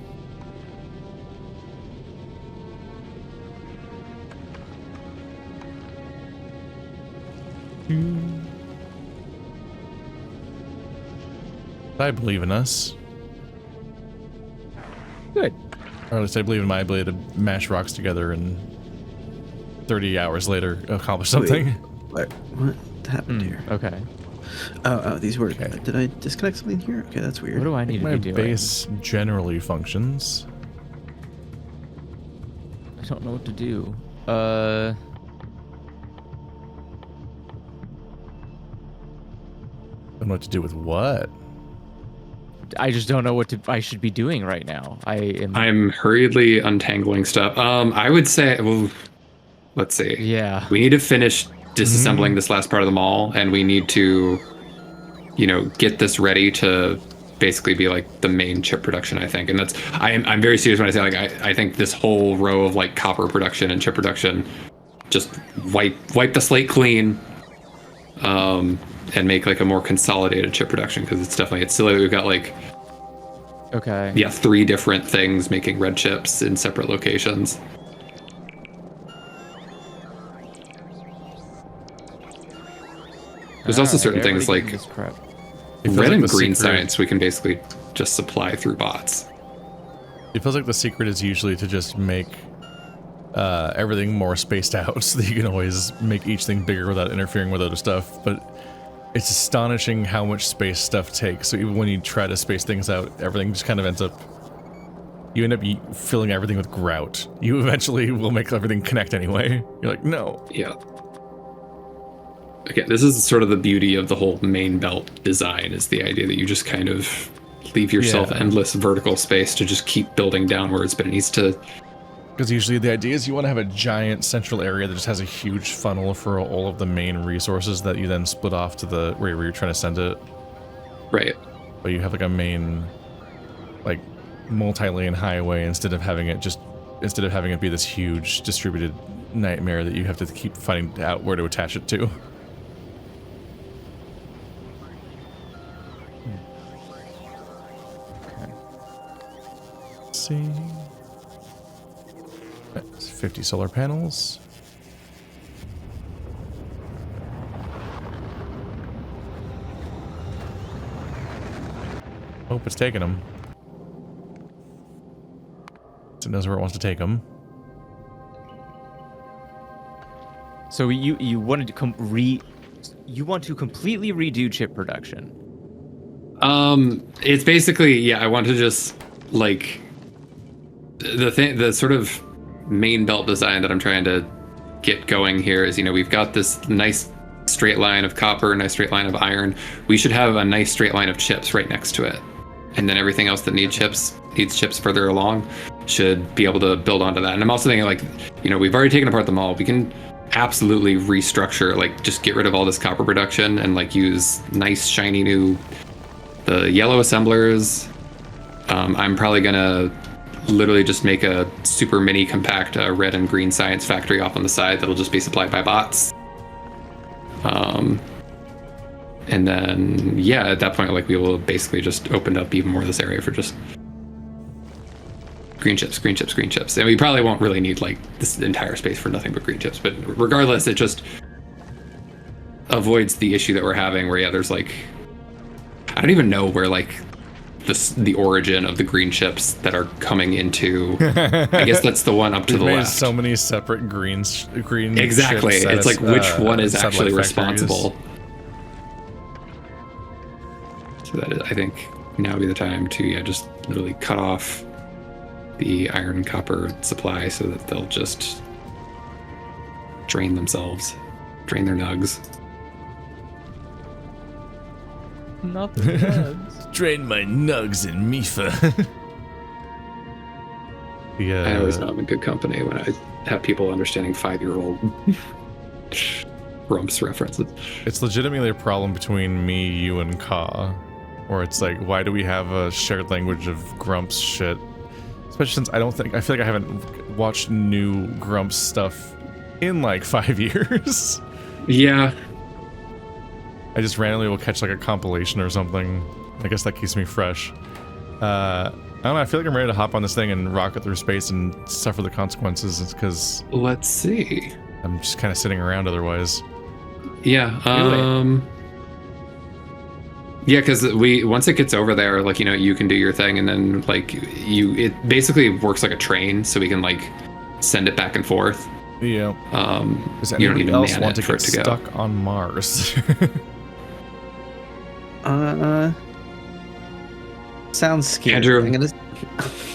[SPEAKER 5] I believe in us.
[SPEAKER 4] Good.
[SPEAKER 5] Or at least I believe in my ability to mash rocks together and 30 hours later accomplish something.
[SPEAKER 2] What happened here?
[SPEAKER 4] Okay.
[SPEAKER 2] Oh, these were.
[SPEAKER 5] Okay.
[SPEAKER 2] Did I disconnect something here? Okay, that's weird.
[SPEAKER 4] What do I need to
[SPEAKER 5] My
[SPEAKER 4] be doing?
[SPEAKER 5] base generally functions.
[SPEAKER 4] I don't know what to do.
[SPEAKER 5] I don't know what to do with what.
[SPEAKER 4] I just don't know what I should be doing right now.
[SPEAKER 3] I'm hurriedly untangling stuff. I would say, well, let's see.
[SPEAKER 4] Yeah.
[SPEAKER 3] We need to finish disassembling this last part of the mall, and we need to, get this ready to basically be like the main chip production, I think. And that's, I'm very serious when I say, like, I think this whole row of like copper production and chip production, just wipe the slate clean, and make like a more consolidated chip production, because it's silly that we've got like,
[SPEAKER 4] Okay.
[SPEAKER 3] 3 different things making red chips in separate locations. There's also certain things like red and green science we can basically just supply through bots.
[SPEAKER 5] It feels like the secret is usually to just make everything more spaced out so that you can always make each thing bigger without interfering with other stuff. But it's astonishing how much space stuff takes. So even when you try to space things out, everything just kind of ends up... You end up filling everything with grout. You eventually will make everything connect anyway. You're like, no.
[SPEAKER 3] Yeah. Okay, this is sort of the beauty of the whole main belt design, is the idea that you just kind of leave yourself endless vertical space to just keep building downwards, but it needs to...
[SPEAKER 5] Because usually the idea is you want to have a giant central area that just has a huge funnel for all of the main resources that you then split off to the where you're trying to send it.
[SPEAKER 3] Right.
[SPEAKER 5] But you have like a main, like, multi-lane highway instead of having it be this huge distributed nightmare that you have to keep finding out where to attach it to.
[SPEAKER 4] Okay.
[SPEAKER 5] Let's see. 50 solar panels. Hope it's taking them. So it knows where it wants to take them.
[SPEAKER 4] So you wanted to you want to completely redo chip production.
[SPEAKER 3] It's basically, I want to just like the sort of main belt design that I'm trying to get going here is, we've got this nice straight line of copper, nice straight line of iron. We should have a nice straight line of chips right next to it. And then everything else that needs chips further along should be able to build onto that. And I'm also thinking, like, we've already taken apart the mall. We can absolutely restructure, like, just get rid of all this copper production and like use nice shiny new, the yellow assemblers. I'm probably gonna literally just make a super mini compact red and green science factory off on the side that'll just be supplied by bots. And then, at that point, like, we will basically just open up even more of this area for just green chips. And we probably won't really need, like, this entire space for nothing but green chips. But regardless, it just avoids the issue that we're having where, there's, like... I don't even know where, like, the origin of the green chips that are coming into... I guess that's the one up to the left.
[SPEAKER 5] So many separate green
[SPEAKER 3] exactly.
[SPEAKER 5] chips.
[SPEAKER 3] It's like, which one is actually responsible? So that is, I think, now would be the time to just literally cut off the iron and copper supply so that they'll just drain their nugs.
[SPEAKER 4] Not the nugs.
[SPEAKER 5] Drain my nugs and Mifa.
[SPEAKER 3] I always know I'm in good company when I have people understanding 5-year-old Grumps references.
[SPEAKER 5] It's legitimately a problem between me, you, and Ka. Where it's like, why do we have a shared language of Grumps shit? Especially since I feel like I haven't watched new Grumps stuff in like 5 years.
[SPEAKER 3] Yeah.
[SPEAKER 5] I just randomly will catch like a compilation or something. I guess that keeps me fresh. I don't know, I feel like I'm ready to hop on this thing and rocket through space and suffer the consequences because...
[SPEAKER 3] Let's see.
[SPEAKER 5] I'm just kind of sitting around otherwise.
[SPEAKER 3] Yeah. Yeah, because once it gets over there, like, you can do your thing, and then like it basically works like a train, so we can like send it back and forth.
[SPEAKER 5] Yeah. Does
[SPEAKER 3] You don't
[SPEAKER 5] anybody
[SPEAKER 3] need to
[SPEAKER 5] else
[SPEAKER 3] man
[SPEAKER 5] want
[SPEAKER 3] it
[SPEAKER 5] to
[SPEAKER 3] for
[SPEAKER 5] get
[SPEAKER 3] it to go.
[SPEAKER 5] stuck on Mars?
[SPEAKER 2] Sounds scary.
[SPEAKER 3] Andrew.
[SPEAKER 2] I'm gonna...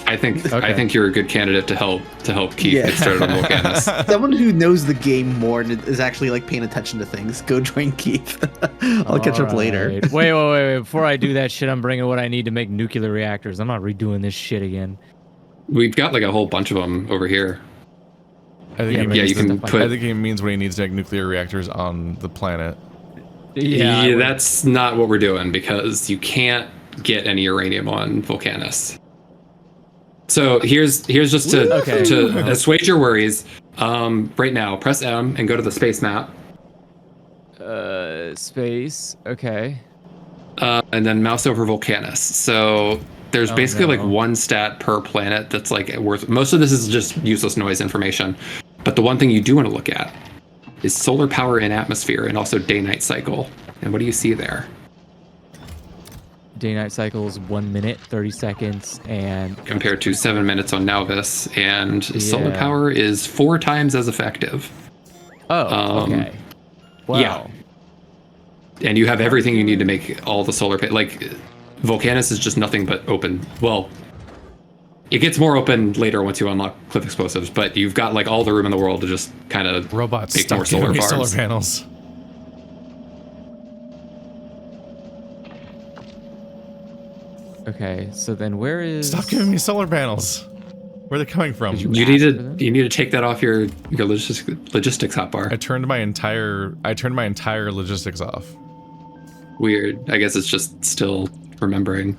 [SPEAKER 3] I think
[SPEAKER 4] Okay.
[SPEAKER 3] you're a good candidate to help Keith
[SPEAKER 2] Yeah.
[SPEAKER 3] get started on Volcanus.
[SPEAKER 2] Someone who knows the game more and is actually like paying attention to things. Go join Keith. I'll catch up later.
[SPEAKER 4] Alright. Wait. Before I do that shit, I'm bringing what I need to make nuclear reactors. I'm not redoing this shit again.
[SPEAKER 3] We've got like a whole bunch of them over here.
[SPEAKER 5] I think
[SPEAKER 4] Yeah,
[SPEAKER 5] he
[SPEAKER 4] but
[SPEAKER 3] Yeah,
[SPEAKER 5] means
[SPEAKER 3] you can
[SPEAKER 4] stuff like
[SPEAKER 3] put.
[SPEAKER 5] I think he means what he needs to make nuclear reactors on the planet.
[SPEAKER 3] Yeah, that's not what we're doing, because you can't get any uranium on Volcanus. So here's just to assuage your worries. Right now, press M and go to the space map,
[SPEAKER 4] Space. Okay.
[SPEAKER 3] and then mouse over Volcanus. So there's
[SPEAKER 4] Oh,
[SPEAKER 3] basically
[SPEAKER 4] no.
[SPEAKER 3] like one stat per planet that's like worth. Most of this is just useless noise information, but the one thing you do want to look at is solar power in atmosphere and also day-night cycle. And what do you see there?
[SPEAKER 4] Day-night cycles 1 minute, 30 seconds, and
[SPEAKER 3] Compared to 7 minutes on Nauvis, and solar
[SPEAKER 4] Yeah.
[SPEAKER 3] power is 4 times as effective.
[SPEAKER 4] okay. Wow.
[SPEAKER 3] Yeah. And you have everything you need to make all the solar like Volcanus is just nothing but open. Well, it gets more open later once you unlock cliff explosives, but you've got like all the room in the world to just kind of
[SPEAKER 5] Robots
[SPEAKER 3] make
[SPEAKER 5] stop
[SPEAKER 3] more
[SPEAKER 5] giving
[SPEAKER 3] solar
[SPEAKER 5] me
[SPEAKER 3] farms.
[SPEAKER 5] solar panels.
[SPEAKER 4] Okay, so then where is?
[SPEAKER 5] Stop giving me solar panels. Where are they coming from?
[SPEAKER 4] Did you-
[SPEAKER 3] You need
[SPEAKER 4] Ask for
[SPEAKER 3] to
[SPEAKER 4] them?
[SPEAKER 3] take that off your logistics hotbar.
[SPEAKER 5] I turned my entire logistics off.
[SPEAKER 3] Weird. I guess it's just still remembering.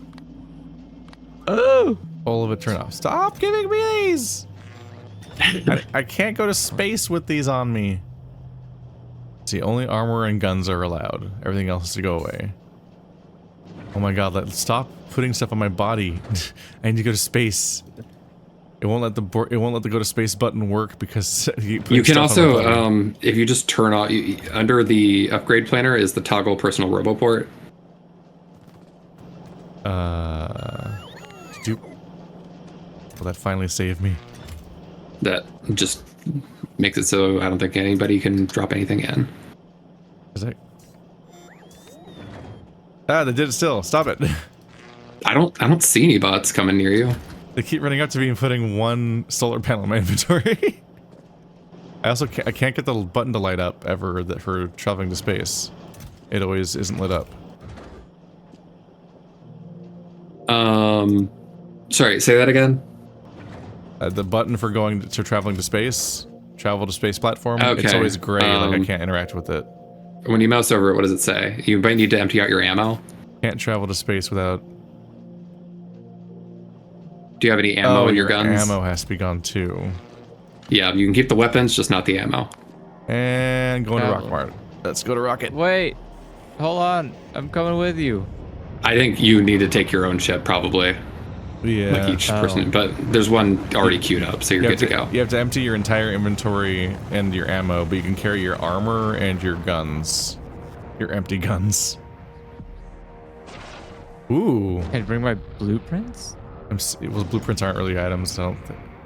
[SPEAKER 4] Oh.
[SPEAKER 5] All of it turned off. Stop giving me these. I can't go to space with these on me. See, only armor and guns are allowed. Everything else is to go away. Oh my god, stop putting stuff on my body. I need to go to space. It won't let the go to space button work because
[SPEAKER 3] You can also, if you just turn off, under the upgrade planner is the toggle personal roboport.
[SPEAKER 5] Will that finally save me?
[SPEAKER 3] That just makes it so I don't think anybody can drop anything in.
[SPEAKER 5] Is that? Ah, they did it still. Stop it.
[SPEAKER 3] I don't see any bots coming near you.
[SPEAKER 5] They keep running up to me and putting one solar panel in my inventory. I can't get the button to light up ever for traveling to space. It always isn't lit up.
[SPEAKER 3] Sorry, say that again.
[SPEAKER 5] The button for going to traveling to space, travel to space platform. It's
[SPEAKER 3] Okay,
[SPEAKER 5] always gray, like I can't interact with it.
[SPEAKER 3] When you mouse over it, what does it say? You might need to empty out your ammo.
[SPEAKER 5] Can't travel to space without.
[SPEAKER 3] Do you have any ammo in your guns?
[SPEAKER 5] Ammo has to be gone too.
[SPEAKER 3] Yeah, you can keep the weapons, just not the ammo.
[SPEAKER 5] And going to
[SPEAKER 4] Travel.
[SPEAKER 5] Rockmart. Let's go to Rocket.
[SPEAKER 4] Wait. Hold on. I'm coming with you.
[SPEAKER 3] I think you need to take your own ship, probably.
[SPEAKER 5] Yeah.
[SPEAKER 3] Like each person, but there's one already queued up, so you're good to go.
[SPEAKER 5] You have to empty your entire inventory and your ammo, but you can carry your armor and your guns. Your empty guns. Ooh.
[SPEAKER 4] Can I bring my blueprints?
[SPEAKER 5] Well, blueprints aren't really items, so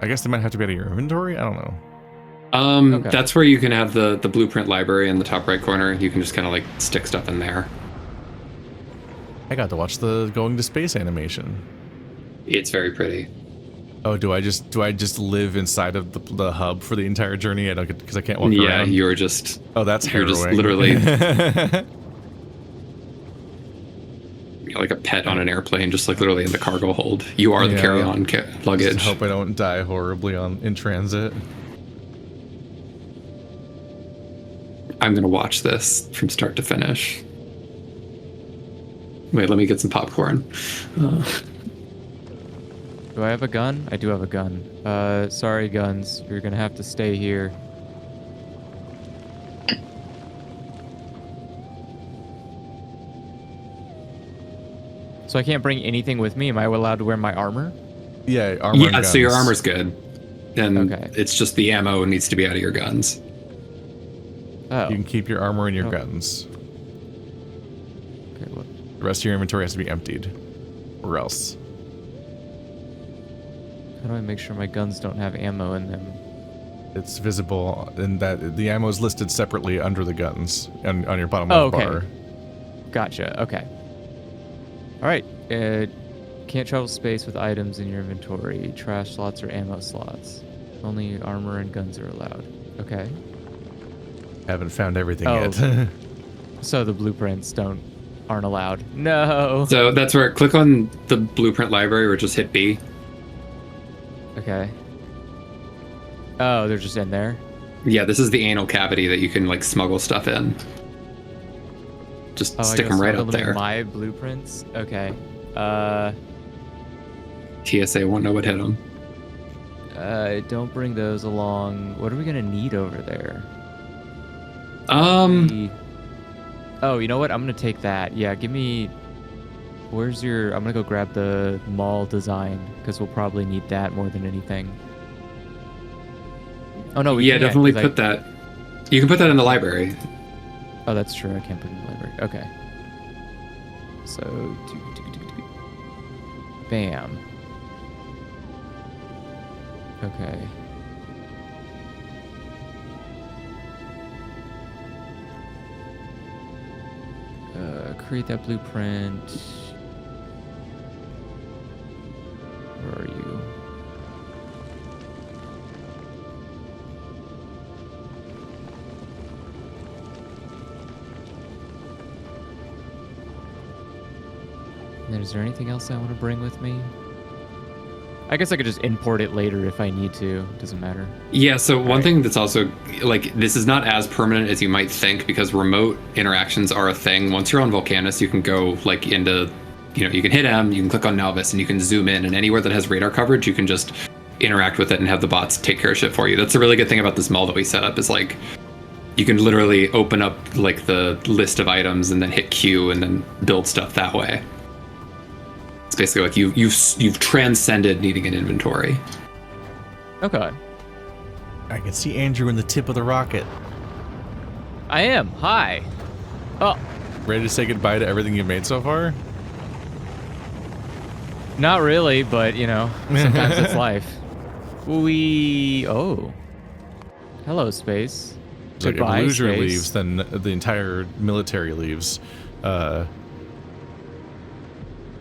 [SPEAKER 5] I guess they might have to be out of your inventory? I don't know.
[SPEAKER 4] Okay.
[SPEAKER 3] That's where you can have the blueprint library in the top right corner. You can just kind of like stick stuff in there.
[SPEAKER 5] I got to watch the going to space animation.
[SPEAKER 3] It's very pretty.
[SPEAKER 5] Oh, do I just live inside of the hub for the entire journey? I don't get because I can't walk
[SPEAKER 3] Yeah,
[SPEAKER 5] around.
[SPEAKER 3] you're just
[SPEAKER 5] Oh, that's
[SPEAKER 3] you're
[SPEAKER 5] harrowing.
[SPEAKER 3] just literally you're like a pet on an airplane, just like literally in the cargo hold. You are the
[SPEAKER 5] Yeah.
[SPEAKER 3] carry-on luggage.
[SPEAKER 5] Just hope I don't die horribly in transit.
[SPEAKER 3] I'm gonna watch this from start to finish. Wait, let me get some popcorn.
[SPEAKER 4] Do I have a gun? I do have a gun. Sorry, guns. You're gonna have to stay here. So I can't bring anything with me? Am I allowed to wear my armor?
[SPEAKER 5] Yeah, armor.
[SPEAKER 3] Yeah,
[SPEAKER 5] and
[SPEAKER 3] so your
[SPEAKER 5] guns.
[SPEAKER 3] armor's good. And
[SPEAKER 4] Okay.
[SPEAKER 3] it's just the ammo needs to be out of your guns.
[SPEAKER 4] Oh.
[SPEAKER 5] You can keep your armor and your
[SPEAKER 4] Oh.
[SPEAKER 5] guns.
[SPEAKER 4] Okay, what?
[SPEAKER 5] The rest of your inventory has to be emptied, or else.
[SPEAKER 4] How do I make sure my guns don't have ammo in them?
[SPEAKER 5] It's visible, and that the ammo is listed separately under the guns on your bottom
[SPEAKER 4] Oh,
[SPEAKER 5] left
[SPEAKER 4] okay.
[SPEAKER 5] bar.
[SPEAKER 4] Gotcha. Okay. All right. Can't travel space with items in your inventory. Trash slots or ammo slots. Only armor and guns are allowed. Okay.
[SPEAKER 5] Haven't found everything
[SPEAKER 4] Oh.
[SPEAKER 5] yet.
[SPEAKER 4] So the blueprints aren't allowed. No.
[SPEAKER 3] So that's where click on the blueprint library or just hit B.
[SPEAKER 4] Okay. Oh, they're just in there.
[SPEAKER 3] Yeah, this is the anal cavity that you can like smuggle stuff in. Just
[SPEAKER 4] Oh,
[SPEAKER 3] stick
[SPEAKER 4] I
[SPEAKER 3] them
[SPEAKER 4] guess
[SPEAKER 3] right
[SPEAKER 4] I'm
[SPEAKER 3] up
[SPEAKER 4] limiting
[SPEAKER 3] there.
[SPEAKER 4] My blueprints. Okay.
[SPEAKER 3] TSA won't know what hit them.
[SPEAKER 4] Don't bring those along. What are we gonna need over there? Oh, you know what? I'm gonna take that. Yeah, give me. Where's your? I'm gonna go grab the mall design because we'll probably need that more than anything. Oh no, we
[SPEAKER 3] Yeah,
[SPEAKER 4] can't,
[SPEAKER 3] definitely
[SPEAKER 4] 'cause
[SPEAKER 3] put that. You can put that in the library.
[SPEAKER 4] Oh, that's true. I can't put it in the library. Okay. So, bam. Okay. Create that blueprint. Where are you? And then is there anything else I want to bring with me? I guess I could just import it later if I need to. Doesn't matter.
[SPEAKER 3] Yeah, so one thing that's also like this is not as permanent as you might think because remote interactions are a thing. Once you're on Volcanus, you can go like into, you can hit M, you can click on Nauvis, and you can zoom in, and anywhere that has radar coverage, you can just interact with it and have the bots take care of shit for you. That's a really good thing about this mall that we set up is like you can literally open up like the list of items and then hit Q and then build stuff that way. It's basically like you've transcended needing an inventory.
[SPEAKER 4] Okay.
[SPEAKER 5] I can see Andrew in the tip of the rocket.
[SPEAKER 4] I am. Hi. Oh,
[SPEAKER 5] Ready to say goodbye to everything you've made so far?
[SPEAKER 4] not really, but sometimes it's life. Oh. Hello, space.
[SPEAKER 5] So if
[SPEAKER 4] Goodbye,
[SPEAKER 5] Loser
[SPEAKER 4] space.
[SPEAKER 5] leaves, then the entire military leaves.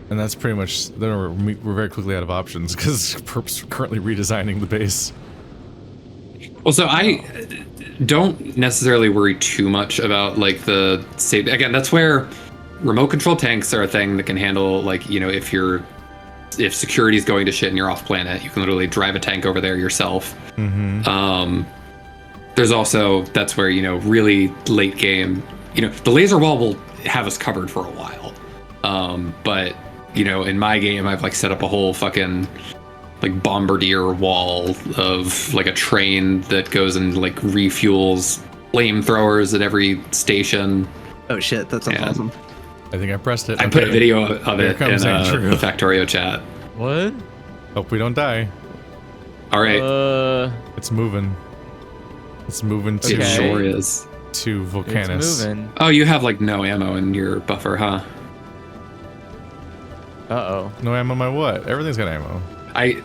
[SPEAKER 5] And that's pretty much, then we're very quickly out of options because Perp's currently redesigning the base.
[SPEAKER 3] Well, so I don't necessarily worry too much about like the safety. Again, that's where remote control tanks are a thing that can handle like, if security is going to shit and you're off planet, you can literally drive a tank over there yourself.
[SPEAKER 5] Mm-hmm.
[SPEAKER 3] There's also, that's where, really late game, the laser wall will have us covered for a while. But in my game, I've like set up a whole fucking like bombardier wall of like a train that goes and like refuels flamethrowers at every station.
[SPEAKER 2] Oh shit, that sounds awesome.
[SPEAKER 5] I think I pressed it.
[SPEAKER 3] I put a video of
[SPEAKER 5] Here
[SPEAKER 3] it
[SPEAKER 5] comes
[SPEAKER 3] in
[SPEAKER 5] Andrew.
[SPEAKER 3] the Factorio chat.
[SPEAKER 4] What?
[SPEAKER 5] Hope we don't die.
[SPEAKER 3] All right,
[SPEAKER 5] It's moving. It's moving
[SPEAKER 3] it
[SPEAKER 5] to,
[SPEAKER 4] Okay.
[SPEAKER 3] sure is.
[SPEAKER 5] to Volcanus.
[SPEAKER 4] It's moving.
[SPEAKER 3] Oh, you have like no ammo in your buffer, huh?
[SPEAKER 4] Uh-oh.
[SPEAKER 5] No ammo, my what? Everything's got ammo.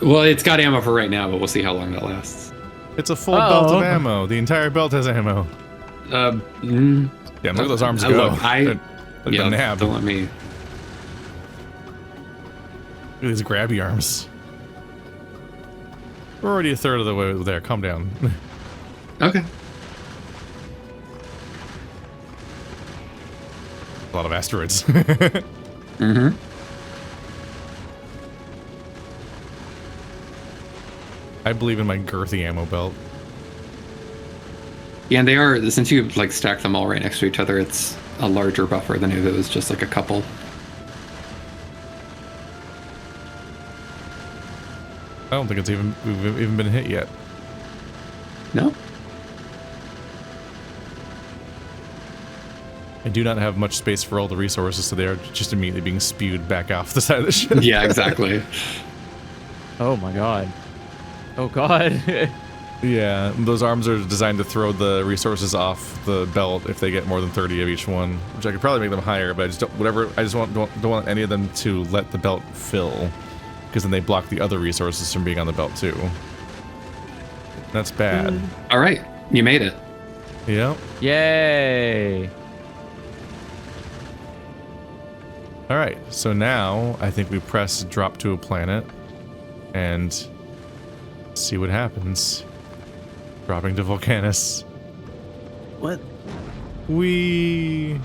[SPEAKER 3] Well, it's got ammo for right now, but we'll see how long that lasts.
[SPEAKER 5] It's a full belt
[SPEAKER 4] Uh-oh.
[SPEAKER 5] of ammo. The entire belt has ammo.
[SPEAKER 3] Mm,
[SPEAKER 5] Yeah, look at those arms go.
[SPEAKER 3] Look,
[SPEAKER 5] They're like
[SPEAKER 3] yeah,
[SPEAKER 5] a nab.
[SPEAKER 3] don't let me.
[SPEAKER 5] Look at these grabby arms. We're already a third of the way there. Calm down.
[SPEAKER 3] Okay.
[SPEAKER 5] A lot of asteroids.
[SPEAKER 3] Mm-hmm.
[SPEAKER 5] I believe in my girthy ammo belt.
[SPEAKER 3] Yeah, and they are, since you like stack them all right next to each other, it's a larger buffer than if it was just like a couple.
[SPEAKER 5] I don't think we've even been hit yet.
[SPEAKER 3] No?
[SPEAKER 5] I do not have much space for all the resources, so they are just immediately being spewed back off the side of the ship.
[SPEAKER 3] Yeah, exactly.
[SPEAKER 4] Oh my god. Oh god.
[SPEAKER 5] Yeah, those arms are designed to throw the resources off the belt if they get more than 30 of each one, which I could probably make them higher, but I just don't want any of them to let the belt fill, because then they block the other resources from being on the belt too. That's bad.
[SPEAKER 3] All right, you made it.
[SPEAKER 5] Yep.
[SPEAKER 4] Yay!
[SPEAKER 5] All right, so now I think we press drop to a planet and see what happens. Dropping to Volcanus.
[SPEAKER 2] What?
[SPEAKER 5] We're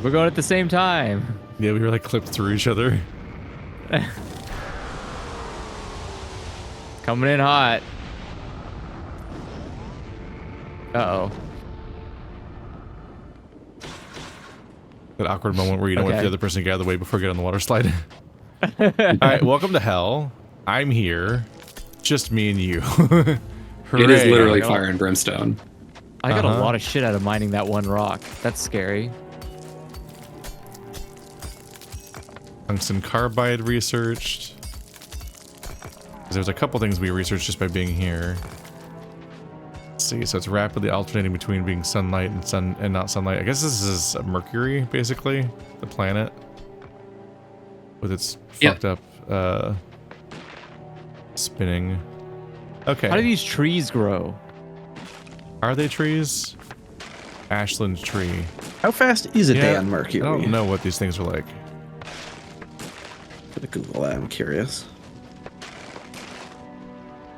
[SPEAKER 4] going at the same time.
[SPEAKER 5] Yeah, we were like clipped through each other.
[SPEAKER 4] Coming in hot. Uh-oh.
[SPEAKER 5] That awkward moment where you don't want
[SPEAKER 4] Okay.
[SPEAKER 5] the other person to get out of the way before you get on the water slide. Alright, welcome to hell. I'm here. Just me and you.
[SPEAKER 3] It is
[SPEAKER 5] Hooray.
[SPEAKER 3] literally fire and brimstone.
[SPEAKER 4] I got a lot of shit out of mining that one rock. That's scary.
[SPEAKER 5] Tungsten carbide researched. There's a couple things we researched just by being here. Let's see, so it's rapidly alternating between being sunlight and not sunlight. I guess this is Mercury, basically, the planet, with its fucked up spinning. Okay.
[SPEAKER 4] How do these trees grow?
[SPEAKER 5] Are they trees? Ashland tree.
[SPEAKER 2] How fast is a day
[SPEAKER 5] Yeah,
[SPEAKER 2] on Mercury?
[SPEAKER 5] I don't know what these things are like.
[SPEAKER 2] I'm gonna Google that. I'm curious.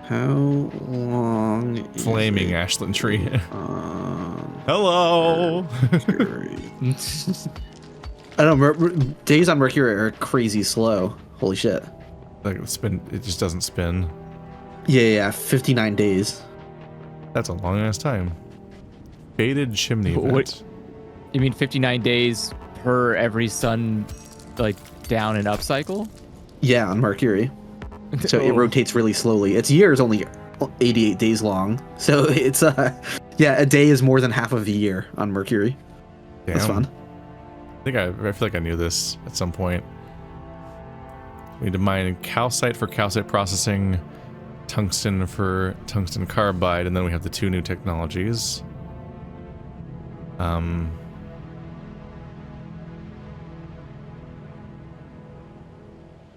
[SPEAKER 2] How long? is
[SPEAKER 5] Flaming
[SPEAKER 2] it
[SPEAKER 5] Ashland tree.
[SPEAKER 2] on
[SPEAKER 5] Hello.
[SPEAKER 2] Mercury? I don't know. Days on Mercury are crazy slow. Holy shit.
[SPEAKER 5] Like it just doesn't spin.
[SPEAKER 2] Yeah, 59 days.
[SPEAKER 5] That's a long ass time. Faded chimney event.
[SPEAKER 4] What? You mean 59 days per every sun, like, down and up cycle?
[SPEAKER 2] Yeah, on Mercury. So it rotates really slowly. Its year is only 88 days long. So it's yeah, a day is more than half of a year on Mercury. That's
[SPEAKER 5] Damn.
[SPEAKER 2] fun.
[SPEAKER 5] I feel like I knew this at some point. We need to mine calcite for calcite processing, tungsten for tungsten carbide, and then we have the two new technologies.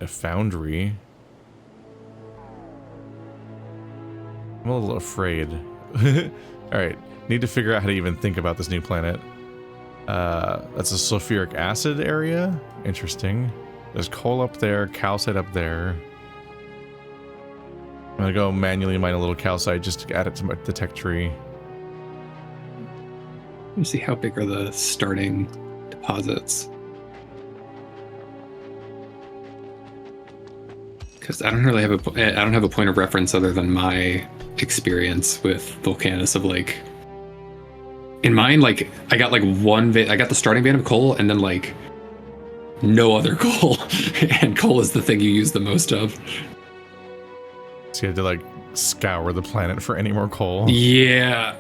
[SPEAKER 5] A foundry. I'm a little afraid. Alright, need to figure out how to even think about this new planet. That's a sulfuric acid area. Interesting. There's coal up there, calcite up there. I'm gonna go manually mine a little calcite just to add it to the tech tree.
[SPEAKER 3] Let me see how big are the starting deposits. Because I don't really have a point of reference other than my experience with Volcanus of like. In mine, like I got like I got the starting vein of coal and then like no other coal, and coal is the thing you use the most of.
[SPEAKER 5] So you had to like scour the planet for any more coal.
[SPEAKER 3] Yeah.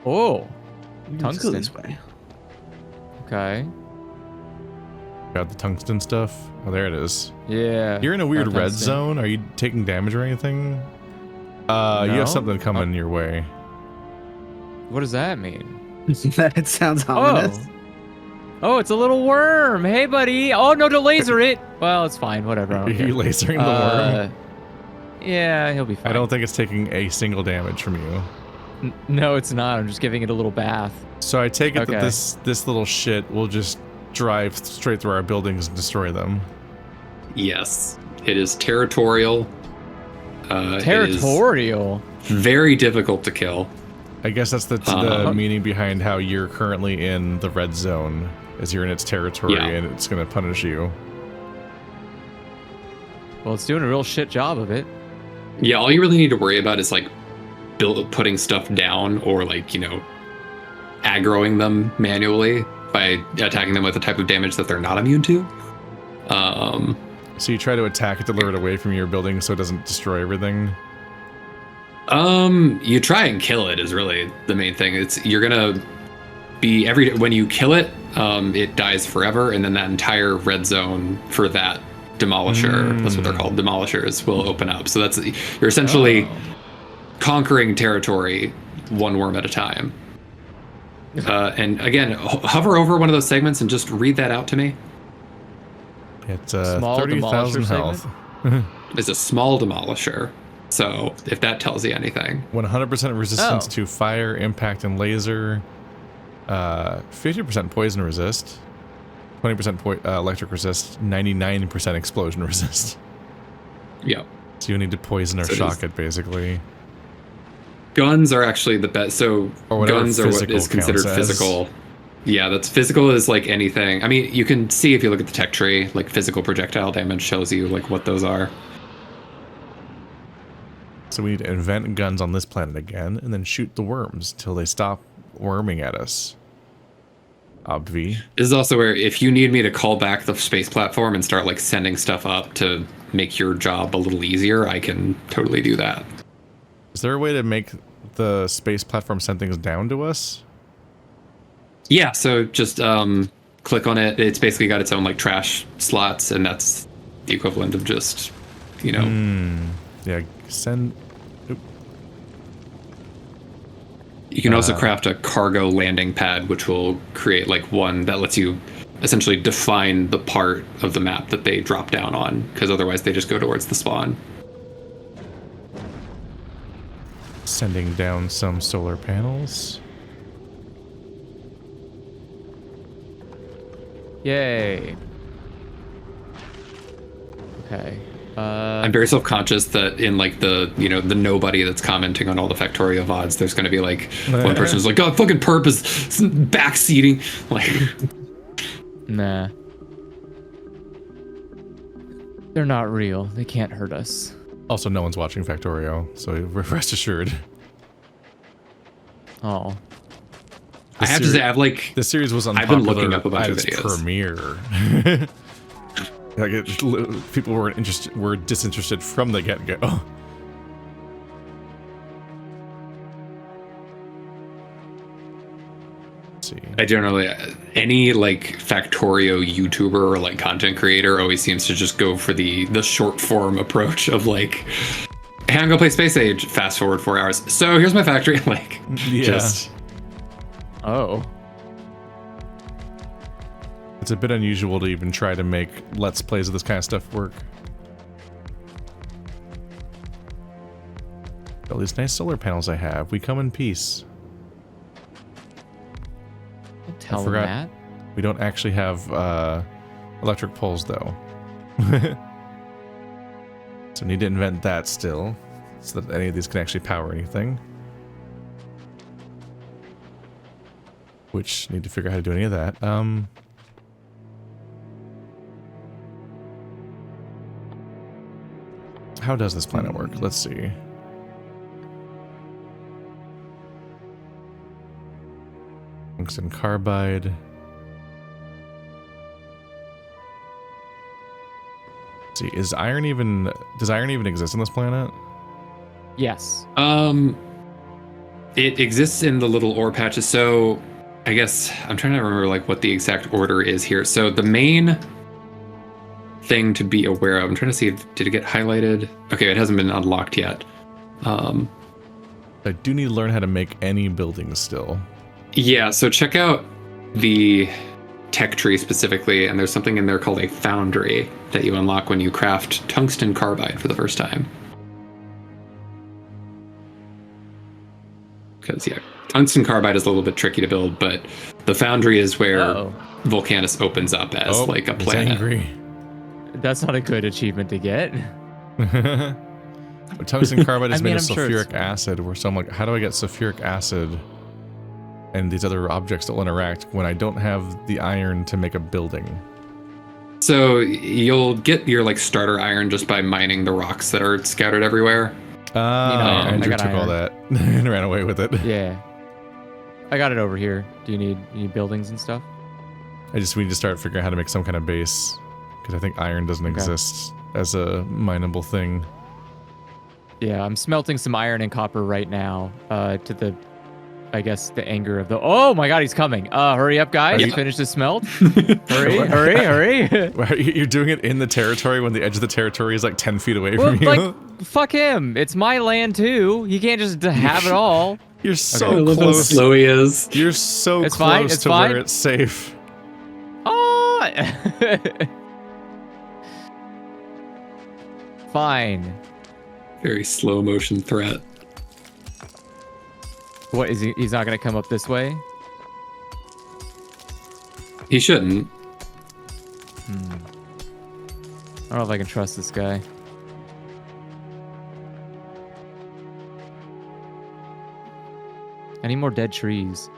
[SPEAKER 4] Oh,
[SPEAKER 2] Let's go
[SPEAKER 4] tungsten.
[SPEAKER 2] this way.
[SPEAKER 4] Okay.
[SPEAKER 5] Got the tungsten stuff. Oh, there it is.
[SPEAKER 4] Yeah.
[SPEAKER 5] You're in a weird
[SPEAKER 4] Got
[SPEAKER 5] red
[SPEAKER 4] tungsten.
[SPEAKER 5] zone. Are you taking damage or anything? You
[SPEAKER 4] No?
[SPEAKER 5] have something coming your way.
[SPEAKER 4] What does that mean?
[SPEAKER 2] That sounds ominous.
[SPEAKER 4] Oh, it's a little worm. Hey, buddy. Oh, no, to laser it. Well, it's fine. Whatever. I
[SPEAKER 5] Are
[SPEAKER 4] don't care.
[SPEAKER 5] you lasering the worm?
[SPEAKER 4] Yeah, he'll be fine.
[SPEAKER 5] I don't think it's taking a single damage from you.
[SPEAKER 4] No, it's not. I'm just giving it a little bath.
[SPEAKER 5] So I take it that
[SPEAKER 4] Okay.
[SPEAKER 5] this little shit will just drive straight through our buildings and destroy them.
[SPEAKER 3] Yes. It is territorial. It is
[SPEAKER 4] Territorial.
[SPEAKER 3] very difficult to kill.
[SPEAKER 5] I guess that's the meaning behind how you're currently in the red zone, is you're in its territory
[SPEAKER 3] Yeah.
[SPEAKER 5] and it's going to punish you.
[SPEAKER 4] Well, it's doing a real shit job of it.
[SPEAKER 3] Yeah, all you really need to worry about is like putting stuff down or like, aggroing them manually by attacking them with a type of damage that they're not immune to.
[SPEAKER 5] So you try to attack it to lure it away from your building so it doesn't destroy everything.
[SPEAKER 3] You try and kill it is really the main thing. You're gonna be when you kill it, it dies forever, and then that entire red zone for that demolisher, that's what they're called, demolishers, will open up. So you're essentially conquering territory one worm at a time. And again, hover over one of those segments and just read that out to me.
[SPEAKER 5] It's
[SPEAKER 4] Small
[SPEAKER 5] 30,000
[SPEAKER 4] demolisher
[SPEAKER 5] health.
[SPEAKER 3] It's a small demolisher. So if that tells you anything.
[SPEAKER 5] 100% resistance to fire, impact, and laser. 50% poison resist. 20% electric resist. 99% explosion resist.
[SPEAKER 3] Yeah.
[SPEAKER 5] So you need to poison or shock it, basically.
[SPEAKER 3] Guns are actually the best. So guns are what is considered physical. Yeah, that's physical is like anything. I mean, you can see if you look at the tech tree, like physical projectile damage shows you like what those are.
[SPEAKER 5] So we need to invent guns on this planet again, and then shoot the worms until they stop worming at us. Obvi.
[SPEAKER 3] This is also where if you need me to call back the space platform and start like sending stuff up to make your job a little easier, I can totally do that.
[SPEAKER 5] Is there a way to make the space platform send things down to us?
[SPEAKER 3] Yeah, so just click on it. It's basically got its own like trash slots, and that's the equivalent of just, you know.
[SPEAKER 5] Yeah, send. Oop.
[SPEAKER 3] You can also craft a cargo landing pad, which will create like one that lets you essentially define the part of the map that they drop down on, because otherwise they just go towards the spawn.
[SPEAKER 5] Sending down some solar panels.
[SPEAKER 4] Yay. Okay.
[SPEAKER 3] I'm very self-conscious that in like the nobody that's commenting on all the Factorio VODs, there's going to be like one person who's like, God, fucking purpose, backseating. Like,
[SPEAKER 4] nah. They're not real. They can't hurt us.
[SPEAKER 5] Also, no one's watching Factorio, so rest assured.
[SPEAKER 4] Oh.
[SPEAKER 3] I have to say, I've like
[SPEAKER 5] the series was
[SPEAKER 3] I've been looking up a bunch of
[SPEAKER 5] its
[SPEAKER 3] videos.
[SPEAKER 5] Premiere. Like people were disinterested from the get-go. Let's see. I
[SPEAKER 3] generally, any like Factorio YouTuber or like content creator always seems to just go for the short form approach of like, hey, I'm gonna play Space Age, fast forward 4 hours. So here's my factory. Like, just.
[SPEAKER 4] Oh.
[SPEAKER 5] It's a bit unusual to even try to make Let's Plays of this kind of stuff work. All these nice solar panels I have. We come in peace.
[SPEAKER 4] Don't tell them that.
[SPEAKER 5] We don't actually have electric poles, though. So need to invent that still, so that any of these can actually power anything. Which, need to figure out how to do any of that. How does this planet work? Let's see. Tungsten carbide. Let's see, does iron even exist on this planet?
[SPEAKER 4] Yes.
[SPEAKER 3] It exists in the little ore patches. So I guess I'm trying to remember like what the exact order is here. So the main thing to be aware of, I'm trying to see did it get highlighted? Okay, it hasn't been unlocked yet.
[SPEAKER 5] I do need to learn how to make any buildings still.
[SPEAKER 3] Yeah, so check out the tech tree specifically, and there's something in there called a Foundry that you unlock when you craft tungsten carbide for the first time. Because yeah, tungsten carbide is a little bit tricky to build, but the Foundry is where Volcanus opens up as like a planet.
[SPEAKER 5] Angry.
[SPEAKER 4] That's not a good achievement to get.
[SPEAKER 5] Tungsten carbide is made of sulfuric acid, where so I'm like, how do I get sulfuric acid and these other objects that will interact when I don't have the iron to make a building?
[SPEAKER 3] So you'll get your like starter iron just by mining the rocks that are scattered everywhere.
[SPEAKER 5] Andrew took all that and ran away with it.
[SPEAKER 4] Yeah. I got it over here. Do you need buildings and stuff?
[SPEAKER 5] We need to start figuring out how to make some kind of base, because I think iron doesn't exist as a mineable thing.
[SPEAKER 4] Yeah, I'm smelting some iron and copper right now to the I guess, the anger of the... Oh my god, he's coming. Hurry up, guys. Finish the smelt. hurry.
[SPEAKER 5] You're doing it in the territory when the edge of the territory is like 10 feet away from you?
[SPEAKER 4] Like, fuck him. It's my land, too. He can't just have it all.
[SPEAKER 5] You're so
[SPEAKER 3] I love how
[SPEAKER 5] close.
[SPEAKER 3] slow he is.
[SPEAKER 5] You're so
[SPEAKER 4] It's fine,
[SPEAKER 5] close
[SPEAKER 4] it's
[SPEAKER 5] to
[SPEAKER 4] fine.
[SPEAKER 5] where it's safe.
[SPEAKER 4] Oh! Fine.
[SPEAKER 3] Very slow motion threat.
[SPEAKER 4] What, is he? He's not going to come up this way?
[SPEAKER 3] He shouldn't.
[SPEAKER 4] I don't know if I can trust this guy. I need more dead trees.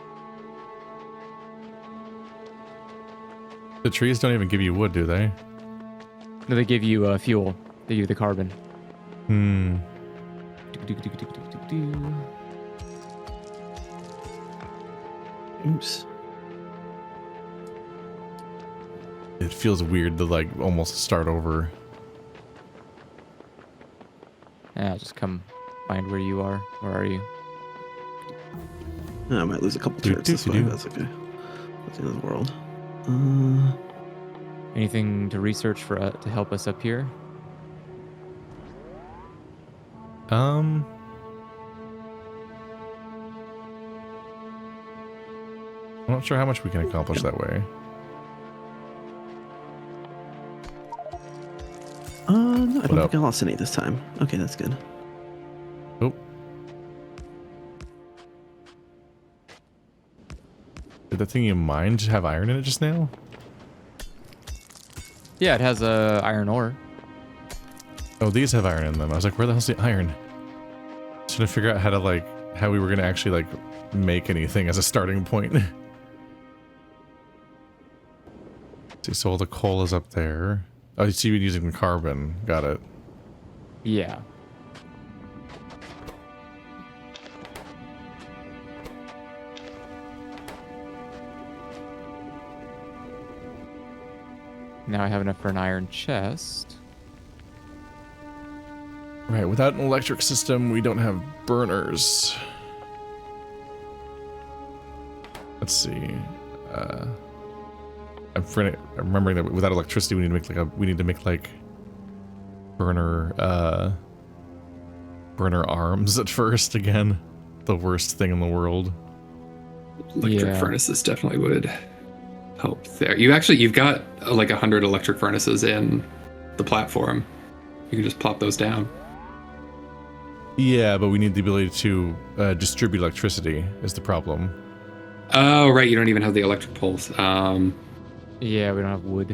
[SPEAKER 5] The trees don't even give you wood, do they?
[SPEAKER 4] No, they give you fuel. They give you the carbon.
[SPEAKER 2] Oops.
[SPEAKER 5] It feels weird to like almost start over.
[SPEAKER 4] Yeah, I'll just come find where you are. Where are you?
[SPEAKER 2] I might lose a couple turrets this way. That's okay. That's the end of the world.
[SPEAKER 4] Anything to research for to help us up here?
[SPEAKER 5] I'm not sure how much we can accomplish that way.
[SPEAKER 2] No, I don't
[SPEAKER 5] up?
[SPEAKER 2] think I lost any this time. Okay, that's good.
[SPEAKER 5] Oh. Did that thing you mined have iron in it just now?
[SPEAKER 4] Yeah, it has iron ore.
[SPEAKER 5] Oh, these have iron in them. I was like, where the hell's the iron? Just trying to figure out how to like, how we were gonna actually like make anything as a starting point. See, so all the coal is up there. Oh, you see you're using the carbon. Got it.
[SPEAKER 4] Yeah. Now I have enough for an iron chest.
[SPEAKER 5] Right, without an electric system, we don't have burners. Let's see. I'm remembering that without electricity, we need to make like burner arms at first again. The worst thing in the world.
[SPEAKER 3] Electric furnaces definitely would help there. You've got like 100 electric furnaces in the platform. You can just plop those down.
[SPEAKER 5] Yeah, but we need the ability to distribute electricity is the problem.
[SPEAKER 3] Oh, right. You don't even have the electric poles.
[SPEAKER 4] Yeah, we don't have wood.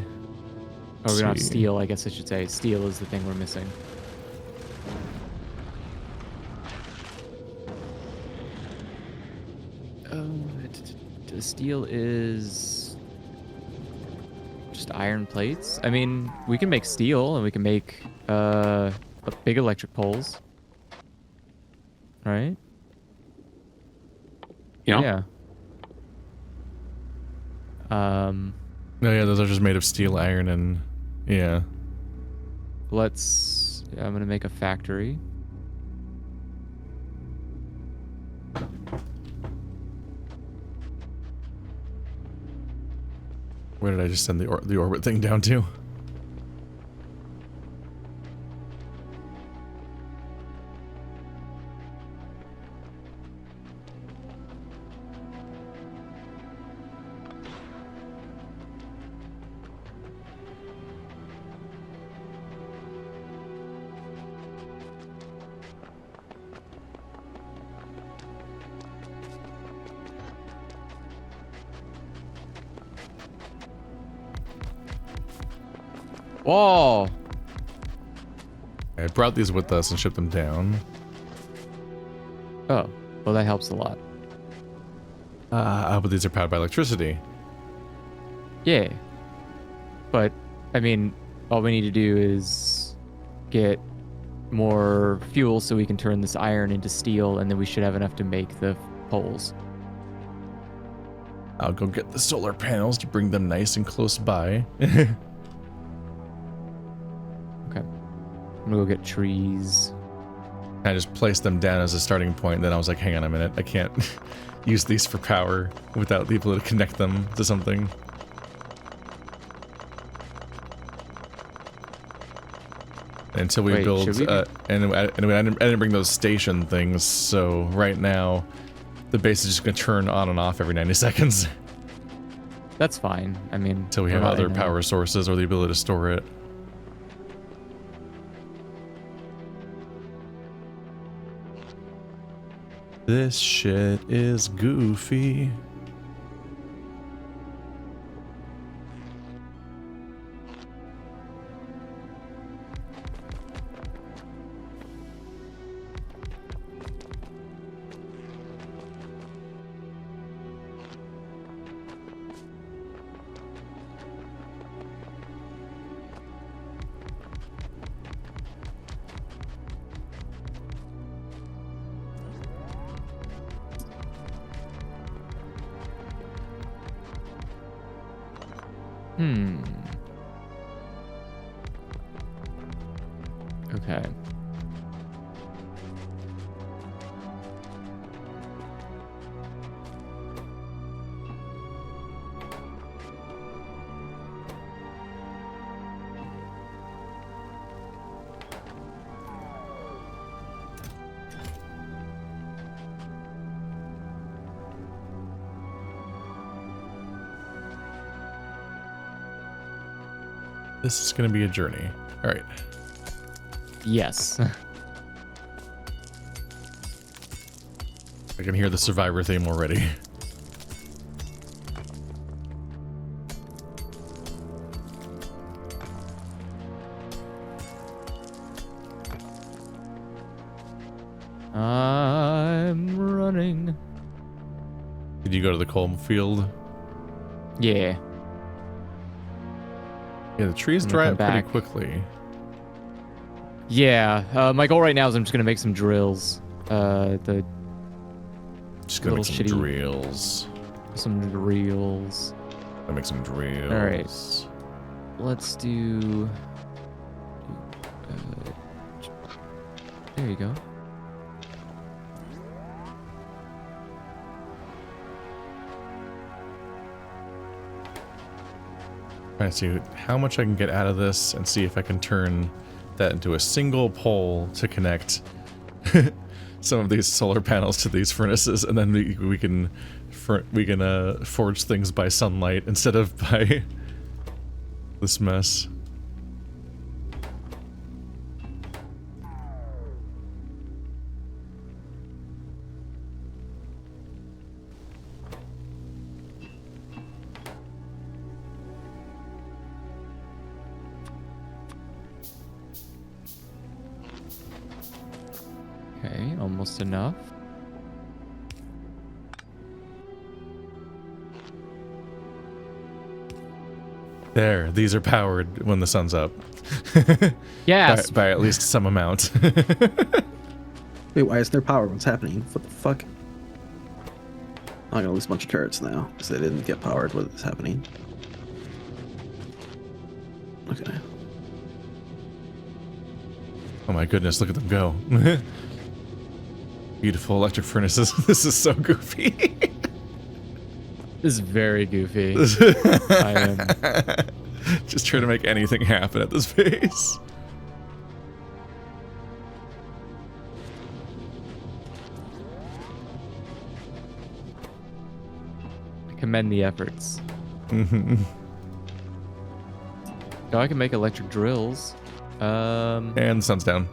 [SPEAKER 4] Or we don't have steel, I guess I should say. Steel is the thing we're missing. The steel is just iron plates. I mean, we can make steel and we can make big electric poles. Right?
[SPEAKER 3] Yeah.
[SPEAKER 5] No, yeah, those are just made of steel, iron, and yeah.
[SPEAKER 4] I'm gonna make a factory.
[SPEAKER 5] Where did I just send the orbit thing down to?
[SPEAKER 4] Whoa!
[SPEAKER 5] I brought these with us and shipped them down.
[SPEAKER 4] Oh, well that helps a lot.
[SPEAKER 5] But these are powered by electricity.
[SPEAKER 4] Yeah. But, I mean, all we need to do is get more fuel so we can turn this iron into steel, and then we should have enough to make the poles.
[SPEAKER 5] I'll go get the solar panels to bring them nice and close by.
[SPEAKER 4] Okay. I'm gonna go get trees.
[SPEAKER 5] I just placed them down as a starting point, then I was like, hang on a minute, I can't use these for power without the ability to connect them to something. Until we build, and I didn't bring those station things, so right now, the base is just gonna turn on and off every 90 seconds.
[SPEAKER 4] That's fine. I mean,
[SPEAKER 5] Until we have other power sources or the ability to store it. This shit is goofy.
[SPEAKER 4] Okay.
[SPEAKER 5] This is going to be a journey. All right.
[SPEAKER 4] Yes.
[SPEAKER 5] I can hear the survivor theme already.
[SPEAKER 4] I'm running.
[SPEAKER 5] Did you go to the coal field?
[SPEAKER 4] Yeah.
[SPEAKER 5] Yeah, the trees dry up pretty quickly.
[SPEAKER 4] Yeah, my goal right now is I'm just gonna make some drills. The
[SPEAKER 5] just gonna make some
[SPEAKER 4] shitty
[SPEAKER 5] drills.
[SPEAKER 4] Some drills.
[SPEAKER 5] I'll make some drills.
[SPEAKER 4] All right. Let's do. There you go.
[SPEAKER 5] Trying to see how much I can get out of this and see if I can turn that into a single pole to connect some of these solar panels to these furnaces, and then we can forge things by sunlight instead of by this mess.
[SPEAKER 4] Okay, almost enough.
[SPEAKER 5] There, these are powered when the sun's up.
[SPEAKER 4] Yes.
[SPEAKER 5] by at least some amount.
[SPEAKER 2] Wait, why is there power? What's happening? What the fuck? I'm gonna lose a bunch of turrets now because they didn't get powered. What is happening? Okay.
[SPEAKER 5] Oh my goodness, look at them go. Beautiful electric furnaces. This is so goofy.
[SPEAKER 4] This is very goofy. I am
[SPEAKER 5] just trying to make anything happen at this pace.
[SPEAKER 4] I commend the efforts.
[SPEAKER 5] Mm-hmm.
[SPEAKER 4] Oh, I can make electric drills.
[SPEAKER 5] And the sun's down.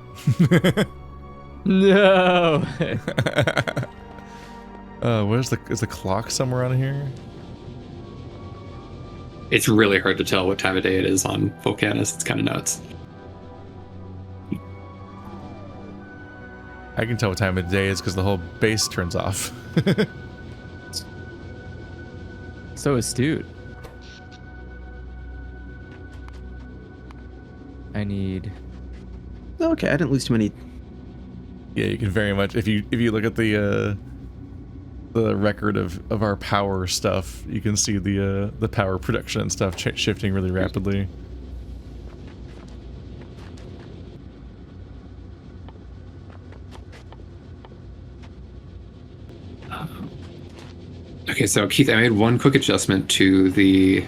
[SPEAKER 4] No.
[SPEAKER 5] Is the clock somewhere on here?
[SPEAKER 3] It's really hard to tell what time of day it is on Volcanus. It's kind of nuts.
[SPEAKER 5] I can tell what time of day it is because the whole base turns off.
[SPEAKER 4] So astute. I need.
[SPEAKER 2] Okay, I didn't lose too many.
[SPEAKER 5] Yeah, you can very much if you look at the record of our power stuff, you can see the power production and stuff shifting really rapidly.
[SPEAKER 3] Okay, so Keith, I made one quick adjustment to the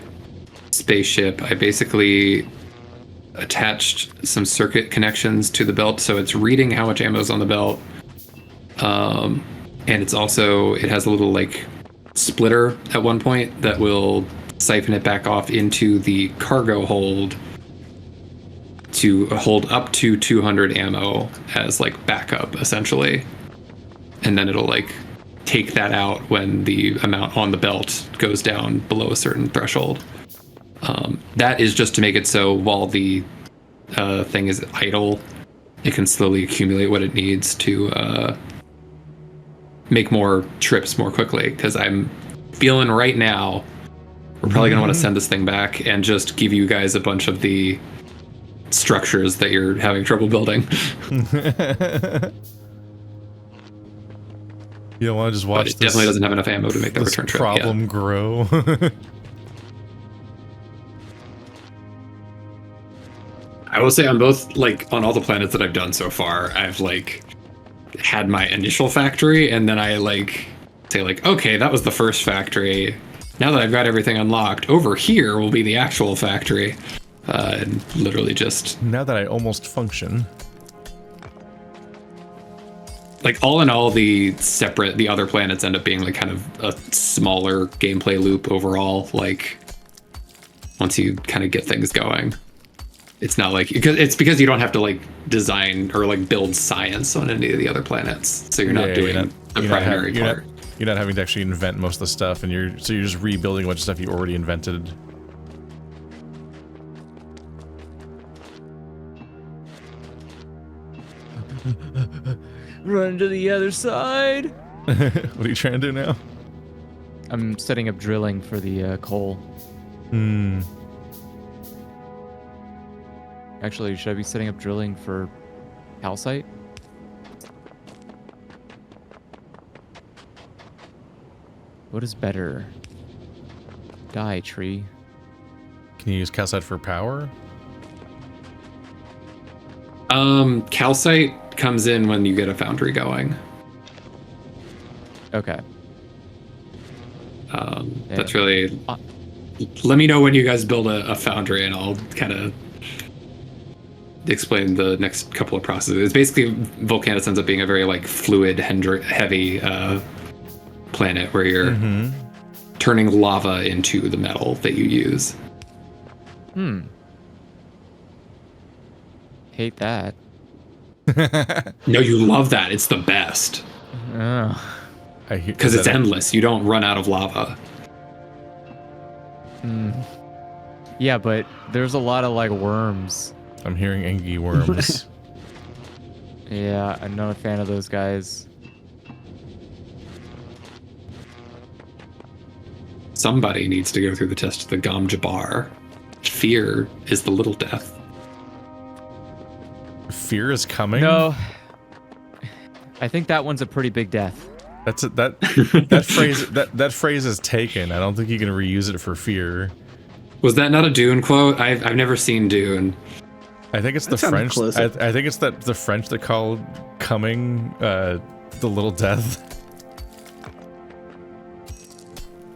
[SPEAKER 3] spaceship. I basically attached some circuit connections to the belt, so it's reading how much ammo is on the belt. And it has a little like splitter at one point that will siphon it back off into the cargo hold to hold up to 200 ammo as like backup, essentially. And then it'll like take that out when the amount on the belt goes down below a certain threshold. That is just to make it so while the thing is idle, it can slowly accumulate what it needs to make more trips more quickly. Because I'm feeling right now, we're probably going to want to send this thing back and just give you guys a bunch of the structures that you're having trouble building.
[SPEAKER 5] You don't want to just watch
[SPEAKER 3] But it definitely doesn't have enough ammo to make that
[SPEAKER 5] this
[SPEAKER 3] return trip.
[SPEAKER 5] problem grow.
[SPEAKER 3] I will say on both, like on all the planets that I've done so far, I've like had my initial factory, and then I like say like, okay, that was the first factory. Now that I've got everything unlocked, over here will be the actual factory. And literally just
[SPEAKER 5] Now that I almost function.
[SPEAKER 3] like all in all, the other planets end up being like kind of a smaller gameplay loop overall. Like once you kind of get things going, it's not like because you don't have to like design or like build science on any of the other planets, so you're not doing the primary part.
[SPEAKER 5] You're not having to actually invent most of the stuff, and you're just rebuilding a bunch of stuff you already invented.
[SPEAKER 4] Run to the other side.
[SPEAKER 5] What are you trying to do now?
[SPEAKER 4] I'm setting up drilling for the coal. Actually, should I be setting up drilling for calcite? What is better? Die, tree.
[SPEAKER 5] Can you use calcite for power?
[SPEAKER 3] Calcite comes in when you get a foundry going.
[SPEAKER 4] Okay.
[SPEAKER 3] That's really... Let me know when you guys build a foundry, and I'll kind of explain the next couple of processes. It's basically, Volcanus ends up being a very like fluid, heavy planet where you're turning lava into the metal that you use.
[SPEAKER 4] Hate that.
[SPEAKER 3] No, you love that. It's the best. Because it's endless. You don't run out of lava.
[SPEAKER 4] Yeah, but there's a lot of like worms.
[SPEAKER 5] I'm hearing angy worms.
[SPEAKER 4] Yeah, I'm not a fan of those guys.
[SPEAKER 3] Somebody needs to go through the test of the Gom Jabbar. Fear is the little death.
[SPEAKER 5] Fear is coming?
[SPEAKER 4] No. I think that one's a pretty big death.
[SPEAKER 5] That's that phrase is taken. I don't think you can reuse it for fear.
[SPEAKER 3] Was that not a Dune quote? I've never seen Dune.
[SPEAKER 5] I think it's the French. I think it's the French that call coming the little death.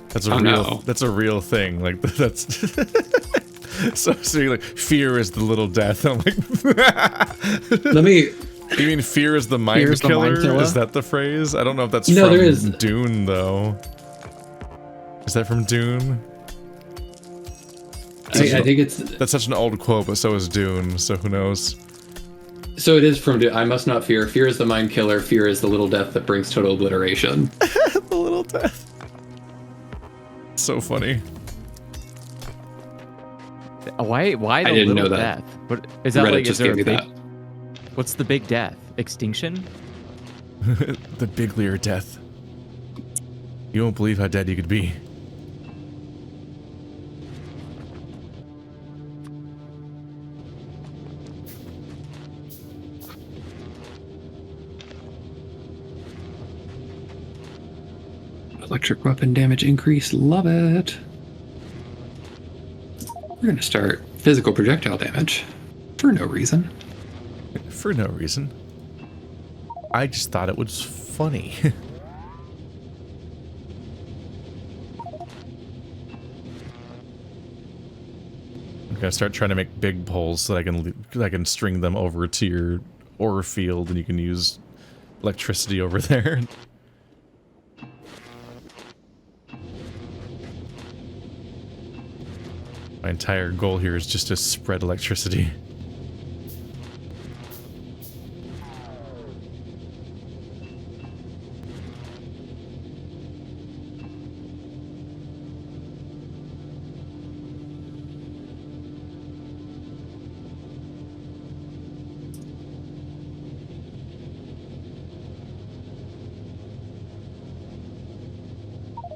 [SPEAKER 5] That's a That's a real thing. Like that's. So you're like, fear is the little death. I'm like,
[SPEAKER 3] let me.
[SPEAKER 5] You mean fear is the mind killer? Is that the phrase? I don't know if that's from Dune though. Is that from Dune?
[SPEAKER 3] I think it's...
[SPEAKER 5] That's such an old quote, but so is Dune, so who knows?
[SPEAKER 3] So it is from Dune. I must not fear. Fear is the mind killer. Fear is the little death that brings total obliteration.
[SPEAKER 5] The little death. So funny.
[SPEAKER 4] Why the
[SPEAKER 3] I didn't
[SPEAKER 4] little
[SPEAKER 3] know that.
[SPEAKER 4] death? What, is that
[SPEAKER 3] Reddit
[SPEAKER 4] like,
[SPEAKER 3] just
[SPEAKER 4] is there
[SPEAKER 3] gave
[SPEAKER 4] a
[SPEAKER 3] me
[SPEAKER 4] big... What's the big death? Extinction?
[SPEAKER 5] The biglier death. You won't believe how dead you could be.
[SPEAKER 3] Electric weapon damage increase. Love it. We're going to start physical projectile damage for no reason.
[SPEAKER 5] For no reason. I just thought it was funny. Gotta start trying to make big poles so that I can string them over to your ore field, and you can use electricity over there. My entire goal here is just to spread electricity.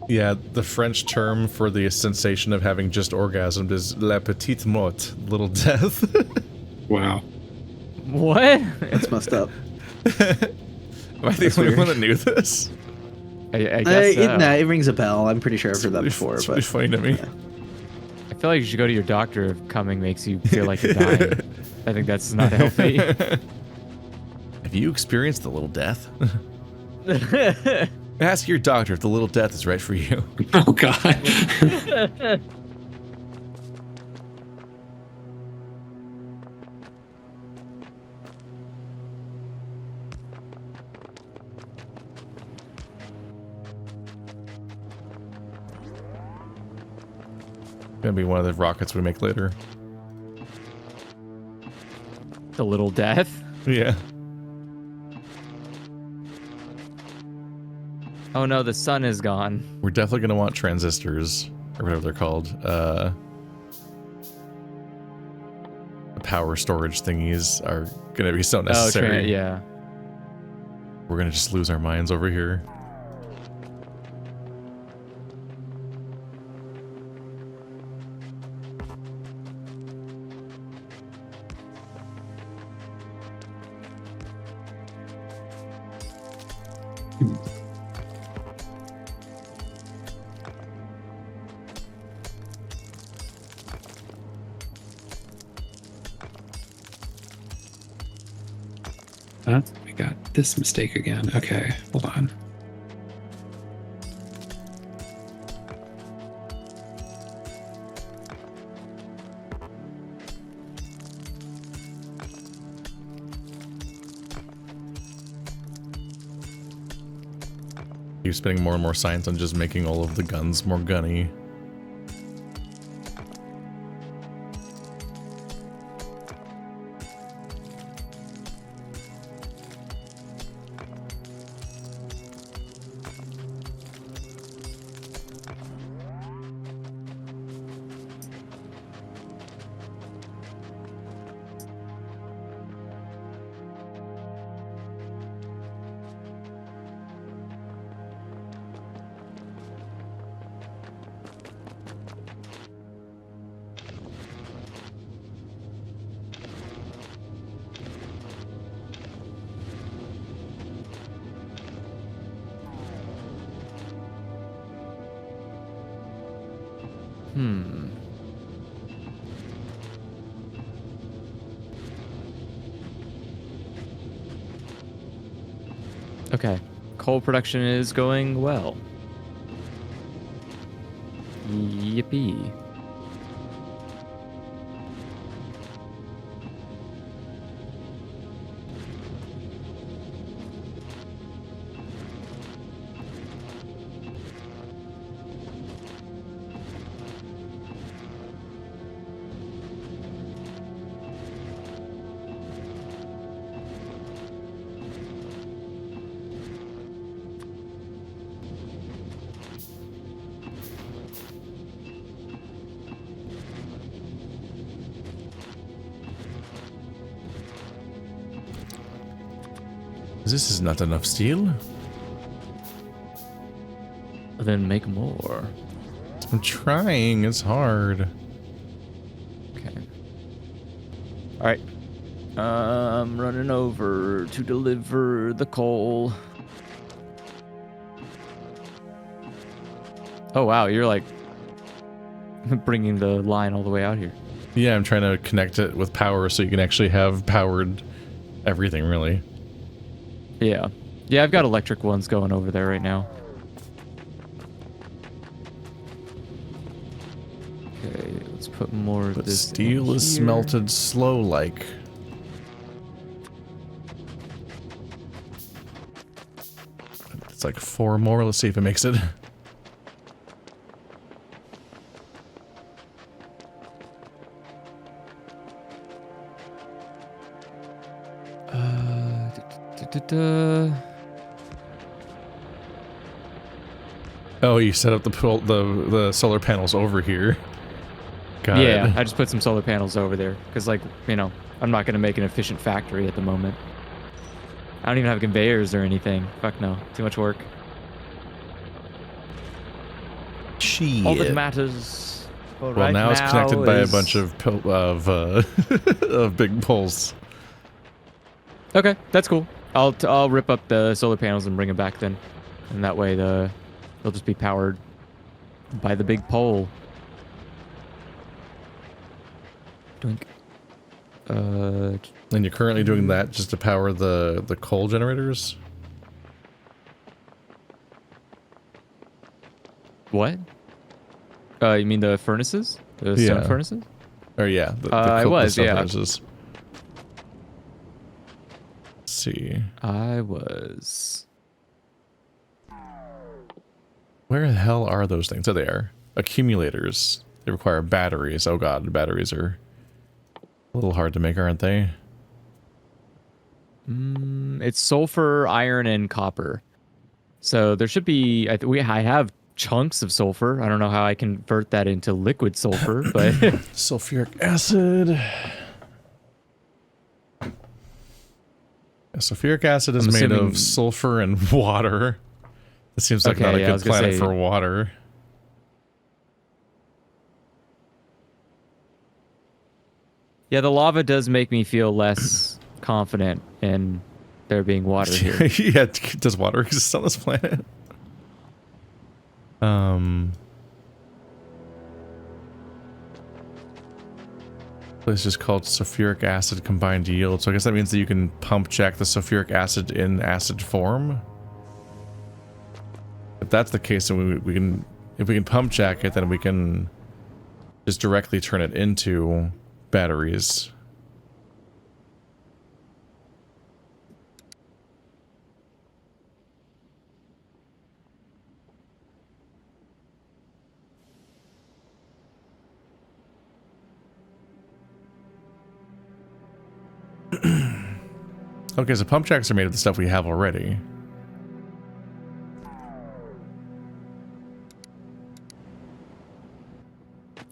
[SPEAKER 5] Yeah, the French term for the sensation of having just orgasmed is la petite mort, little death.
[SPEAKER 3] Wow.
[SPEAKER 4] What?
[SPEAKER 2] That's messed up.
[SPEAKER 5] Am I the only one that knew this?
[SPEAKER 4] I guess so.
[SPEAKER 2] Nah, it rings a bell. I'm pretty sure I've heard that before.
[SPEAKER 5] It's
[SPEAKER 2] But
[SPEAKER 5] really funny to me.
[SPEAKER 2] yeah.
[SPEAKER 4] I feel like you should go to your doctor if coming makes you feel like you're dying. I think that's not healthy.
[SPEAKER 5] Have you experienced the little death? Ask your doctor if the little death is right for you.
[SPEAKER 3] Oh God.
[SPEAKER 5] Gonna be one of the rockets we make later.
[SPEAKER 4] The little death.
[SPEAKER 5] Yeah.
[SPEAKER 4] Oh no, the sun is gone.
[SPEAKER 5] We're definitely gonna want transistors, or whatever they're called. Power storage thingies are gonna be so necessary.
[SPEAKER 4] Oh, yeah.
[SPEAKER 5] We're gonna just lose our minds over here.
[SPEAKER 3] I got this mistake again. Okay, hold on.
[SPEAKER 5] Keep spending more and more science on just making all of the guns more gunny.
[SPEAKER 4] Okay. Coal production is going well. Yippee.
[SPEAKER 5] This is not enough steel.
[SPEAKER 4] Then make more.
[SPEAKER 5] I'm trying, it's hard.
[SPEAKER 4] Okay. Alright. I'm running over to deliver the coal. Oh wow, you're like bringing the line all the way out here.
[SPEAKER 5] Yeah, I'm trying to connect it with power so you can actually have powered everything, really.
[SPEAKER 4] Yeah. Yeah, I've got electric ones going over there right now. Okay, let's put more of
[SPEAKER 5] But
[SPEAKER 4] this.
[SPEAKER 5] steel
[SPEAKER 4] in
[SPEAKER 5] is
[SPEAKER 4] here.
[SPEAKER 5] smelted slow like. It's like 4 more. Let's see if it makes it. Oh, you set up the solar panels over here. Got
[SPEAKER 4] Yeah,
[SPEAKER 5] it.
[SPEAKER 4] I just put some solar panels over there because, like, you know, I'm not gonna make an efficient factory at the moment. I don't even have conveyors or anything. Fuck no, too much work. All that matters.
[SPEAKER 5] Well, now it's connected by a bunch of of big poles.
[SPEAKER 4] Okay, that's cool. I'll rip up the solar panels and bring them back then, and that way they'll just be powered by the big pole. Doink.
[SPEAKER 5] And you're currently doing that just to power the coal generators?
[SPEAKER 4] What? You mean the furnaces? The stone
[SPEAKER 5] Yeah.
[SPEAKER 4] furnaces?
[SPEAKER 5] Or yeah,
[SPEAKER 4] I was,
[SPEAKER 5] stone
[SPEAKER 4] yeah.
[SPEAKER 5] furnaces. Let's see.
[SPEAKER 4] I was.
[SPEAKER 5] Where the hell are those things? Oh, they are. Accumulators. They require batteries. Oh god, batteries are a little hard to make, aren't they?
[SPEAKER 4] It's sulfur, iron, and copper. So there should be. I have chunks of sulfur. I don't know how I convert that into liquid sulfur, but
[SPEAKER 5] Sulfuric acid. Yeah, sulfuric acid is
[SPEAKER 4] I'm
[SPEAKER 5] made
[SPEAKER 4] assuming-
[SPEAKER 5] of sulfur and water. It seems like
[SPEAKER 4] Okay,
[SPEAKER 5] not a
[SPEAKER 4] yeah, I
[SPEAKER 5] good
[SPEAKER 4] was gonna
[SPEAKER 5] planet
[SPEAKER 4] say-
[SPEAKER 5] for water.
[SPEAKER 4] yeah, the lava does make me feel less confident in there being water here.
[SPEAKER 5] Yeah, does water exist on this planet? It's just called sulfuric acid combined yield. So I guess that means that you can pump jack the sulfuric acid in acid form. If that's the case, then we can, if we can pump jack it, then we can just directly turn it into batteries. Okay, so pump jacks are made of the stuff we have already.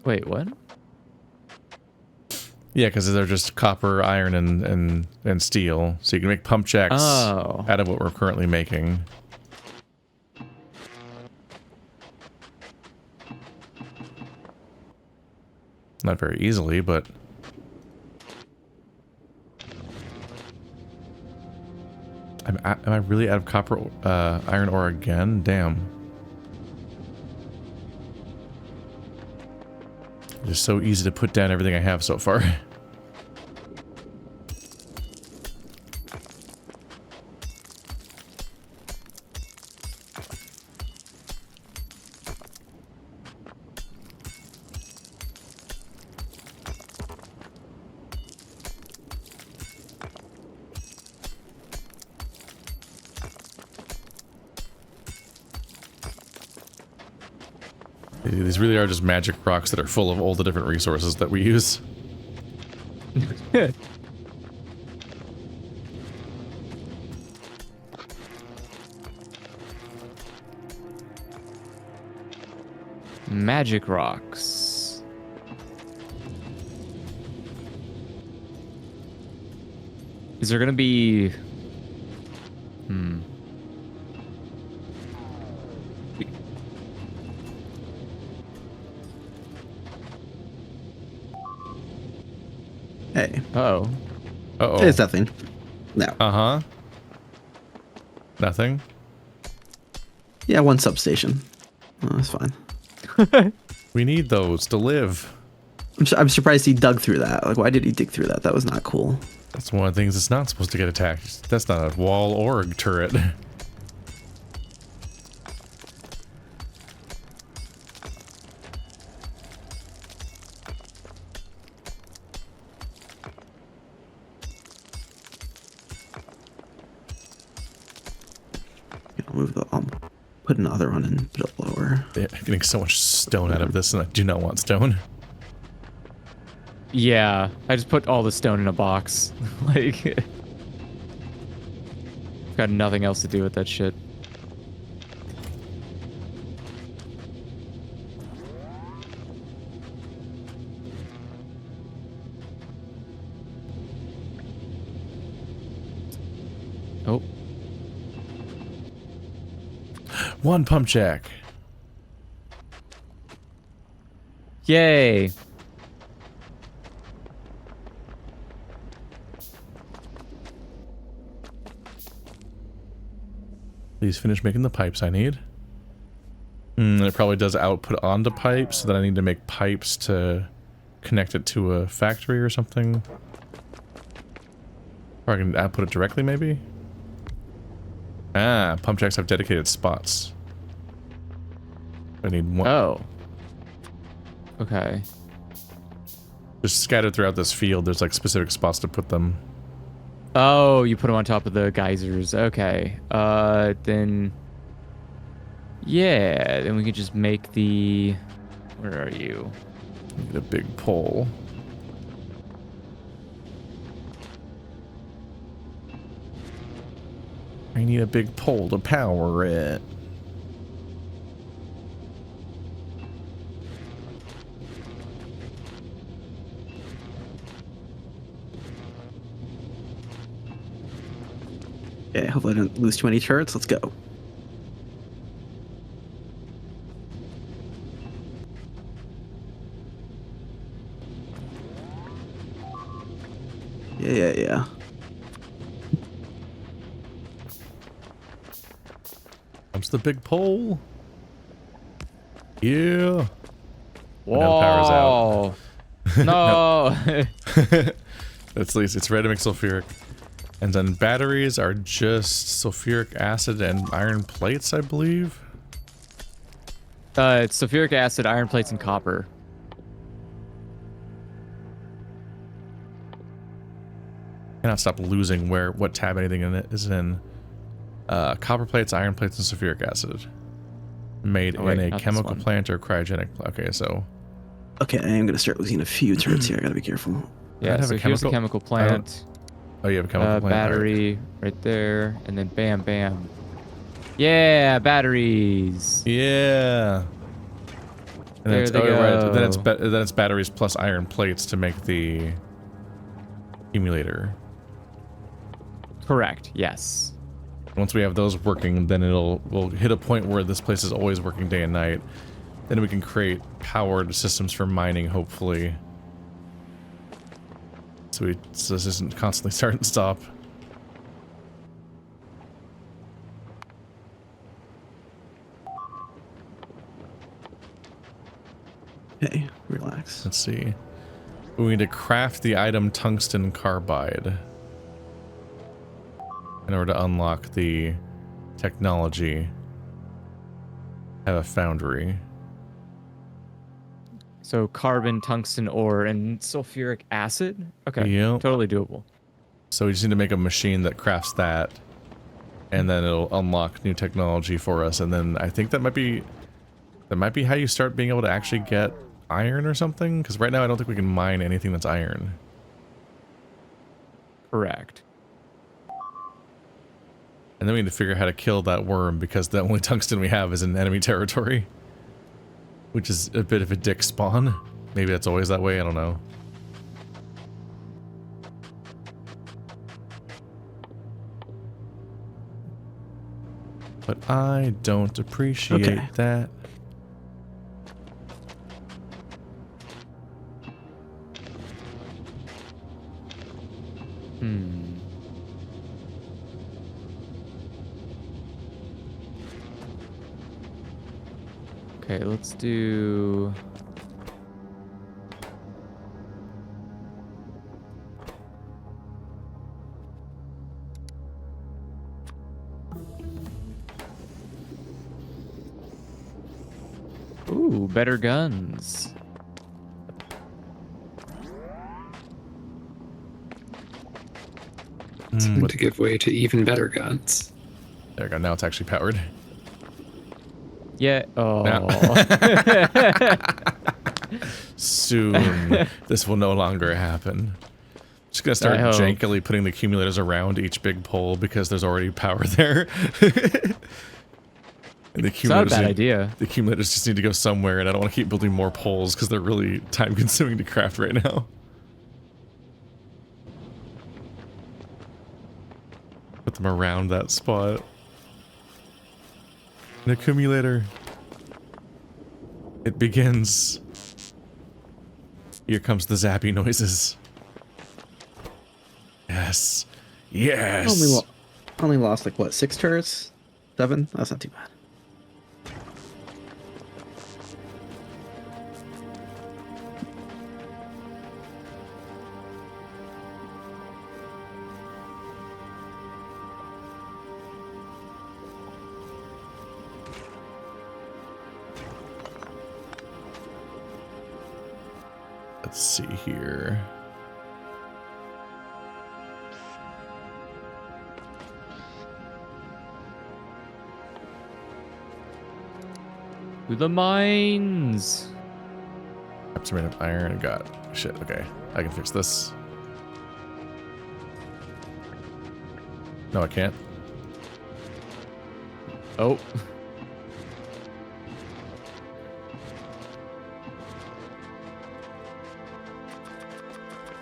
[SPEAKER 4] Wait, what?
[SPEAKER 5] Yeah, because they're just copper, iron, and steel. So you can make pump jacks
[SPEAKER 4] Oh.
[SPEAKER 5] out of what we're currently making. Not very easily, but... am I really out of copper, iron ore again? Damn. It's so easy to put down everything I have so far. These really are just magic rocks that are full of all the different resources that we use.
[SPEAKER 4] Magic rocks. Is there gonna be...
[SPEAKER 2] Hey,
[SPEAKER 4] Uh-oh.
[SPEAKER 5] Uh-oh.
[SPEAKER 2] there's nothing. No.
[SPEAKER 5] Uh-huh. Nothing?
[SPEAKER 2] Yeah, one substation. Oh, that's fine.
[SPEAKER 5] We need those to live.
[SPEAKER 2] I'm surprised he dug through that. Like, why did he dig through that? That was not cool.
[SPEAKER 5] That's one of the things that's not supposed to get attacked. That's not a wall or a turret.
[SPEAKER 2] I'll put another one in a bit lower.
[SPEAKER 5] Yeah, I'm getting so much stone out of this, and I do not want stone.
[SPEAKER 4] Yeah, I just put all the stone in a box. Like, got nothing else to do with that shit. Oh.
[SPEAKER 5] One pump jack.
[SPEAKER 4] Yay.
[SPEAKER 5] Please finish making the pipes I need. And it probably does output onto pipes, so that I need to make pipes to connect it to a factory or something. Or I can output it directly, maybe? Ah, pump jacks have dedicated spots. I need one.
[SPEAKER 4] Oh. Okay.
[SPEAKER 5] Just scattered throughout this field, there's like specific spots to put them.
[SPEAKER 4] Oh, you put them on top of the geysers. Okay. Then... Yeah, then we could just make the... Where are you?
[SPEAKER 5] Need a big pole. I need a big pole to power it.
[SPEAKER 2] Okay, hopefully I don't lose too many turrets. Let's go. Yeah.
[SPEAKER 5] Comes the big pole. Yeah.
[SPEAKER 4] Whoa.
[SPEAKER 5] Now the power's out.
[SPEAKER 4] No.
[SPEAKER 5] At least it's red to make sulfuric. And then batteries are just sulfuric acid and iron plates, I believe.
[SPEAKER 4] It's sulfuric acid, iron plates, and copper.
[SPEAKER 5] Cannot stop losing what tab anything in it is in. Copper plates, iron plates, and sulfuric acid. Made in a chemical plant or cryogenic. Okay, so.
[SPEAKER 2] Okay, I am gonna start losing a few turrets here. I gotta be careful.
[SPEAKER 4] Yeah, so here's a chemical plant.
[SPEAKER 5] Oh, you have a chemical plant.
[SPEAKER 4] Battery right there, and then bam, bam. Yeah, batteries.
[SPEAKER 5] Yeah. And
[SPEAKER 4] There they go.
[SPEAKER 5] Right. Then it's batteries plus iron plates to make the accumulator.
[SPEAKER 4] Correct. Yes.
[SPEAKER 5] Once we have those working, then we'll hit a point where this place is always working day and night. Then we can create powered systems for mining, hopefully. So this isn't constantly start and stop.
[SPEAKER 2] Okay, relax.
[SPEAKER 5] Let's see. We need to craft the item tungsten carbide in order to unlock the technology. Have a foundry.
[SPEAKER 4] So carbon, tungsten ore, and sulfuric acid? Okay,
[SPEAKER 5] Yep.
[SPEAKER 4] totally doable.
[SPEAKER 5] So we just need to make a machine that crafts that, and then it'll unlock new technology for us. And then I think that might be how you start being able to actually get iron or something. Because right now I don't think we can mine anything that's iron.
[SPEAKER 4] Correct.
[SPEAKER 5] And then we need to figure out how to kill that worm, because the only tungsten we have is in enemy territory. Which is a bit of a dick spawn. Maybe that's always that way, I don't know. But I don't appreciate that.
[SPEAKER 4] Okay, let's do... Ooh, better guns.
[SPEAKER 3] It's going to give way to even better guns.
[SPEAKER 5] There we go. Now it's actually powered.
[SPEAKER 4] Yeah. Oh.
[SPEAKER 5] Soon, this will no longer happen. Just gonna start jankily putting the accumulators around each big pole because there's already power there. And the
[SPEAKER 4] It's not a bad idea.
[SPEAKER 5] The accumulators just need to go somewhere, and I don't want to keep building more poles because they're really time-consuming to craft right now. Put them around that spot. An accumulator. It begins. Here comes the zappy noises. Yes. Yes.
[SPEAKER 2] Only lost like what, 6 turrets? 7? That's not too bad.
[SPEAKER 5] Let's see here.
[SPEAKER 4] To the mines.
[SPEAKER 5] Got some random iron and got shit. Okay, I can fix this. No, I can't.
[SPEAKER 4] Oh.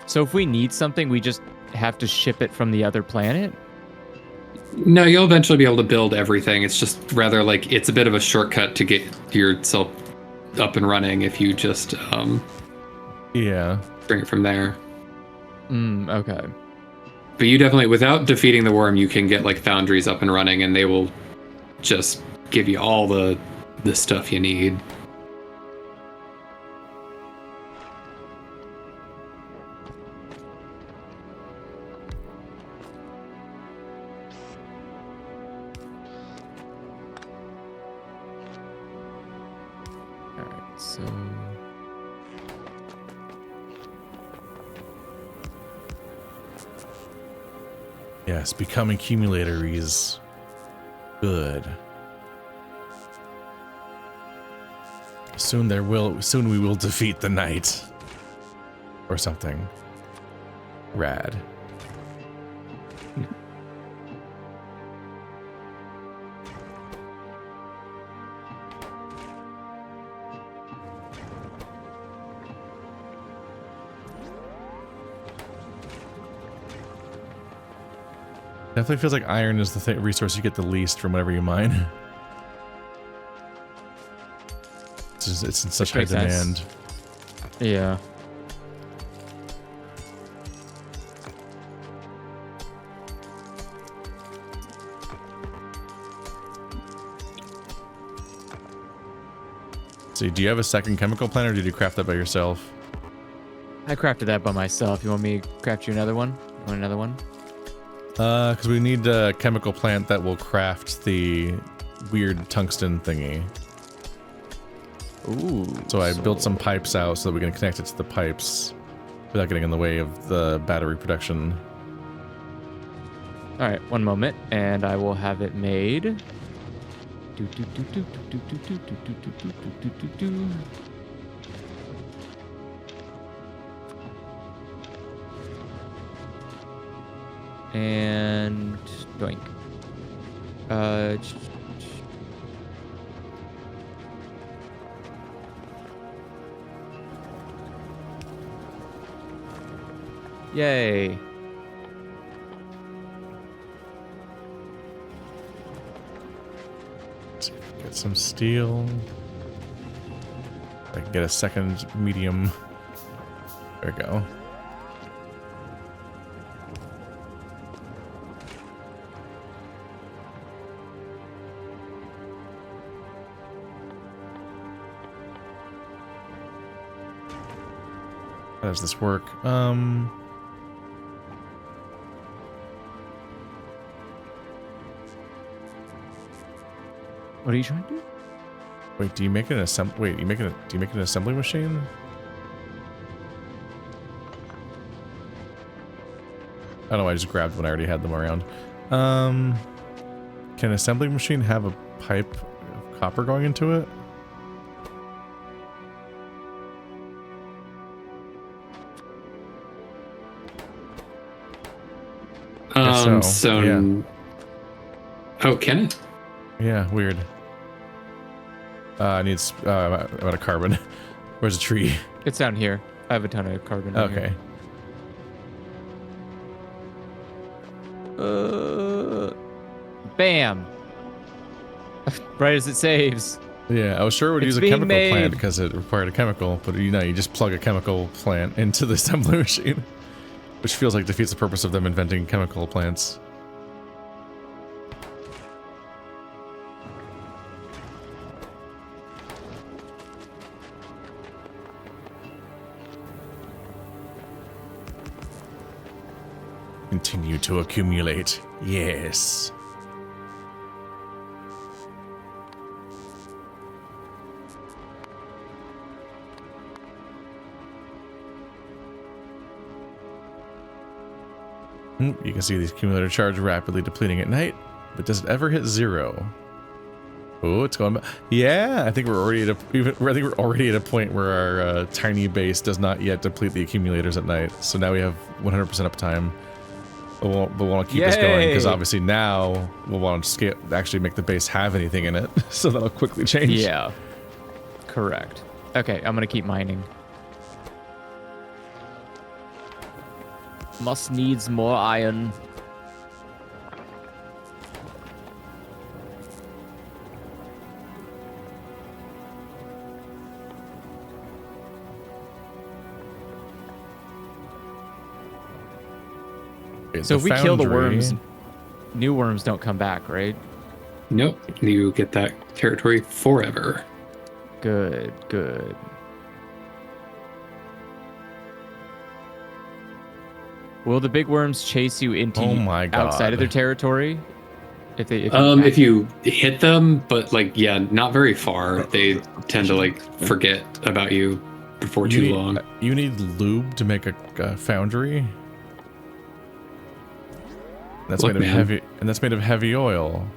[SPEAKER 4] So if we need something, we just have to ship it from the other planet?
[SPEAKER 3] No, you'll eventually be able to build everything. It's just rather like it's a bit of a shortcut to get yourself up and running if you just
[SPEAKER 5] Yeah.
[SPEAKER 3] bring it from there.
[SPEAKER 4] Okay.
[SPEAKER 3] But you definitely, without defeating the worm, you can get like foundries up and running, and they will just give you all the stuff you need.
[SPEAKER 4] Alright, so...
[SPEAKER 5] Yes, become accumulators. Good. Soon we will defeat the night. Or something. Rad. Definitely feels like iron is the resource you get the least from whatever you mine. It's in such high demand.
[SPEAKER 4] Yeah.
[SPEAKER 5] See, do you have a second chemical plant, or did you craft that by yourself?
[SPEAKER 4] I crafted that by myself. You want me to craft you another one? You want another one?
[SPEAKER 5] Because we need a chemical plant that will craft the weird tungsten thingy.
[SPEAKER 4] Ooh.
[SPEAKER 5] So I built some pipes out so that we can connect it to the pipes without getting in the way of the battery production.
[SPEAKER 4] Alright, one moment, and I will have it made. And doink. Yay.
[SPEAKER 5] Get some steel. I can get a second medium. There we go. How does this work?
[SPEAKER 4] What are you trying to do?
[SPEAKER 5] Wait, do you make an assembly? Wait, do you make an assembly machine? I don't know. I just grabbed when I already had them around. Can an assembly machine have a pipe of copper going into it? Yeah.
[SPEAKER 3] Oh, can it?
[SPEAKER 5] Yeah, weird. Needs about a carbon. Where's a tree?
[SPEAKER 4] It's down here. I have a ton of carbon. down
[SPEAKER 5] Okay.
[SPEAKER 4] here. Bam. Right as it saves.
[SPEAKER 5] Yeah, I was sure it would
[SPEAKER 4] It's
[SPEAKER 5] use a
[SPEAKER 4] being
[SPEAKER 5] chemical
[SPEAKER 4] made.
[SPEAKER 5] plant because it required a chemical, but you just plug a chemical plant into the assembly machine, which feels like defeats the purpose of them inventing chemical plants. Continue to accumulate. Yes. You can see these accumulator charge rapidly depleting at night, but does it ever hit zero? Oh, it's going. Yeah, I think we're already at a point where our tiny base does not yet deplete the accumulators at night. So now we have 100% uptime. But we'll want to keep this going because obviously now we'll want to actually make the base have anything in it. So that'll quickly change.
[SPEAKER 4] Yeah. Correct. Okay, I'm gonna keep mining. Must needs more iron. So if we kill the worms, new worms don't come back, right?
[SPEAKER 3] Nope. You get that territory forever.
[SPEAKER 4] Good, good. Will the big worms chase you into outside of their territory?
[SPEAKER 3] If you hit them, but not very far. They tend to forget about you before too long.
[SPEAKER 5] You need lube to make a foundry. That's made of heavy, and that's made of heavy oil.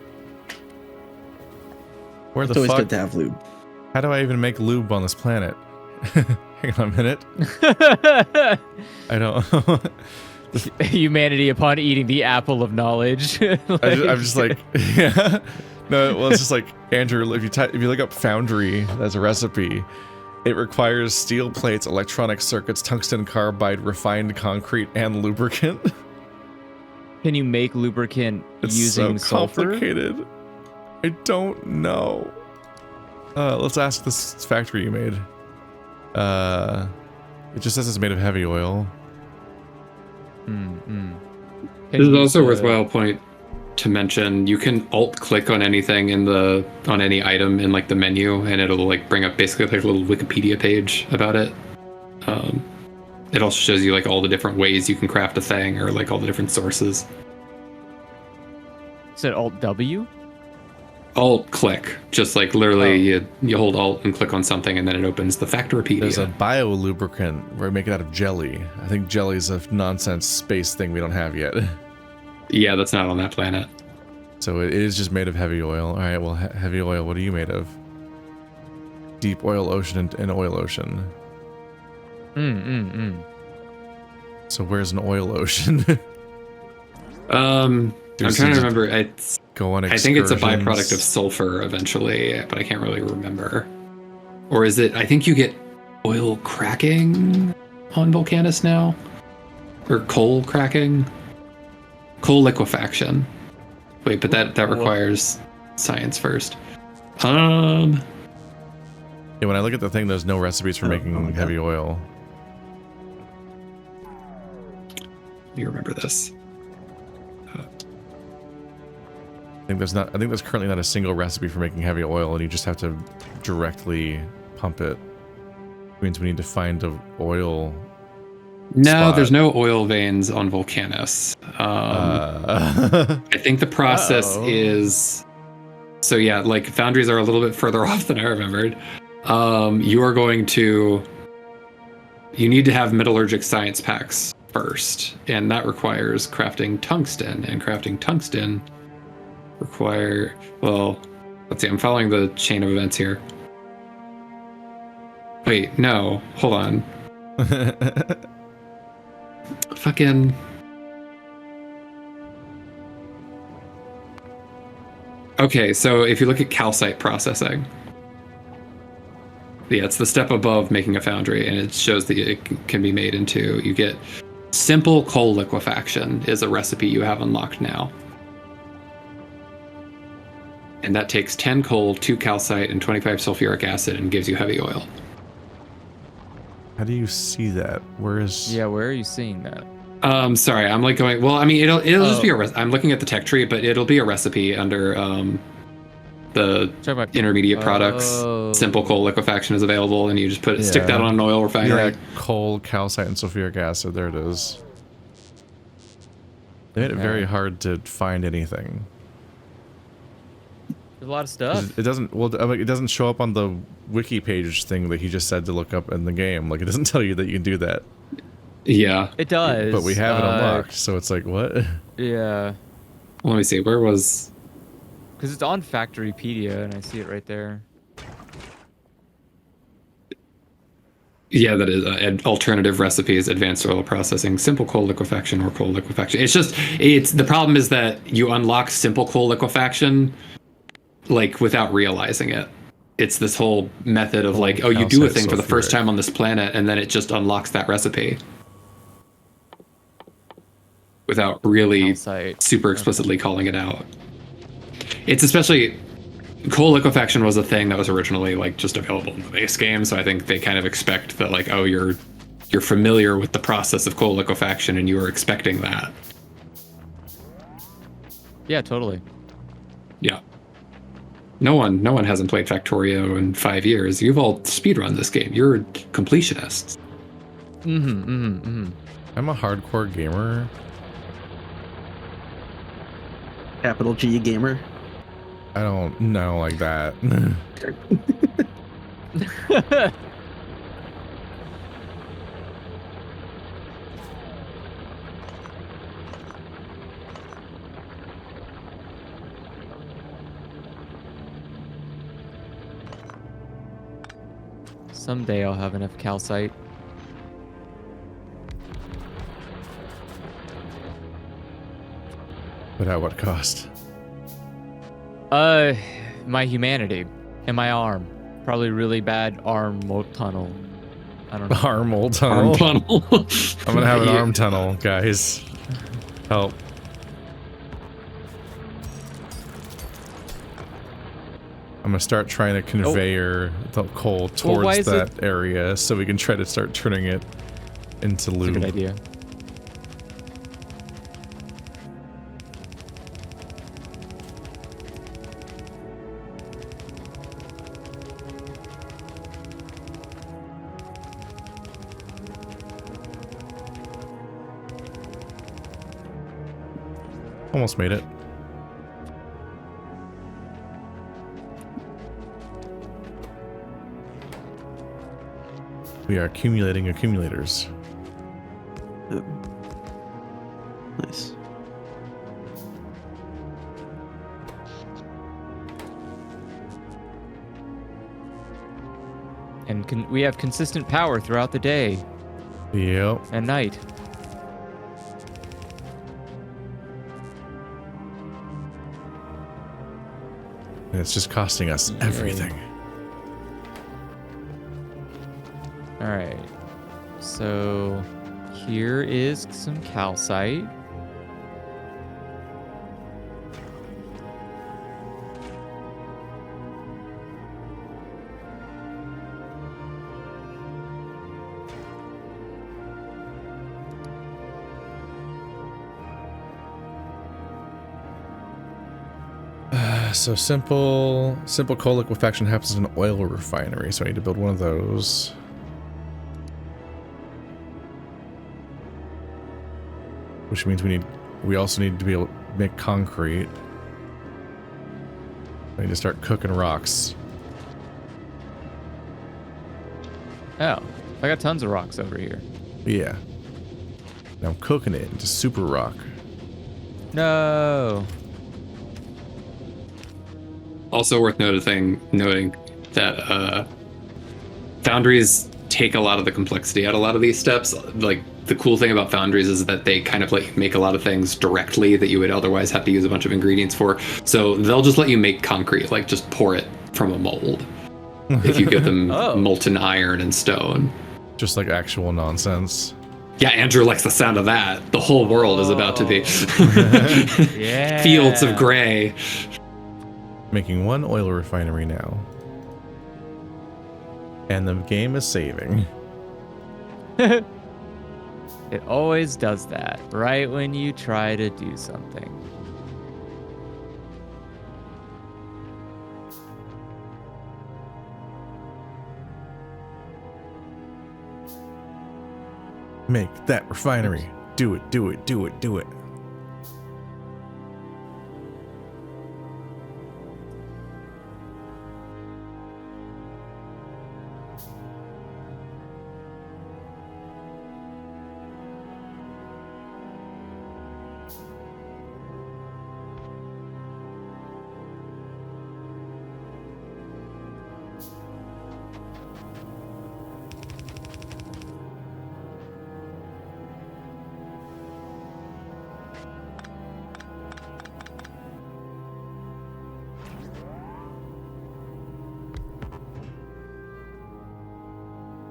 [SPEAKER 5] Where the
[SPEAKER 2] fuck? It's always good
[SPEAKER 5] fuck?
[SPEAKER 2] to have lube.
[SPEAKER 5] How do I even make lube on this planet? Hang on a minute. I don't.
[SPEAKER 4] Humanity upon eating the apple of knowledge.
[SPEAKER 5] I'm just like, yeah. No, well, it's just like, Andrew, if you look up Foundry as a recipe, it requires steel plates, electronic circuits, tungsten carbide, refined concrete, and lubricant.
[SPEAKER 4] Can you make lubricant using
[SPEAKER 5] so
[SPEAKER 4] sulfur?
[SPEAKER 5] Complicated. I don't know. Let's ask this factory you made. It just says it's made of heavy oil.
[SPEAKER 3] This is also a worthwhile point to mention. You can alt-click on anything on any item in the menu, and it'll bring up basically a little Wikipedia page about it. It also shows you all the different ways you can craft a thing, or all the different sources.
[SPEAKER 4] Is it Alt W?
[SPEAKER 3] Alt click, just literally you hold Alt and click on something, and then it opens the Factorypedia.
[SPEAKER 5] There's a biolubricant where we make it out of jelly. I think jelly's a nonsense space thing we don't have yet.
[SPEAKER 3] Yeah, that's not on that planet.
[SPEAKER 5] So it is just made of heavy oil. All right, well, heavy oil, what are you made of? Deep oil ocean and oil ocean. So where's an oil ocean?
[SPEAKER 3] I'm trying to remember.
[SPEAKER 5] Go on
[SPEAKER 3] I think it's a byproduct of sulfur eventually, but I can't really remember. Or is it? I think you get oil cracking on Volcanus now, or coal cracking, coal liquefaction. Wait, but that requires science first.
[SPEAKER 5] Yeah, when I look at the thing, there's no recipes for making heavy oil.
[SPEAKER 3] You remember this?
[SPEAKER 5] I think there's currently not a single recipe for making heavy oil, and you just have to directly pump it. Which means we need to find an oil.
[SPEAKER 3] No,
[SPEAKER 5] spot.
[SPEAKER 3] There's no oil veins on Volcanus. I think the process is. So yeah, foundries are a little bit further off than I remembered. You need to have metallurgic science packs first, and that requires crafting tungsten, and crafting tungsten require, well, let's see, I'm following the chain of events here. Wait, no, hold on. Fucking... Okay, so if you look at calcite processing, yeah, it's the step above making a foundry, and it shows that it can be made into, you get simple coal liquefaction is a recipe you have unlocked now. And that takes 10 coal, 2 calcite, and 25 sulfuric acid and gives you heavy oil.
[SPEAKER 5] How do you see that? Where is...
[SPEAKER 4] Yeah, where are you seeing that?
[SPEAKER 3] Sorry, I'm like going, well, I mean, it'll just be I'm looking at the tech tree, but it'll be a recipe under the intermediate products. Simple coal liquefaction is available, and you just stick that on an oil refinery.
[SPEAKER 5] Yeah, coal, calcite, and sulfuric acid. There it is. They made it very hard to find anything.
[SPEAKER 4] There's a lot of stuff.
[SPEAKER 5] It doesn't. Well, like, it doesn't show up on the wiki page thing that he just said to look up in the game. Like, it doesn't tell you that you can do that.
[SPEAKER 3] Yeah,
[SPEAKER 4] it does.
[SPEAKER 5] But we have it unlocked, so it's like, what?
[SPEAKER 4] Yeah.
[SPEAKER 3] Let me see. Where was?
[SPEAKER 4] Because it's on Factorypedia, and I see it right there.
[SPEAKER 3] Yeah, that is alternative recipes, advanced oil processing, simple coal liquefaction, or coal liquefaction. It's the problem is that you unlock simple coal liquefaction, like, without realizing it. It's this whole method of like, oh, you do a thing for the first time on this planet, and then it just unlocks that recipe. Without really super explicitly calling it out. It's especially... Coal liquefaction was a thing that was originally like just available in the base game, so I think they kind of expect that like, oh, you're familiar with the process of coal liquefaction and you are expecting that.
[SPEAKER 4] Yeah, totally.
[SPEAKER 3] Yeah. No one hasn't played Factorio in 5 years. You've all speedrun this game. You're completionists.
[SPEAKER 5] I'm a hardcore gamer.
[SPEAKER 2] Capital G gamer.
[SPEAKER 5] I don't know like that.
[SPEAKER 4] Someday I'll have enough calcite.
[SPEAKER 5] But at what cost?
[SPEAKER 4] My humanity and my arm. Probably really bad arm tunnel. I don't know.
[SPEAKER 5] Arm tunnel.
[SPEAKER 3] Arm tunnel.
[SPEAKER 5] I'm gonna have an arm tunnel, guys. Help. I'm gonna start trying to conveyor the coal towards that area so we can try to start turning it into lube.
[SPEAKER 4] That's a good idea.
[SPEAKER 5] Almost made it. We are accumulating accumulators.
[SPEAKER 2] Oh. Nice.
[SPEAKER 4] And we have consistent power throughout the day
[SPEAKER 5] Yep.
[SPEAKER 4] and night.
[SPEAKER 5] And it's just costing us everything.
[SPEAKER 4] All right. So here is some calcite.
[SPEAKER 5] So simple coal liquefaction happens in an oil refinery, so I need to build one of those. Which means we also need to be able to make concrete. I need to start cooking rocks.
[SPEAKER 4] Oh, I got tons of rocks over here.
[SPEAKER 5] Yeah. Now I'm cooking it into super rock.
[SPEAKER 4] No.
[SPEAKER 3] Also worth noting that foundries take a lot of the complexity out of a lot of these steps. Like the cool thing about foundries is that they kind of let you make a lot of things directly that you would otherwise have to use a bunch of ingredients for. So they'll just let you make concrete, like just pour it from a mold if you give them molten iron and stone.
[SPEAKER 5] Just like actual nonsense.
[SPEAKER 3] Yeah, Andrew likes the sound of that. The whole world is about to be
[SPEAKER 4] Yeah.
[SPEAKER 3] fields of gray.
[SPEAKER 5] Making one oil refinery now. And the game is saving.
[SPEAKER 4] It always does that, right when you try to do something.
[SPEAKER 5] Make that refinery. Do it, do it, do it, do it.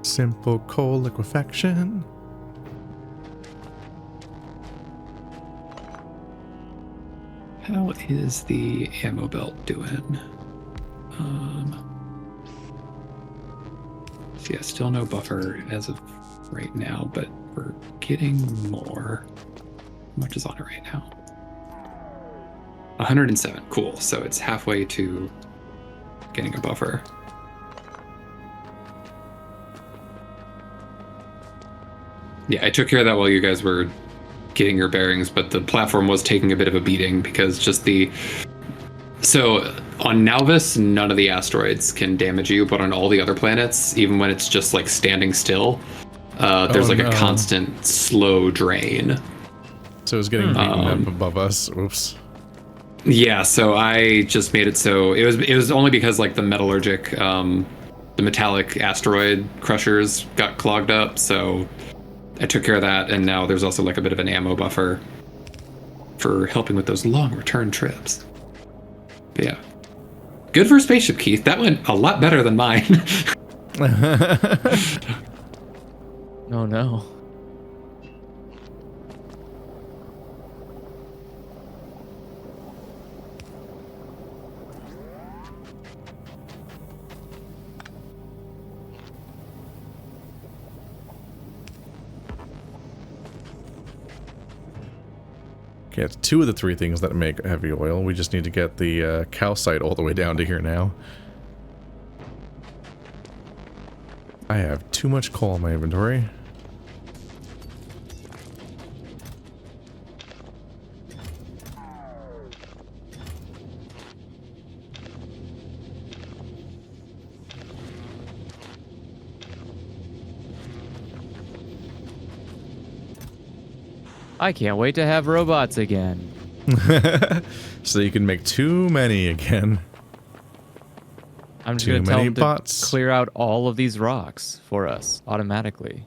[SPEAKER 5] Simple coal liquefaction.
[SPEAKER 3] How is the ammo belt doing? So yeah, still no buffer as of right now, but we're getting more. How much is on it right now? 107. Cool. So it's halfway to getting a buffer. Yeah, I took care of that while you guys were getting your bearings, but the platform was taking a bit of a beating because just the... So on Nauvis, none of the asteroids can damage you, but on all the other planets, even when it's just like standing still, there's a constant slow drain.
[SPEAKER 5] So it's getting beaten up above us. Oops.
[SPEAKER 3] Yeah, so I just made it so it was only because like the metallurgic, the metallic asteroid crushers got clogged up, so I took care of that, and now there's also like a bit of an ammo buffer for helping with those long return trips. But yeah. Good for a spaceship, Keith. That went a lot better than mine.
[SPEAKER 4] Oh no.
[SPEAKER 5] Okay, it's 2 of the 3 things that make heavy oil. We just need to get the calcite all the way down to here now. I have too much coal in my inventory.
[SPEAKER 4] I can't wait to have robots again.
[SPEAKER 5] So you can make too many again.
[SPEAKER 4] I'm just
[SPEAKER 5] Too
[SPEAKER 4] going to tell
[SPEAKER 5] many
[SPEAKER 4] them to
[SPEAKER 5] bots.
[SPEAKER 4] clear out all of these rocks for us automatically.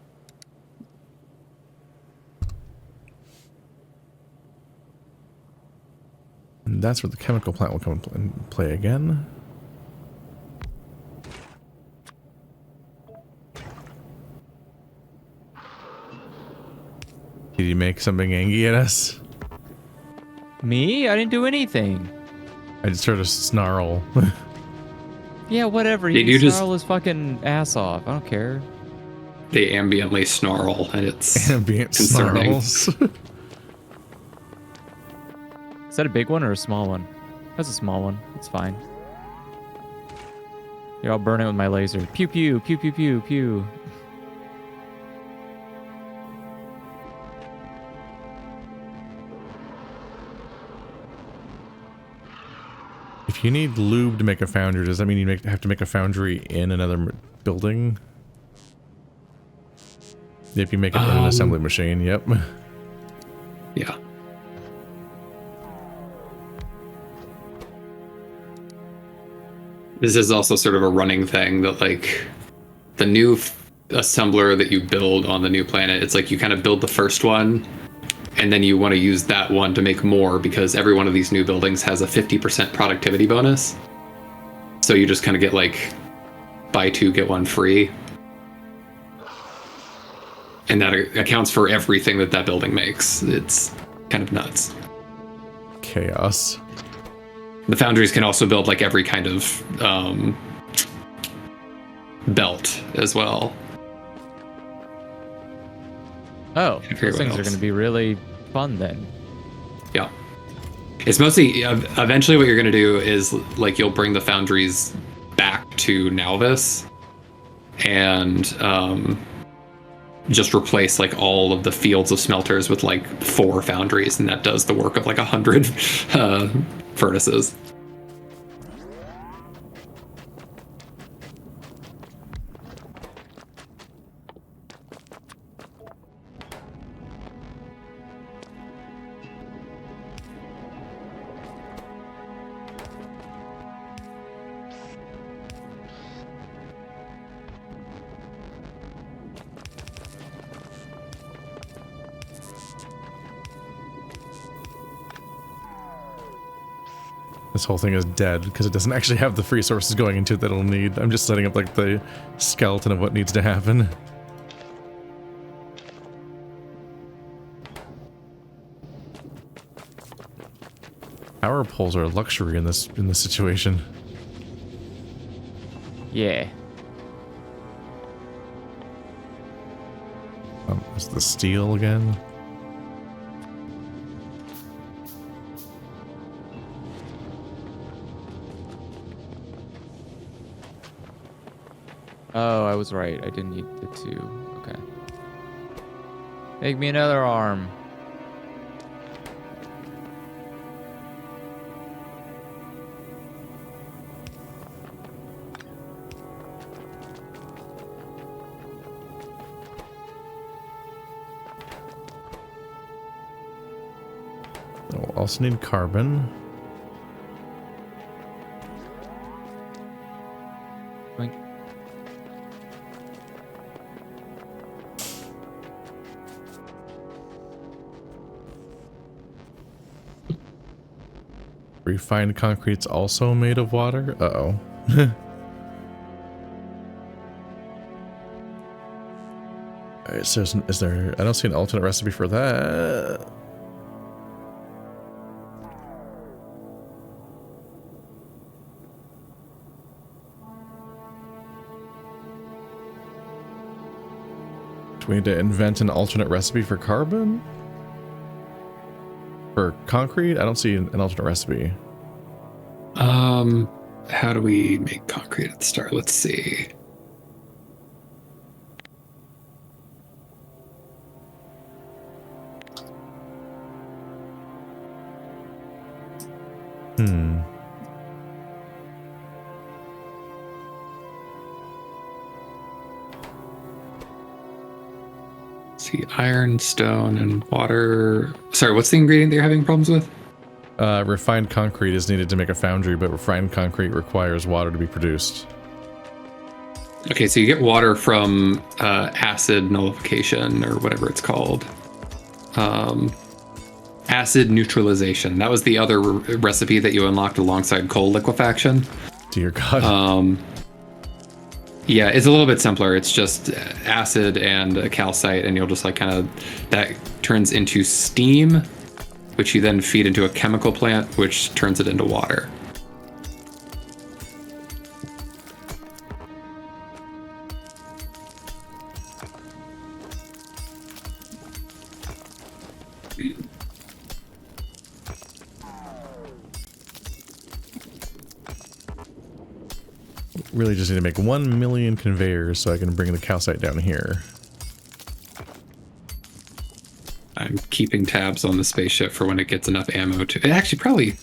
[SPEAKER 5] And that's where the chemical plant will come and play again. Did you make something angry at us?
[SPEAKER 4] Me? I didn't do anything.
[SPEAKER 5] I just heard a snarl.
[SPEAKER 4] Yeah, whatever.
[SPEAKER 3] Did
[SPEAKER 4] You
[SPEAKER 3] you
[SPEAKER 4] can
[SPEAKER 3] just-
[SPEAKER 4] snarl his fucking ass off. I don't care.
[SPEAKER 3] They ambiently snarl, and it's
[SPEAKER 5] Ambient
[SPEAKER 3] concerning.
[SPEAKER 5] snarls.
[SPEAKER 4] Is that a big one or a small one? That's a small one. It's fine. Here, I'll burn it with my laser. Pew pew, pew pew pew pew.
[SPEAKER 5] If you need lube to make a foundry, does that mean you have to make a foundry in another building? If you make it in an assembly machine, yep.
[SPEAKER 3] This is also sort of a running thing that like the new assembler that you build on the new planet, it's like you kind of build the first one and then you want to use that one to make more because every one of these new buildings has a 50% productivity bonus. So you just kind of get like buy two, get one free. And that accounts for everything that that building makes. It's kind of nuts.
[SPEAKER 5] Chaos.
[SPEAKER 3] The foundries can also build like every kind of belt as well.
[SPEAKER 4] Oh,
[SPEAKER 3] If
[SPEAKER 4] those
[SPEAKER 3] everyone
[SPEAKER 4] things are
[SPEAKER 3] else.
[SPEAKER 4] going to be really fun then.
[SPEAKER 3] Yeah. It's mostly, eventually what you're going to do is like you'll bring the foundries back to Nalvis and just replace like all of the fields of smelters with like 4 foundries, and that does the work of like 100 furnaces.
[SPEAKER 5] This whole thing is dead because it doesn't actually have the resources going into it that it'll need. I'm just setting up like the skeleton of what needs to happen. Power poles are a luxury in this situation.
[SPEAKER 4] Yeah.
[SPEAKER 5] Is the steel again?
[SPEAKER 4] Oh, I was right. I didn't need the 2. Okay. Make me another arm.
[SPEAKER 5] We'll also need carbon.
[SPEAKER 4] Boink.
[SPEAKER 5] Refined concrete's also made of water? Uh-oh. Alright, so is there... I don't see an alternate recipe for that. Do we need to invent an alternate recipe for carbon? For concrete? I don't see an alternate recipe.
[SPEAKER 3] How do we make concrete at the start? Let's see. See, iron, stone, and water. Sorry, what's the ingredient that you're having problems with?
[SPEAKER 5] Refined concrete is needed to make a foundry, but refined concrete requires water to be produced.
[SPEAKER 3] Okay, so you get water from acid nullification, or whatever it's called. Acid neutralization. That was the other recipe that you unlocked alongside coal liquefaction.
[SPEAKER 5] Dear God.
[SPEAKER 3] Yeah, it's a little bit simpler. It's just acid and a calcite, and you'll just like kind of, that turns into steam, which you then feed into a chemical plant, which turns it into water.
[SPEAKER 5] Really just need to make 1 million conveyors so I can bring the calcite down here.
[SPEAKER 3] I'm keeping tabs on the spaceship for when it gets enough ammo to... It actually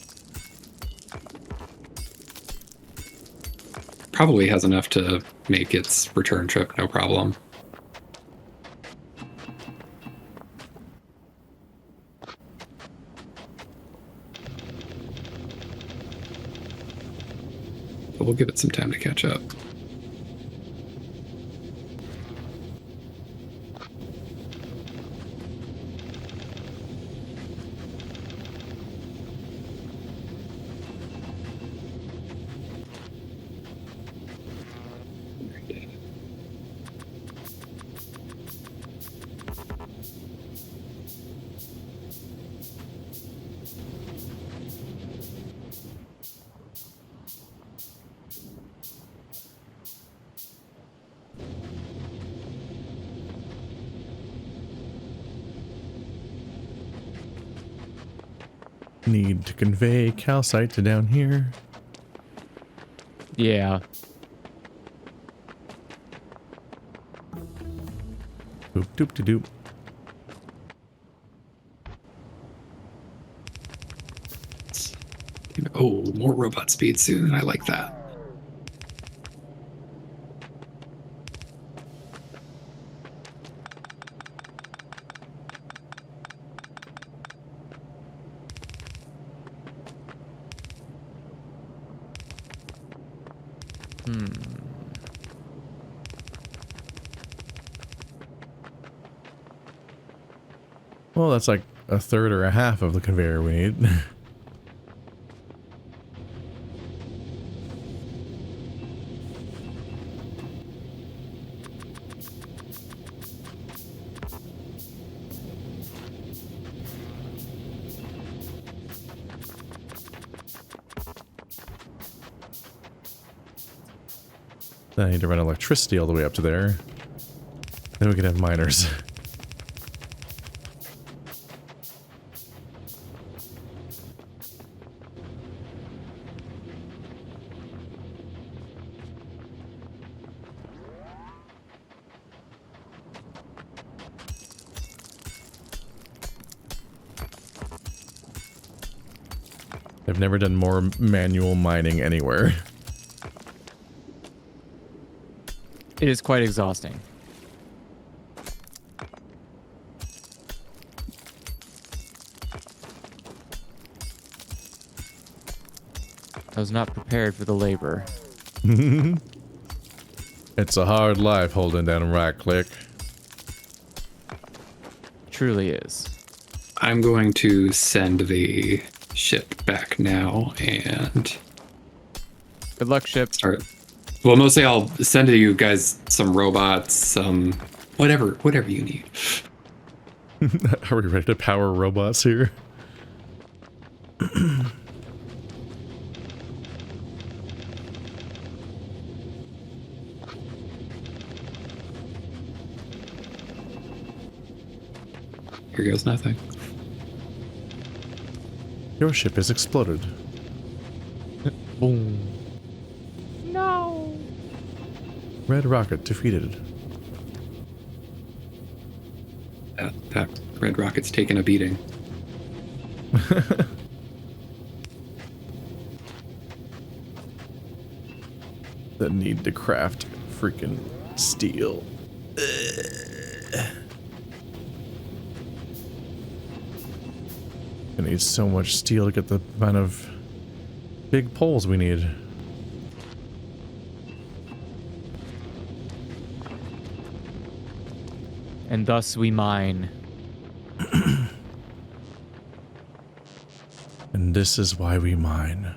[SPEAKER 3] probably has enough to make its return trip, no problem. we'll give it some time to catch up.
[SPEAKER 5] Need to convey calcite to down here.
[SPEAKER 4] Yeah.
[SPEAKER 5] Boop doop de doop.
[SPEAKER 3] Oh, more robot speed soon. I like that.
[SPEAKER 5] Well, that's like a third or a half of the conveyor we need. Then I need to run electricity all the way up to there. Then we can have miners. I've never done more manual mining anywhere.
[SPEAKER 4] It is quite exhausting. I was not prepared for the labor.
[SPEAKER 5] It's a hard life holding down right click.
[SPEAKER 4] Truly is.
[SPEAKER 3] I'm going to send the ship back now and
[SPEAKER 4] Good luck, ship.
[SPEAKER 3] start. Well, mostly I'll send to you guys some robots, some whatever you need.
[SPEAKER 5] Are we ready to power robots here?
[SPEAKER 3] Here goes nothing.
[SPEAKER 5] Your ship has exploded.
[SPEAKER 4] Boom. No.
[SPEAKER 5] Red rocket defeated.
[SPEAKER 3] That red rocket's taking a beating.
[SPEAKER 5] The need to craft freaking steel. I need so much steel to get the amount of big poles we need.
[SPEAKER 4] And thus we mine.
[SPEAKER 5] And this is why we mine.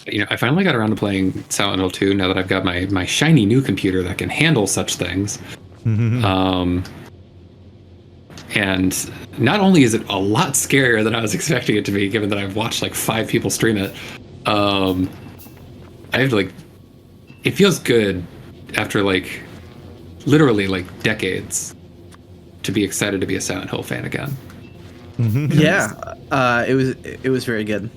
[SPEAKER 3] You know, I finally got around to playing Silent Hill 2 now that I've got my shiny new computer that can handle such things. And not only is it a lot scarier than I was expecting it to be, given that I've watched like 5 people stream it, I have like, it feels good after like literally like decades to be excited to be a Silent Hill fan again.
[SPEAKER 2] Yeah, it was very good.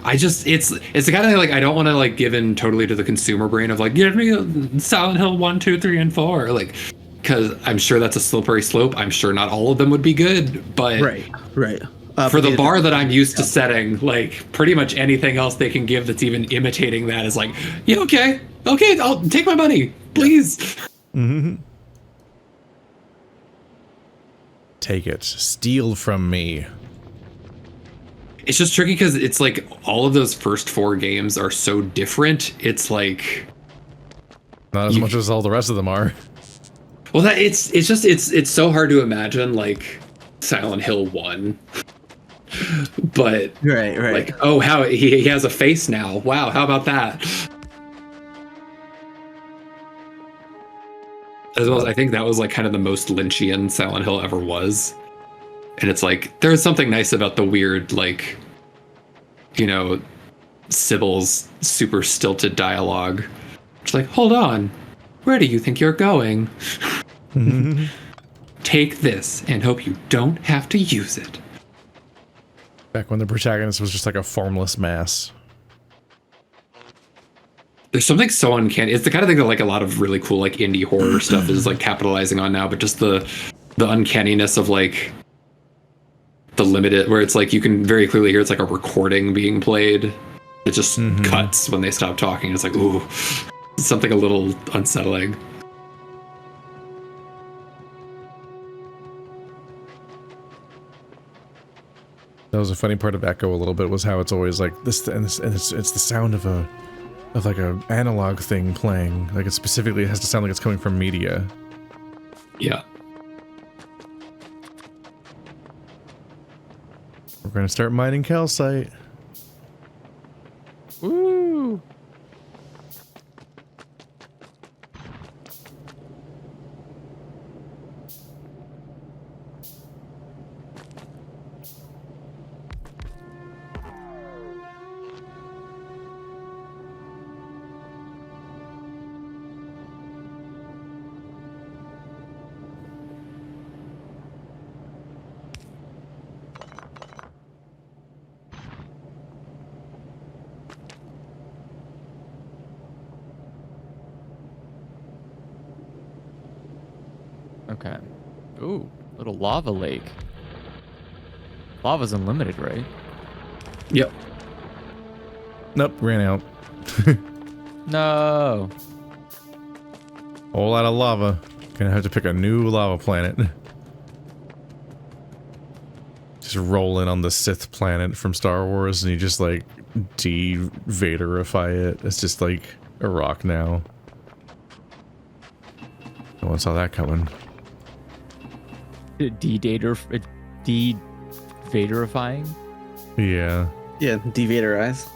[SPEAKER 3] I just it's the kind of thing, like, I don't want to like give in totally to the consumer brain of like, give me Silent Hill 1, 2, 3, and 4, like, because I'm sure that's a slippery slope. I'm sure not all of them would be good, but
[SPEAKER 2] Right.
[SPEAKER 3] For the bar that I'm used to setting, like pretty much anything else they can give that's even imitating that is like, yeah, okay, I'll take my money, please.
[SPEAKER 5] Mm-hmm. Take it. Steal from me.
[SPEAKER 3] It's just tricky because it's like all of those first 4 games are so different. It's like
[SPEAKER 5] not as much as all the rest of them are.
[SPEAKER 3] Well, that it's so hard to imagine like Silent Hill 1. But
[SPEAKER 2] right.
[SPEAKER 3] Like, oh, how he has a face now. Wow, how about that? As well as I think that was like kind of the most Lynchian Silent Hill ever was. And it's like there's something nice about the weird, like, you know, Sybil's super stilted dialogue. It's like, hold on, where do you think you're going? Take this and hope you don't have to use it.
[SPEAKER 5] Back when the protagonist was just like a formless mass.
[SPEAKER 3] There's something so uncanny. It's the kind of thing that like a lot of really cool like indie horror stuff is like capitalizing on now, but just the uncanniness of like the limited, where it's like you can very clearly hear it's like a recording being played. It just cuts when they stop talking. It's like, ooh, something a little unsettling.
[SPEAKER 5] That was a funny part of Echo a little bit, was how it's always like this, and it's the sound of like a analog thing playing. Like it specifically has to sound like it's coming from media.
[SPEAKER 3] Yeah.
[SPEAKER 5] We're gonna start mining calcite.
[SPEAKER 4] Woo! Okay. Ooh, little lava lake. Lava's unlimited, right?
[SPEAKER 3] Yep.
[SPEAKER 5] Nope, ran out.
[SPEAKER 4] No.
[SPEAKER 5] Whole lot of lava. Gonna have to pick a new lava planet. Just roll in on the Sith planet from Star Wars and you just like de-Vaderify it. It's just like a rock now. No one saw that coming.
[SPEAKER 4] De-Vaderifying?
[SPEAKER 5] Yeah.
[SPEAKER 2] Yeah, de-Vaderize.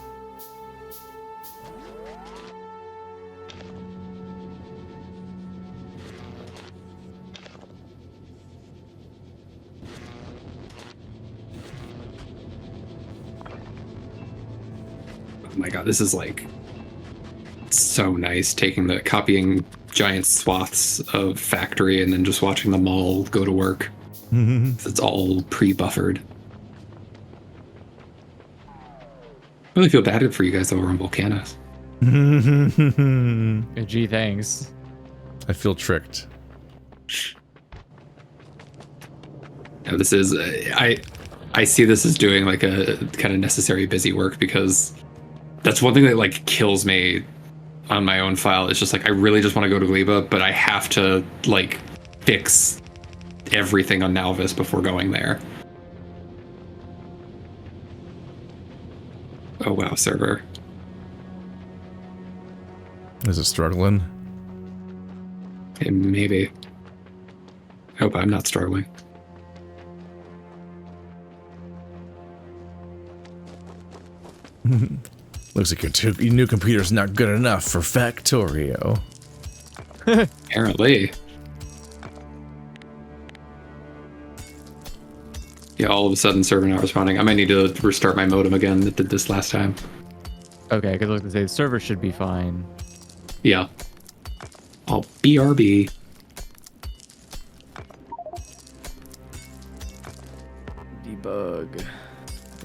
[SPEAKER 3] Oh my god, this is like so nice, copying giant swaths of Factory and then just watching them all go to work. It's all pre-buffered. I really feel bad for you guys over on Volcanus.
[SPEAKER 4] Gee, thanks.
[SPEAKER 5] I feel tricked.
[SPEAKER 3] No, this is I see this as doing like a kind of necessary busy work, because that's one thing that like kills me on my own file. It's just like I really just want to go to Gleba, but I have to like fix everything on Nalvis before going there. Oh wow, server.
[SPEAKER 5] Is it struggling?
[SPEAKER 3] Maybe. I hope I'm not struggling.
[SPEAKER 5] Looks like your new computer's not good enough for Factorio.
[SPEAKER 3] Apparently. Yeah, all of a sudden server not responding. I might need to restart my modem again. It did this last time.
[SPEAKER 4] Okay, because I was gonna say the server should be fine.
[SPEAKER 3] Yeah. I'll BRB.
[SPEAKER 4] Debug.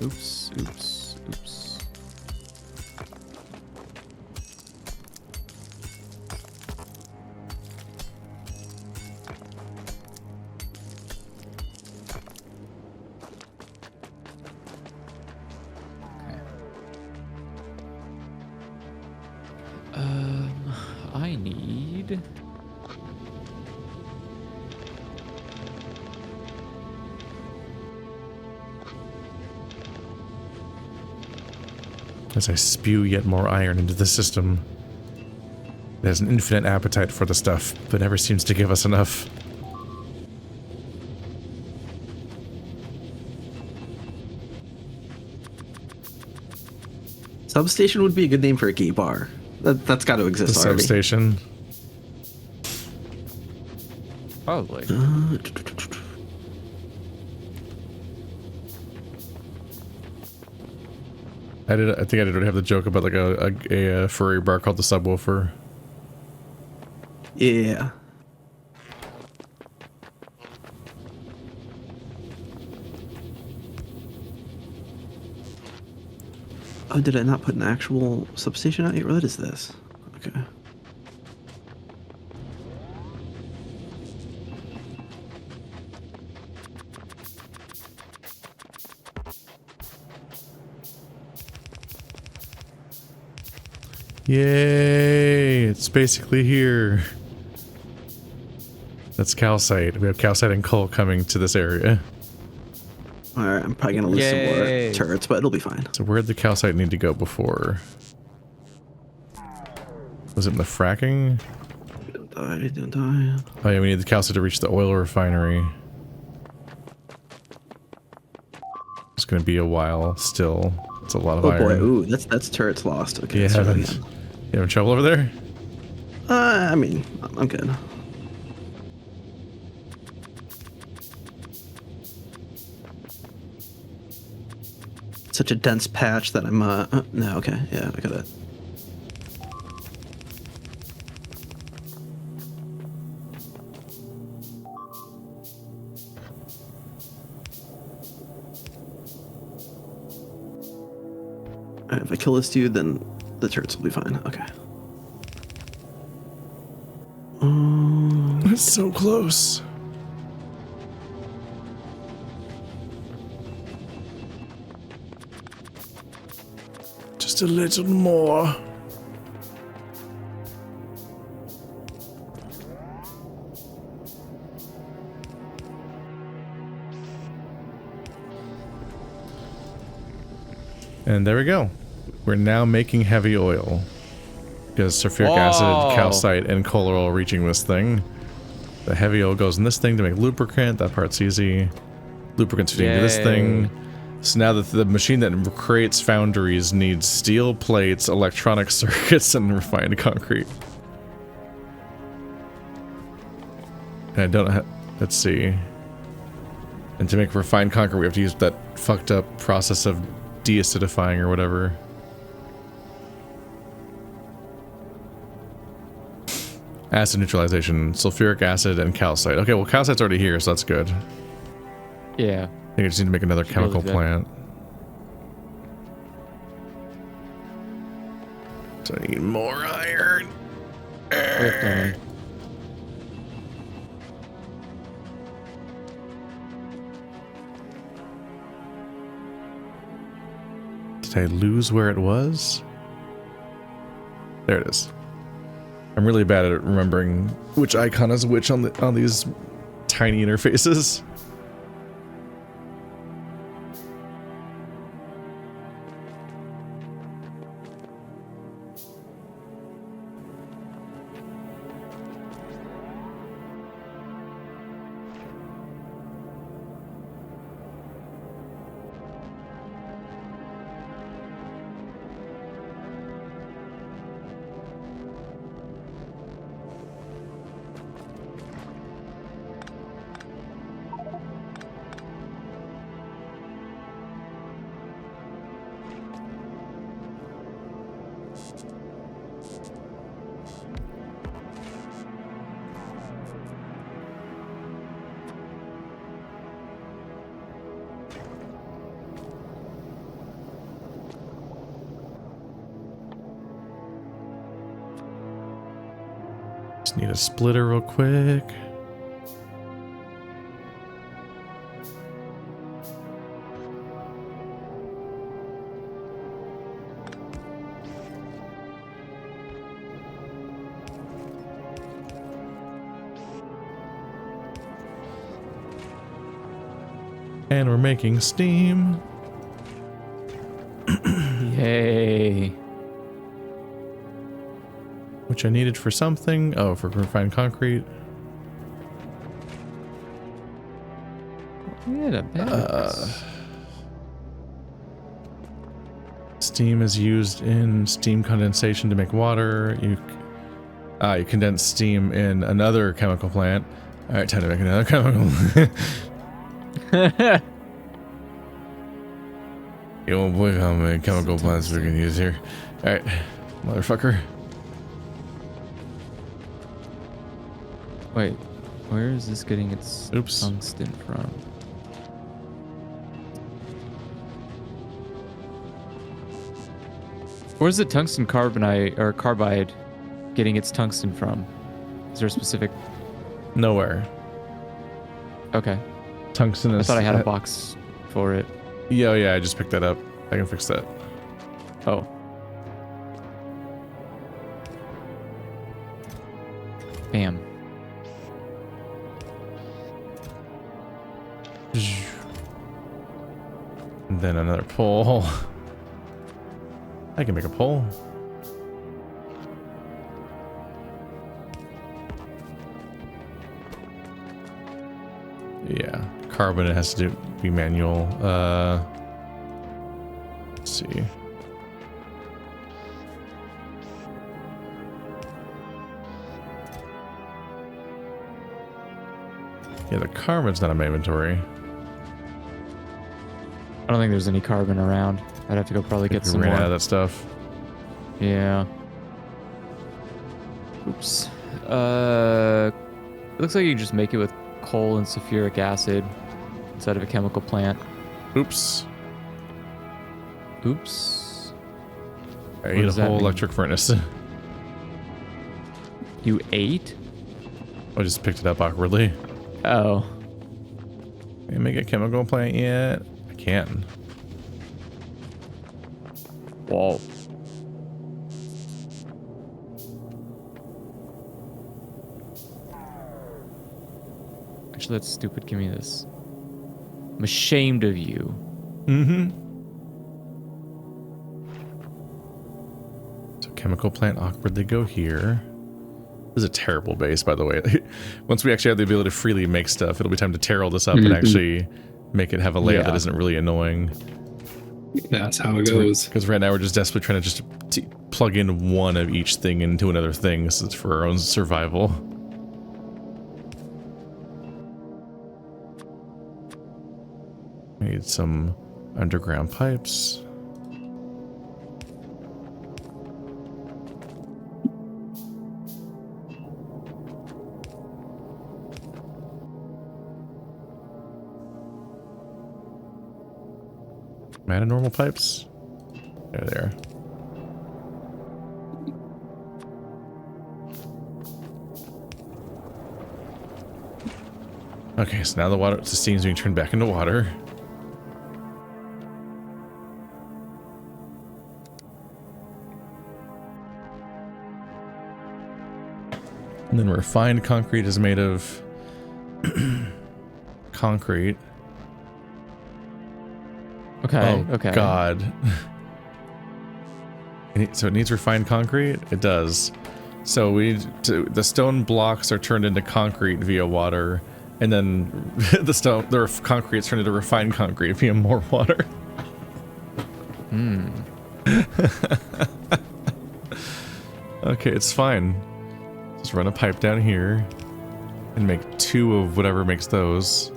[SPEAKER 4] Oops, oops, oops.
[SPEAKER 5] as I spew yet more iron into the system. It has an infinite appetite for the stuff, but never seems to give us enough.
[SPEAKER 2] Substation would be a good name for a gay bar. That's got to
[SPEAKER 5] The
[SPEAKER 2] exist already.
[SPEAKER 5] substation.
[SPEAKER 4] Probably.
[SPEAKER 5] I think I did already have the joke about like a furry bar called the Subwoofer.
[SPEAKER 2] Yeah. Oh, did I not put an actual substation out here? What is this? Okay.
[SPEAKER 5] Yay! It's basically here. That's calcite. We have calcite and coal coming to this area.
[SPEAKER 2] Alright, I'm probably gonna lose some
[SPEAKER 4] Yay.
[SPEAKER 2] more turrets, but it'll be fine.
[SPEAKER 5] So where'd the calcite need to go before? Was it in the fracking?
[SPEAKER 2] Don't die.
[SPEAKER 5] Oh yeah, we need the calcite to reach the oil refinery. It's gonna be a while still. It's a lot of
[SPEAKER 2] Oh
[SPEAKER 5] iron.
[SPEAKER 2] boy, ooh, that's turrets lost. Okay,
[SPEAKER 5] You
[SPEAKER 2] let's try that
[SPEAKER 5] haven't,
[SPEAKER 2] again.
[SPEAKER 5] you having trouble over there?
[SPEAKER 2] I mean, I'm good. Such a dense patch that I'm, no, okay, yeah, I got it. Alright, if I kill this dude, then the turrets will be fine. Okay.
[SPEAKER 5] It's so close. Just a little more. And there we go. We're now making heavy oil. Because sulfuric acid, calcite, and coal are all reaching this thing. The heavy oil goes in this thing to make lubricant. That part's easy. Lubricant's feeding to this
[SPEAKER 4] Yay.
[SPEAKER 5] thing. So now that the machine that creates foundries needs steel plates, electronic circuits, and refined concrete. And I don't have... Let's see. And to make refined concrete, we have to use that fucked up process of deacidifying or whatever. Acid neutralization, sulfuric acid, and calcite. Okay, well, calcite's already here, so that's good.
[SPEAKER 4] Yeah.
[SPEAKER 5] I think I just need to make another chemical
[SPEAKER 4] good.
[SPEAKER 5] plant. So I need more iron. Did I lose where it was? There it is. I'm really bad at remembering which icon is which on these tiny interfaces. Just need a splitter real quick. And we're making steam.
[SPEAKER 4] Yay. Okay.
[SPEAKER 5] Which I needed for something. Oh, for refined concrete.
[SPEAKER 4] Yeah, the barracks.
[SPEAKER 5] Steam is used in steam condensation to make water. You condense steam in another chemical plant. All right, time to make another chemical. You won't believe how many chemical plants we can use here. All right, motherfucker.
[SPEAKER 4] Wait, where is this getting its
[SPEAKER 5] Oops.
[SPEAKER 4] tungsten from? Where's the tungsten carbonite or carbide getting its tungsten from? Is there a specific?
[SPEAKER 5] Nowhere.
[SPEAKER 4] Okay.
[SPEAKER 5] Tungsten
[SPEAKER 4] I
[SPEAKER 5] is.
[SPEAKER 4] thought I had a box for it.
[SPEAKER 5] Yeah, yeah, I just picked that up. I can fix that.
[SPEAKER 4] Oh. Bam.
[SPEAKER 5] And then another pole. I can make a pole. Yeah, carbon it has to be manual. Let's see. Yeah, the carbon's not in my inventory.
[SPEAKER 4] I don't think there's any carbon around. I'd have to go probably get
[SPEAKER 5] We
[SPEAKER 4] some
[SPEAKER 5] ran
[SPEAKER 4] more.
[SPEAKER 5] out of that stuff.
[SPEAKER 4] Yeah. Oops. It looks like you can just make it with coal and sulfuric acid instead of a chemical plant.
[SPEAKER 5] Oops.
[SPEAKER 4] Oops.
[SPEAKER 5] I
[SPEAKER 4] What
[SPEAKER 5] ate a
[SPEAKER 4] does that
[SPEAKER 5] whole
[SPEAKER 4] mean?
[SPEAKER 5] electric furnace.
[SPEAKER 4] You ate?
[SPEAKER 5] I just picked it up awkwardly.
[SPEAKER 4] Oh.
[SPEAKER 5] Can I make a chemical plant yet? I can.
[SPEAKER 4] Whoa. Actually, that's stupid. Give me this. I'm ashamed of you.
[SPEAKER 5] Mm-hmm. So chemical plant awkwardly go here. This is a terrible base, by the way. Once we actually have the ability to freely make stuff, it'll be time to tear all this up and actually make it have a layout that isn't really annoying.
[SPEAKER 3] That's how it goes.
[SPEAKER 5] Because right now we're just desperately trying to just plug in one of each thing into another thing. This is for our own survival. Need some underground pipes. Am I out of normal pipes? There they are. Okay, so now the steam's being turned back into water. And then refined concrete is made of concrete.
[SPEAKER 4] Okay.
[SPEAKER 5] Oh,
[SPEAKER 4] okay.
[SPEAKER 5] God. So it needs refined concrete? It does. So the stone blocks are turned into concrete via water, and then the concrete is turned into refined concrete via more water.
[SPEAKER 4] Hmm.
[SPEAKER 5] Okay, it's fine. Just run a pipe down here and make 2 of whatever makes those.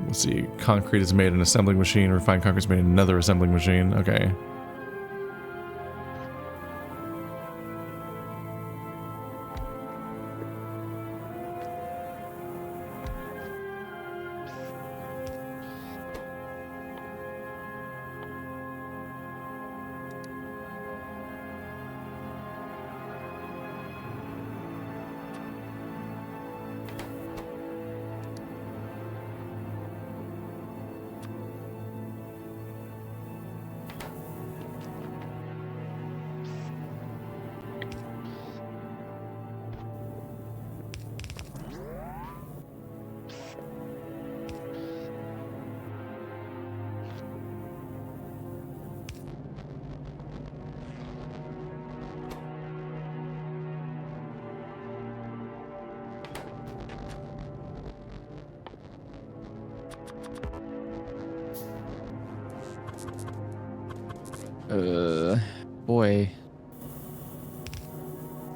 [SPEAKER 5] Let's see, concrete is made in an assembling machine, refined concrete is made in another assembling machine. Okay.
[SPEAKER 4] Boy.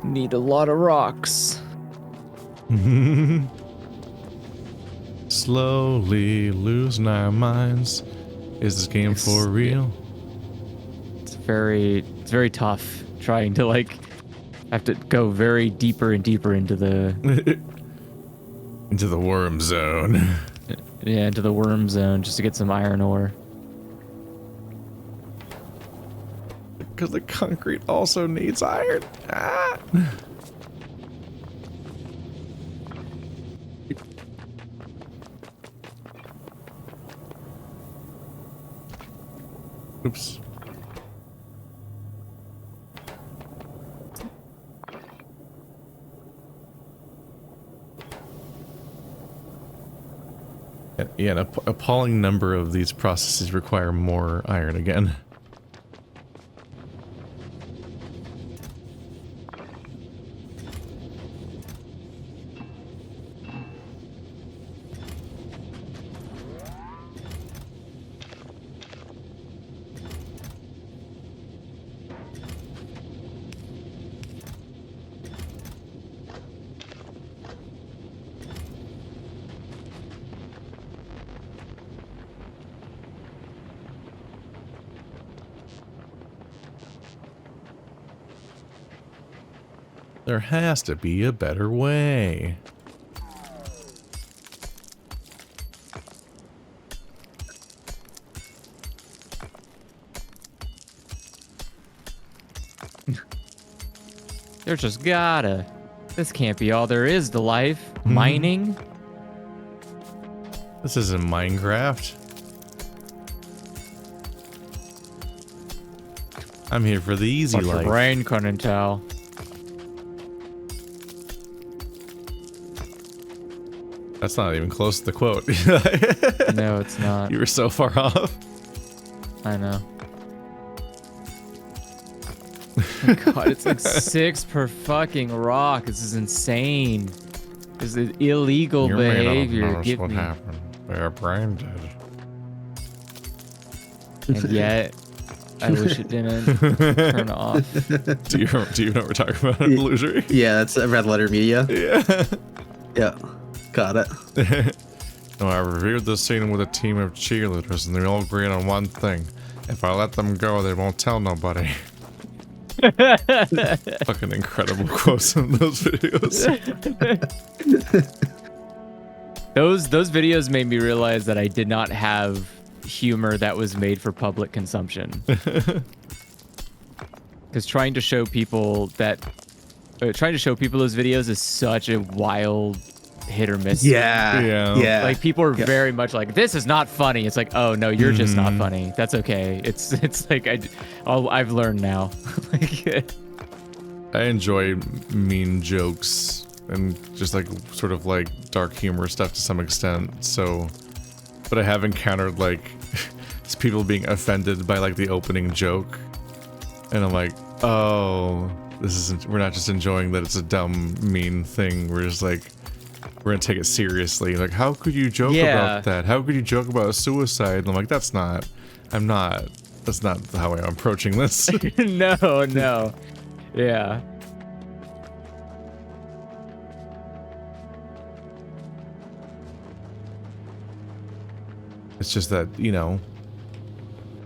[SPEAKER 4] Need a lot of rocks.
[SPEAKER 5] Slowly losing our minds. Is this game for real?
[SPEAKER 4] It's very tough trying to like have to go very deeper and deeper into the
[SPEAKER 5] Into the worm zone.
[SPEAKER 4] into the worm zone just to get some iron ore.
[SPEAKER 5] Because the concrete also needs iron. Ah. Oops. Yeah, an appalling number of these processes require more iron again. There has to be a better way.
[SPEAKER 4] There's just gotta. This can't be all there is to life. Mining?
[SPEAKER 5] This isn't Minecraft. I'm here for the easy
[SPEAKER 4] What your
[SPEAKER 5] life.
[SPEAKER 4] brain couldn't tell.
[SPEAKER 5] That's not even close to the quote.
[SPEAKER 4] No, it's not.
[SPEAKER 5] You were so far off.
[SPEAKER 4] I know. Oh God, it's like 6 per fucking rock. This is insane. This is illegal behavior. Give
[SPEAKER 5] what
[SPEAKER 4] me.
[SPEAKER 5] happened. Their brain did.
[SPEAKER 4] And yet, I wish it didn't. Turn off.
[SPEAKER 5] Do you know what we're talking about? Illusory?
[SPEAKER 2] Yeah, that's Red Letter Media.
[SPEAKER 5] Yeah.
[SPEAKER 2] Yeah, got it.
[SPEAKER 5] No, I reviewed this scene with a team of cheerleaders, and they all agreed on one thing. If I let them go, they won't tell nobody. Fucking incredible quotes in those videos.
[SPEAKER 4] Those videos made me realize that I did not have humor that was made for public consumption. Because trying to show people those videos is such a wild hit or miss.
[SPEAKER 2] Yeah.
[SPEAKER 4] Like people are very much like, this is not funny. It's like, oh no, you're just not funny. That's okay. It's like I've learned now. Like,
[SPEAKER 5] I enjoy mean jokes and just like sort of like dark humor stuff to some extent. So, but I have encountered like people being offended by like the opening joke, and I'm like, oh, we're not just enjoying that it's a dumb, mean thing. We're just like, we're gonna take it seriously. Like, how could you joke about that? How could you joke about suicide? And I'm like, that's not how I'm approaching this.
[SPEAKER 4] no. Yeah.
[SPEAKER 5] It's just that, you know,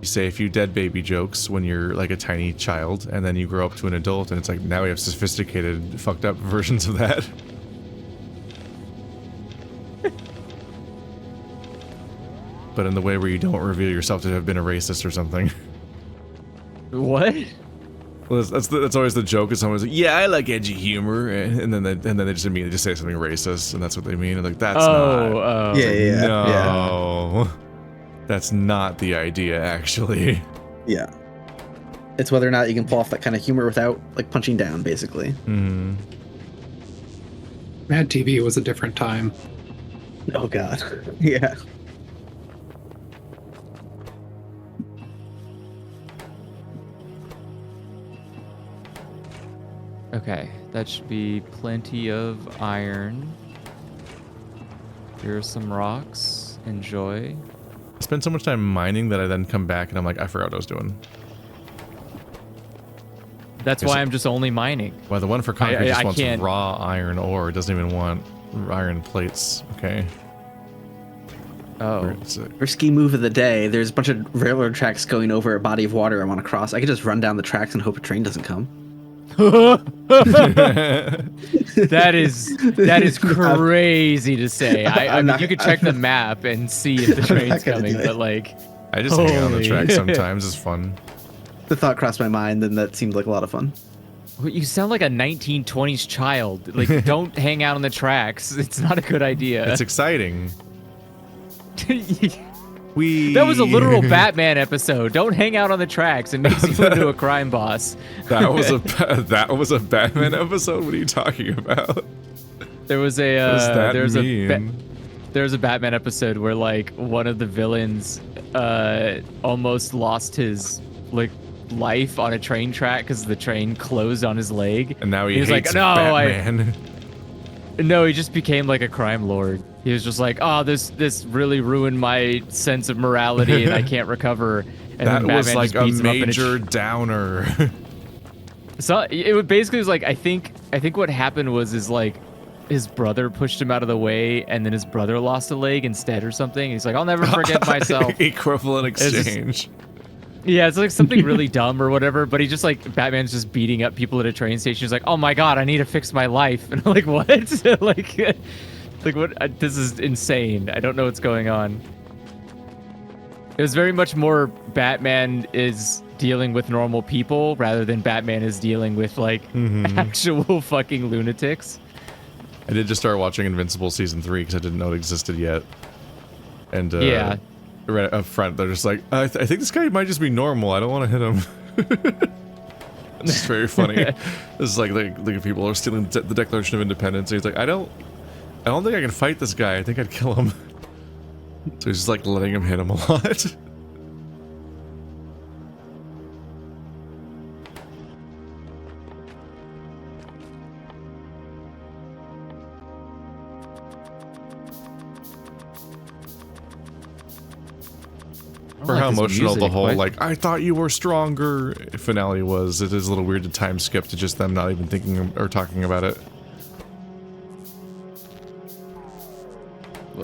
[SPEAKER 5] you say a few dead baby jokes when you're like a tiny child, and then you grow up to an adult, and it's like, now we have sophisticated, fucked up versions of that. But in the way where you don't reveal yourself to have been a racist or something.
[SPEAKER 4] What?
[SPEAKER 5] Well, that's always the joke. Is someone's like, yeah, I like edgy humor, and then they just immediately just say something racist, and that's what they mean. And like, that's not.
[SPEAKER 2] Yeah.
[SPEAKER 5] No, that's not the idea, actually.
[SPEAKER 2] Yeah. It's whether or not you can pull off that kind of humor without like punching down, basically.
[SPEAKER 5] Mm.
[SPEAKER 7] Mad TV was a different time.
[SPEAKER 2] Oh God. Yeah.
[SPEAKER 4] Okay, that should be plenty of iron. Here are some rocks. Enjoy.
[SPEAKER 5] I spend so much time mining that I then come back and I'm like, I forgot what I was doing.
[SPEAKER 4] That's why I'm just only mining.
[SPEAKER 5] Well, the one for concrete just
[SPEAKER 4] I
[SPEAKER 5] wants
[SPEAKER 4] can't-
[SPEAKER 5] raw iron ore. It doesn't even want iron plates. Okay.
[SPEAKER 4] Oh.
[SPEAKER 5] Where is it?
[SPEAKER 2] Risky move of the day. There's a bunch of railroad tracks going over a body of water I want to cross. I could just run down the tracks and hope a train doesn't come.
[SPEAKER 4] That is crazy to say. I mean, you could check the map and see if the train's
[SPEAKER 2] gonna
[SPEAKER 4] coming,
[SPEAKER 2] do it.
[SPEAKER 4] but like,
[SPEAKER 5] I just hang out on the
[SPEAKER 4] Holy.
[SPEAKER 5] track sometimes. It's fun.
[SPEAKER 2] The thought crossed my mind, and that seemed like a lot of fun.
[SPEAKER 4] you sound like a 1920s child. Like, don't hang out on the tracks. It's not a good idea.
[SPEAKER 5] It's exciting. We.
[SPEAKER 4] That was a literal Batman episode. Don't hang out on the tracks. It makes you into a crime boss.
[SPEAKER 5] That was a Batman episode. What are you talking about?
[SPEAKER 4] There was a
[SPEAKER 5] What does that
[SPEAKER 4] there was
[SPEAKER 5] mean?
[SPEAKER 4] there was a Batman episode where like one of the villains almost lost his like life on a train track because the train closed on his leg.
[SPEAKER 5] And now he
[SPEAKER 4] was
[SPEAKER 5] hates
[SPEAKER 4] like, no,
[SPEAKER 5] Batman.
[SPEAKER 4] No, he just became like a crime lord. He was just like, oh, this really ruined my sense of morality and I can't recover. And
[SPEAKER 5] That
[SPEAKER 4] then
[SPEAKER 5] was
[SPEAKER 4] Batman
[SPEAKER 5] like
[SPEAKER 4] just
[SPEAKER 5] a
[SPEAKER 4] beats him up in
[SPEAKER 5] major downer.
[SPEAKER 4] So it would basically was like I think what happened was like his brother pushed him out of the way and then his brother lost a leg instead or something. He's like, I'll never forget myself.
[SPEAKER 5] Equivalent
[SPEAKER 4] It's just-
[SPEAKER 5] exchange.
[SPEAKER 4] Yeah, it's like something really dumb or whatever, but he just like Batman's just beating up people at a train station. He's like, "Oh my god, I need to fix my life." And I'm like, "What?" like what? This is insane. I don't know what's going on. It was very much more Batman is dealing with normal people rather than Batman is dealing with like actual fucking lunatics.
[SPEAKER 5] I did just start watching Invincible season 3 because I didn't know it existed yet. And
[SPEAKER 4] Yeah.
[SPEAKER 5] right up front, they're just like, I think this guy might just be normal. I don't want to hit him. It's very funny. This is like people are stealing the Declaration of Independence. And he's like, I don't think I can fight this guy. I think I'd kill him. So he's just like letting him hit him a lot. For how
[SPEAKER 4] this
[SPEAKER 5] emotional the
[SPEAKER 4] music,
[SPEAKER 5] whole
[SPEAKER 4] what?
[SPEAKER 5] like I thought you were stronger finale was. It is a little weird to time skip to just them not even thinking or talking about it.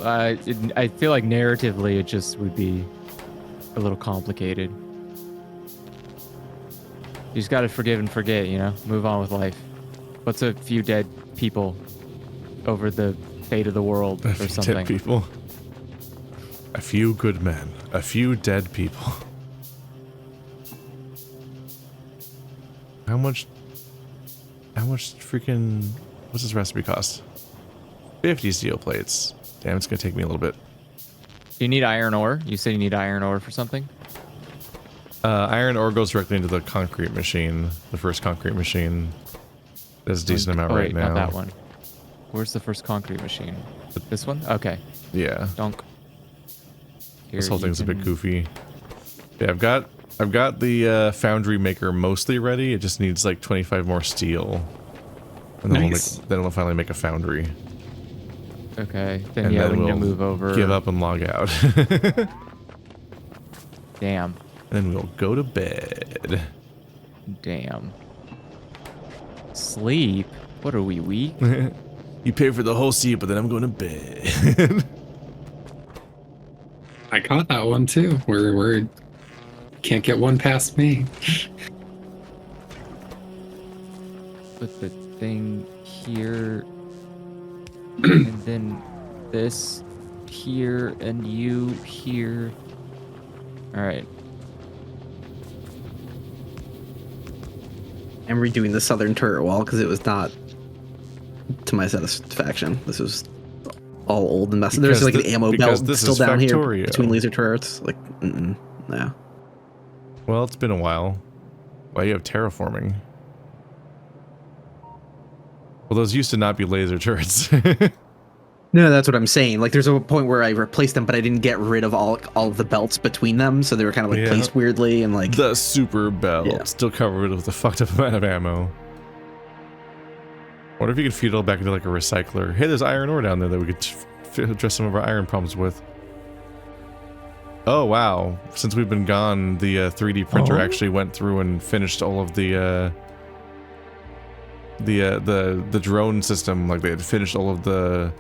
[SPEAKER 4] I feel like narratively it just would be a little complicated. You just gotta forgive and forget, you know? Move on with life. What's a few dead people over the fate of the world or something?
[SPEAKER 5] Dead people. A few good men. A few dead people. How much freaking... What's this recipe cost? 50 steel plates. Damn, it's gonna take me a little bit.
[SPEAKER 4] Do you need iron ore? You said you need iron ore for something?
[SPEAKER 5] Iron ore goes directly into the concrete machine. The first concrete machine. There's a decent amount right
[SPEAKER 4] wait,
[SPEAKER 5] now.
[SPEAKER 4] not that one. Where's the first concrete machine? This one? Okay.
[SPEAKER 5] Yeah.
[SPEAKER 4] Donk. Here,
[SPEAKER 5] This whole
[SPEAKER 4] you
[SPEAKER 5] thing's a bit
[SPEAKER 4] can-
[SPEAKER 5] goofy. Yeah, I've got the foundry maker mostly ready. It just needs like 25 more steel, and then
[SPEAKER 3] Nice.
[SPEAKER 5] then we'll finally make a foundry.
[SPEAKER 4] Okay. Then
[SPEAKER 5] And
[SPEAKER 4] yeah,
[SPEAKER 5] then
[SPEAKER 4] we need to
[SPEAKER 5] we'll
[SPEAKER 4] move over.
[SPEAKER 5] Give up and log out.
[SPEAKER 4] Damn.
[SPEAKER 5] Then we'll go to bed.
[SPEAKER 4] Damn. Sleep? What are we, weak?
[SPEAKER 5] You pay for the whole seat, but then I'm going to bed.
[SPEAKER 3] I caught that one too. Where can't get one past me.
[SPEAKER 4] Put the thing here. And then this here and you here. Alright.
[SPEAKER 2] I'm redoing the southern turret wall because it was not to my satisfaction. This was all old and messy. There's
[SPEAKER 5] Because
[SPEAKER 2] like an ammo
[SPEAKER 5] because
[SPEAKER 2] belt
[SPEAKER 5] this
[SPEAKER 2] still
[SPEAKER 5] is
[SPEAKER 2] down
[SPEAKER 5] Factorio.
[SPEAKER 2] here between laser turrets. Like, no.
[SPEAKER 5] Well, it's been a while. Why you have terraforming? Well, those used to not be laser turrets.
[SPEAKER 2] No, that's what I'm saying. Like, there's a point where I replaced them, but I didn't get rid of all of the belts between them, so they were kind of like
[SPEAKER 5] Yeah.
[SPEAKER 2] placed weirdly and like.
[SPEAKER 5] The super belt.
[SPEAKER 2] Yeah.
[SPEAKER 5] Still covered with a fucked up amount of ammo. Wonder if you could feed it all back into like a recycler. Hey, there's iron ore down there that we could address some of our iron problems with. Oh, wow. Since we've been gone, the 3D printer actually went through and finished all of the the drone system, like they had finished all of the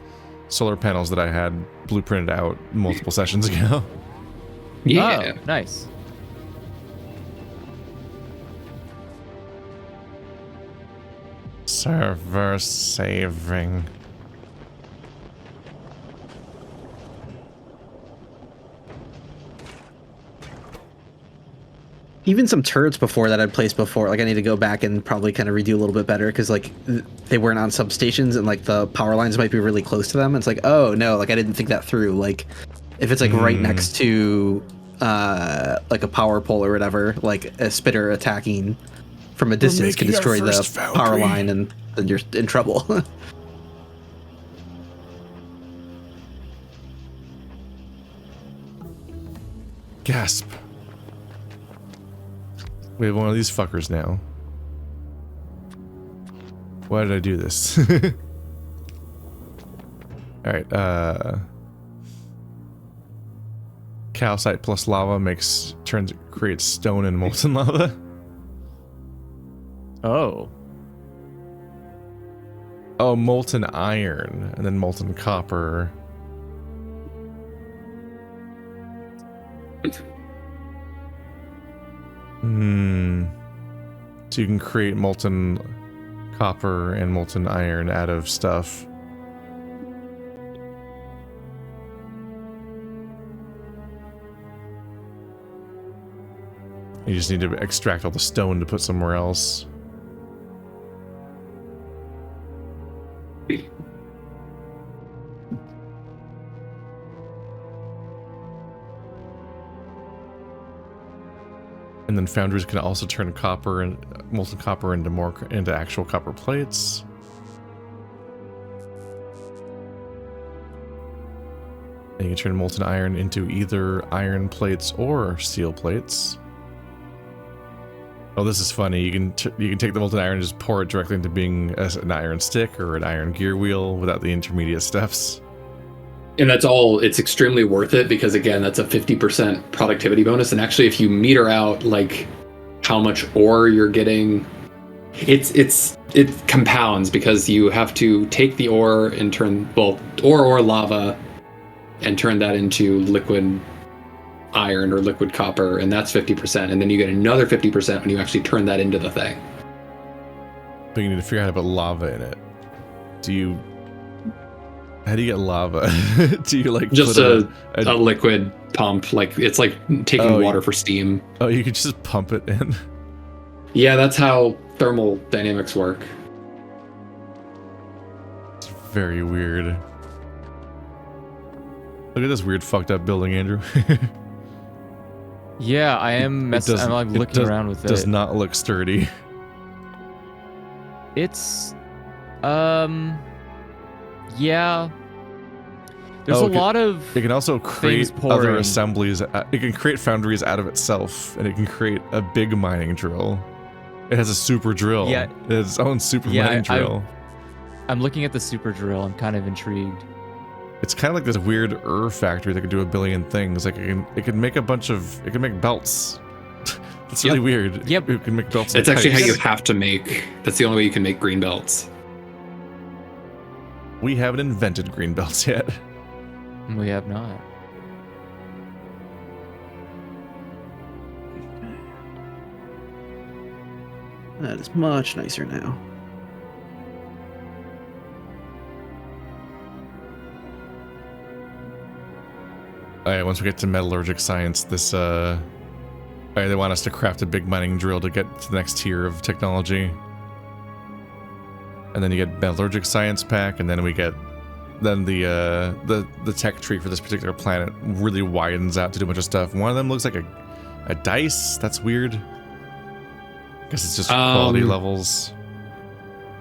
[SPEAKER 5] solar panels that I had blueprinted out multiple sessions ago.
[SPEAKER 3] Yeah.
[SPEAKER 4] Oh, nice.
[SPEAKER 5] Server saving.
[SPEAKER 2] Even some turrets before that I'd placed before, like I need to go back and probably kind of redo a little bit better because like they weren't on substations and like the power lines might be really close to them. It's like, oh no, like I didn't think that through. Like if it's like right next to like a power pole or whatever, like a spitter attacking from a distance can destroy the power line and then you're in trouble.
[SPEAKER 5] Gasp. We have one of these fuckers now. Why did I do this? Alright, calcite plus lava creates stone and molten lava.
[SPEAKER 4] Oh.
[SPEAKER 5] Oh, molten iron and then molten copper. So you can create molten copper and molten iron out of stuff. You just need to extract all the stone to put somewhere else. And then foundries can also turn copper and molten copper into actual copper plates. And you can turn molten iron into either iron plates or steel plates. Oh, this is funny. You can take the molten iron and just pour it directly into being an iron stick or an iron gear wheel without the intermediate steps.
[SPEAKER 3] And it's extremely worth it because again, that's a 50% productivity bonus. And actually, if you meter out like how much ore you're getting, it compounds because you have to take the ore and turn ore or lava and turn that into liquid iron or liquid copper, and that's 50%. And then you get another 50% when you actually turn that into the thing.
[SPEAKER 5] But you need to figure out how to put lava in it. How do you get lava? Do you like
[SPEAKER 3] just
[SPEAKER 5] put
[SPEAKER 3] a liquid pump? Like it's like taking water for steam.
[SPEAKER 5] Oh, you could just pump it in.
[SPEAKER 3] Yeah, that's how thermal dynamics work.
[SPEAKER 5] It's very weird. Look at this weird fucked up building, Andrew.
[SPEAKER 4] Yeah, I am messing. I'm like looking around with it.
[SPEAKER 5] Does not look sturdy.
[SPEAKER 4] It's yeah. There's a lot of.
[SPEAKER 5] It can also create other assemblies. It can create foundries out of itself, and it can create a big mining drill. It has a super drill.
[SPEAKER 4] Yeah.
[SPEAKER 5] It has its own super mining drill.
[SPEAKER 4] I'm looking at the super drill. I'm kind of intrigued.
[SPEAKER 5] It's kind of like this weird factory that can do a billion things. Like it can make it can make belts. It's really weird.
[SPEAKER 4] Yep.
[SPEAKER 5] It can make belts.
[SPEAKER 3] That's actually how you have to make. That's the only way you can make green belts.
[SPEAKER 5] We haven't invented green belts yet.
[SPEAKER 4] We have not.
[SPEAKER 2] That is much nicer now.
[SPEAKER 5] Alright, once we get to metallurgic science, this they want us to craft a big mining drill to get to the next tier of technology. And then you get metallurgic science pack, and then we get the tech tree for this particular planet really widens out to do a bunch of stuff. One of them looks like a dice. That's weird. I guess it's just quality levels.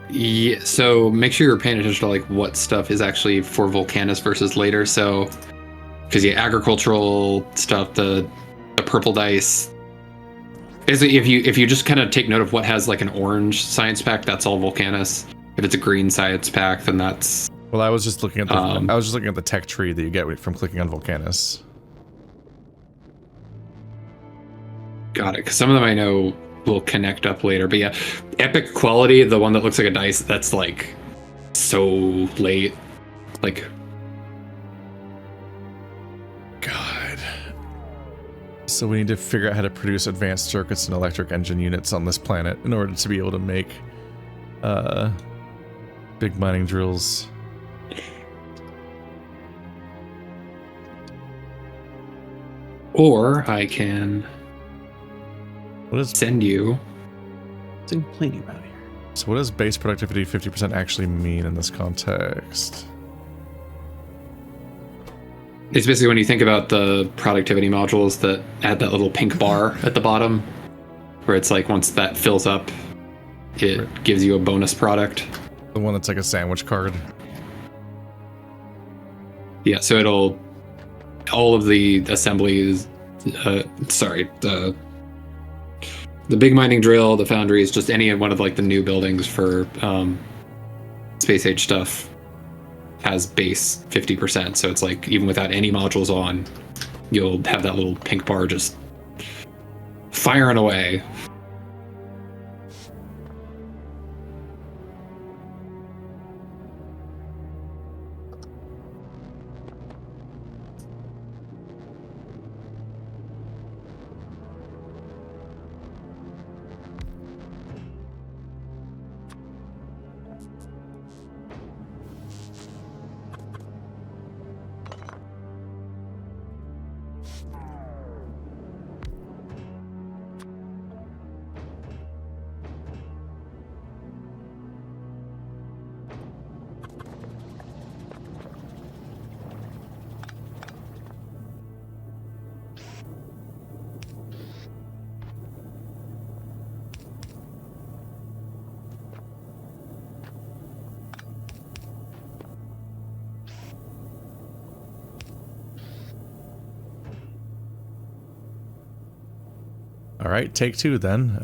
[SPEAKER 3] Yeah, so make sure you're paying attention to like what stuff is actually for Volcanus versus later. So, because agricultural stuff, the purple dice. Basically, if you just kind of take note of what has like an orange science pack, that's all Volcanus. If it's a green science pack, then that's.
[SPEAKER 5] Well, I was just looking at the tech tree that you get from clicking on Volcanus.
[SPEAKER 3] Got it. Because some of them I know will connect up later. But yeah, epic quality, the one that looks like a dice, that's like so late. Like,
[SPEAKER 5] God. So we need to figure out how to produce advanced circuits and electric engine units on this planet in order to be able to make big mining drills.
[SPEAKER 3] or I can
[SPEAKER 5] What is
[SPEAKER 3] send you.
[SPEAKER 2] It's complaining about here.
[SPEAKER 5] So what does base productivity 50% actually mean in this context?
[SPEAKER 3] It's basically when you think about the productivity modules that add that little pink bar at the bottom, where it's like once that fills up, it gives you a bonus product.
[SPEAKER 5] The one that's like a sandwich card.
[SPEAKER 3] Yeah, so it'll all of the assemblies. The big mining drill, the foundries, just any one of like the new buildings for space age stuff has base 50%. So it's like even without any modules on, you'll have that little pink bar just firing away.
[SPEAKER 5] All right, take two then.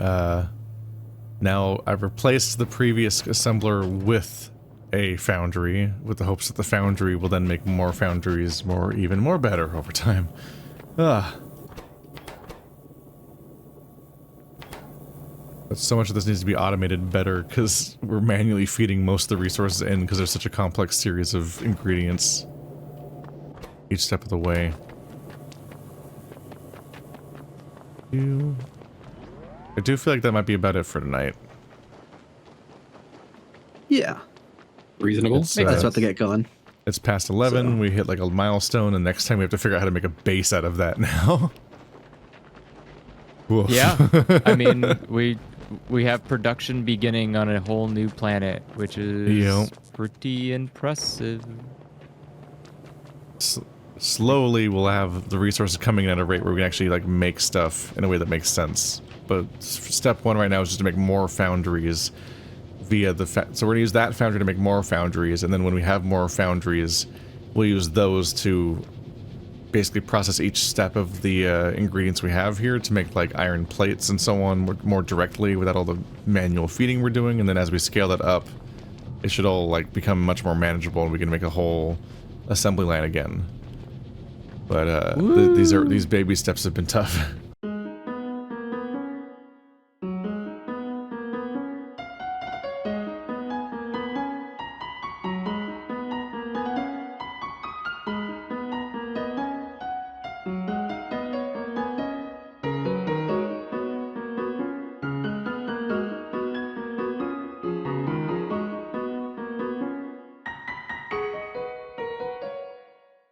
[SPEAKER 5] Now I've replaced the previous assembler with a foundry, with the hopes that the foundry will then make more foundries even more better over time. But so much of this needs to be automated better because we're manually feeding most of the resources in because there's such a complex series of ingredients each step of the way. I do feel like that might be about it for tonight.
[SPEAKER 2] Yeah,
[SPEAKER 3] Reasonable.
[SPEAKER 5] It's,
[SPEAKER 2] that's about to get going.
[SPEAKER 5] It's past 11.
[SPEAKER 2] So-
[SPEAKER 5] We hit like a milestone, and next time we have to figure out how to make a base out of that now. Woof.
[SPEAKER 4] Yeah, I mean, we have production beginning on a whole new planet, which is
[SPEAKER 5] Yep.
[SPEAKER 4] pretty impressive.
[SPEAKER 5] Slowly, we'll have the resources coming in at a rate where we can actually like make stuff in a way that makes sense. But step one right now is just to make more foundries via the so we're gonna use that foundry to make more foundries, and then when we have more foundries, we'll use those to basically process each step of the ingredients we have here to make like iron plates and so on more directly without all the manual feeding we're doing. And then as we scale that up, it should all like become much more manageable, and we can make a whole assembly line again. But these baby steps have been tough.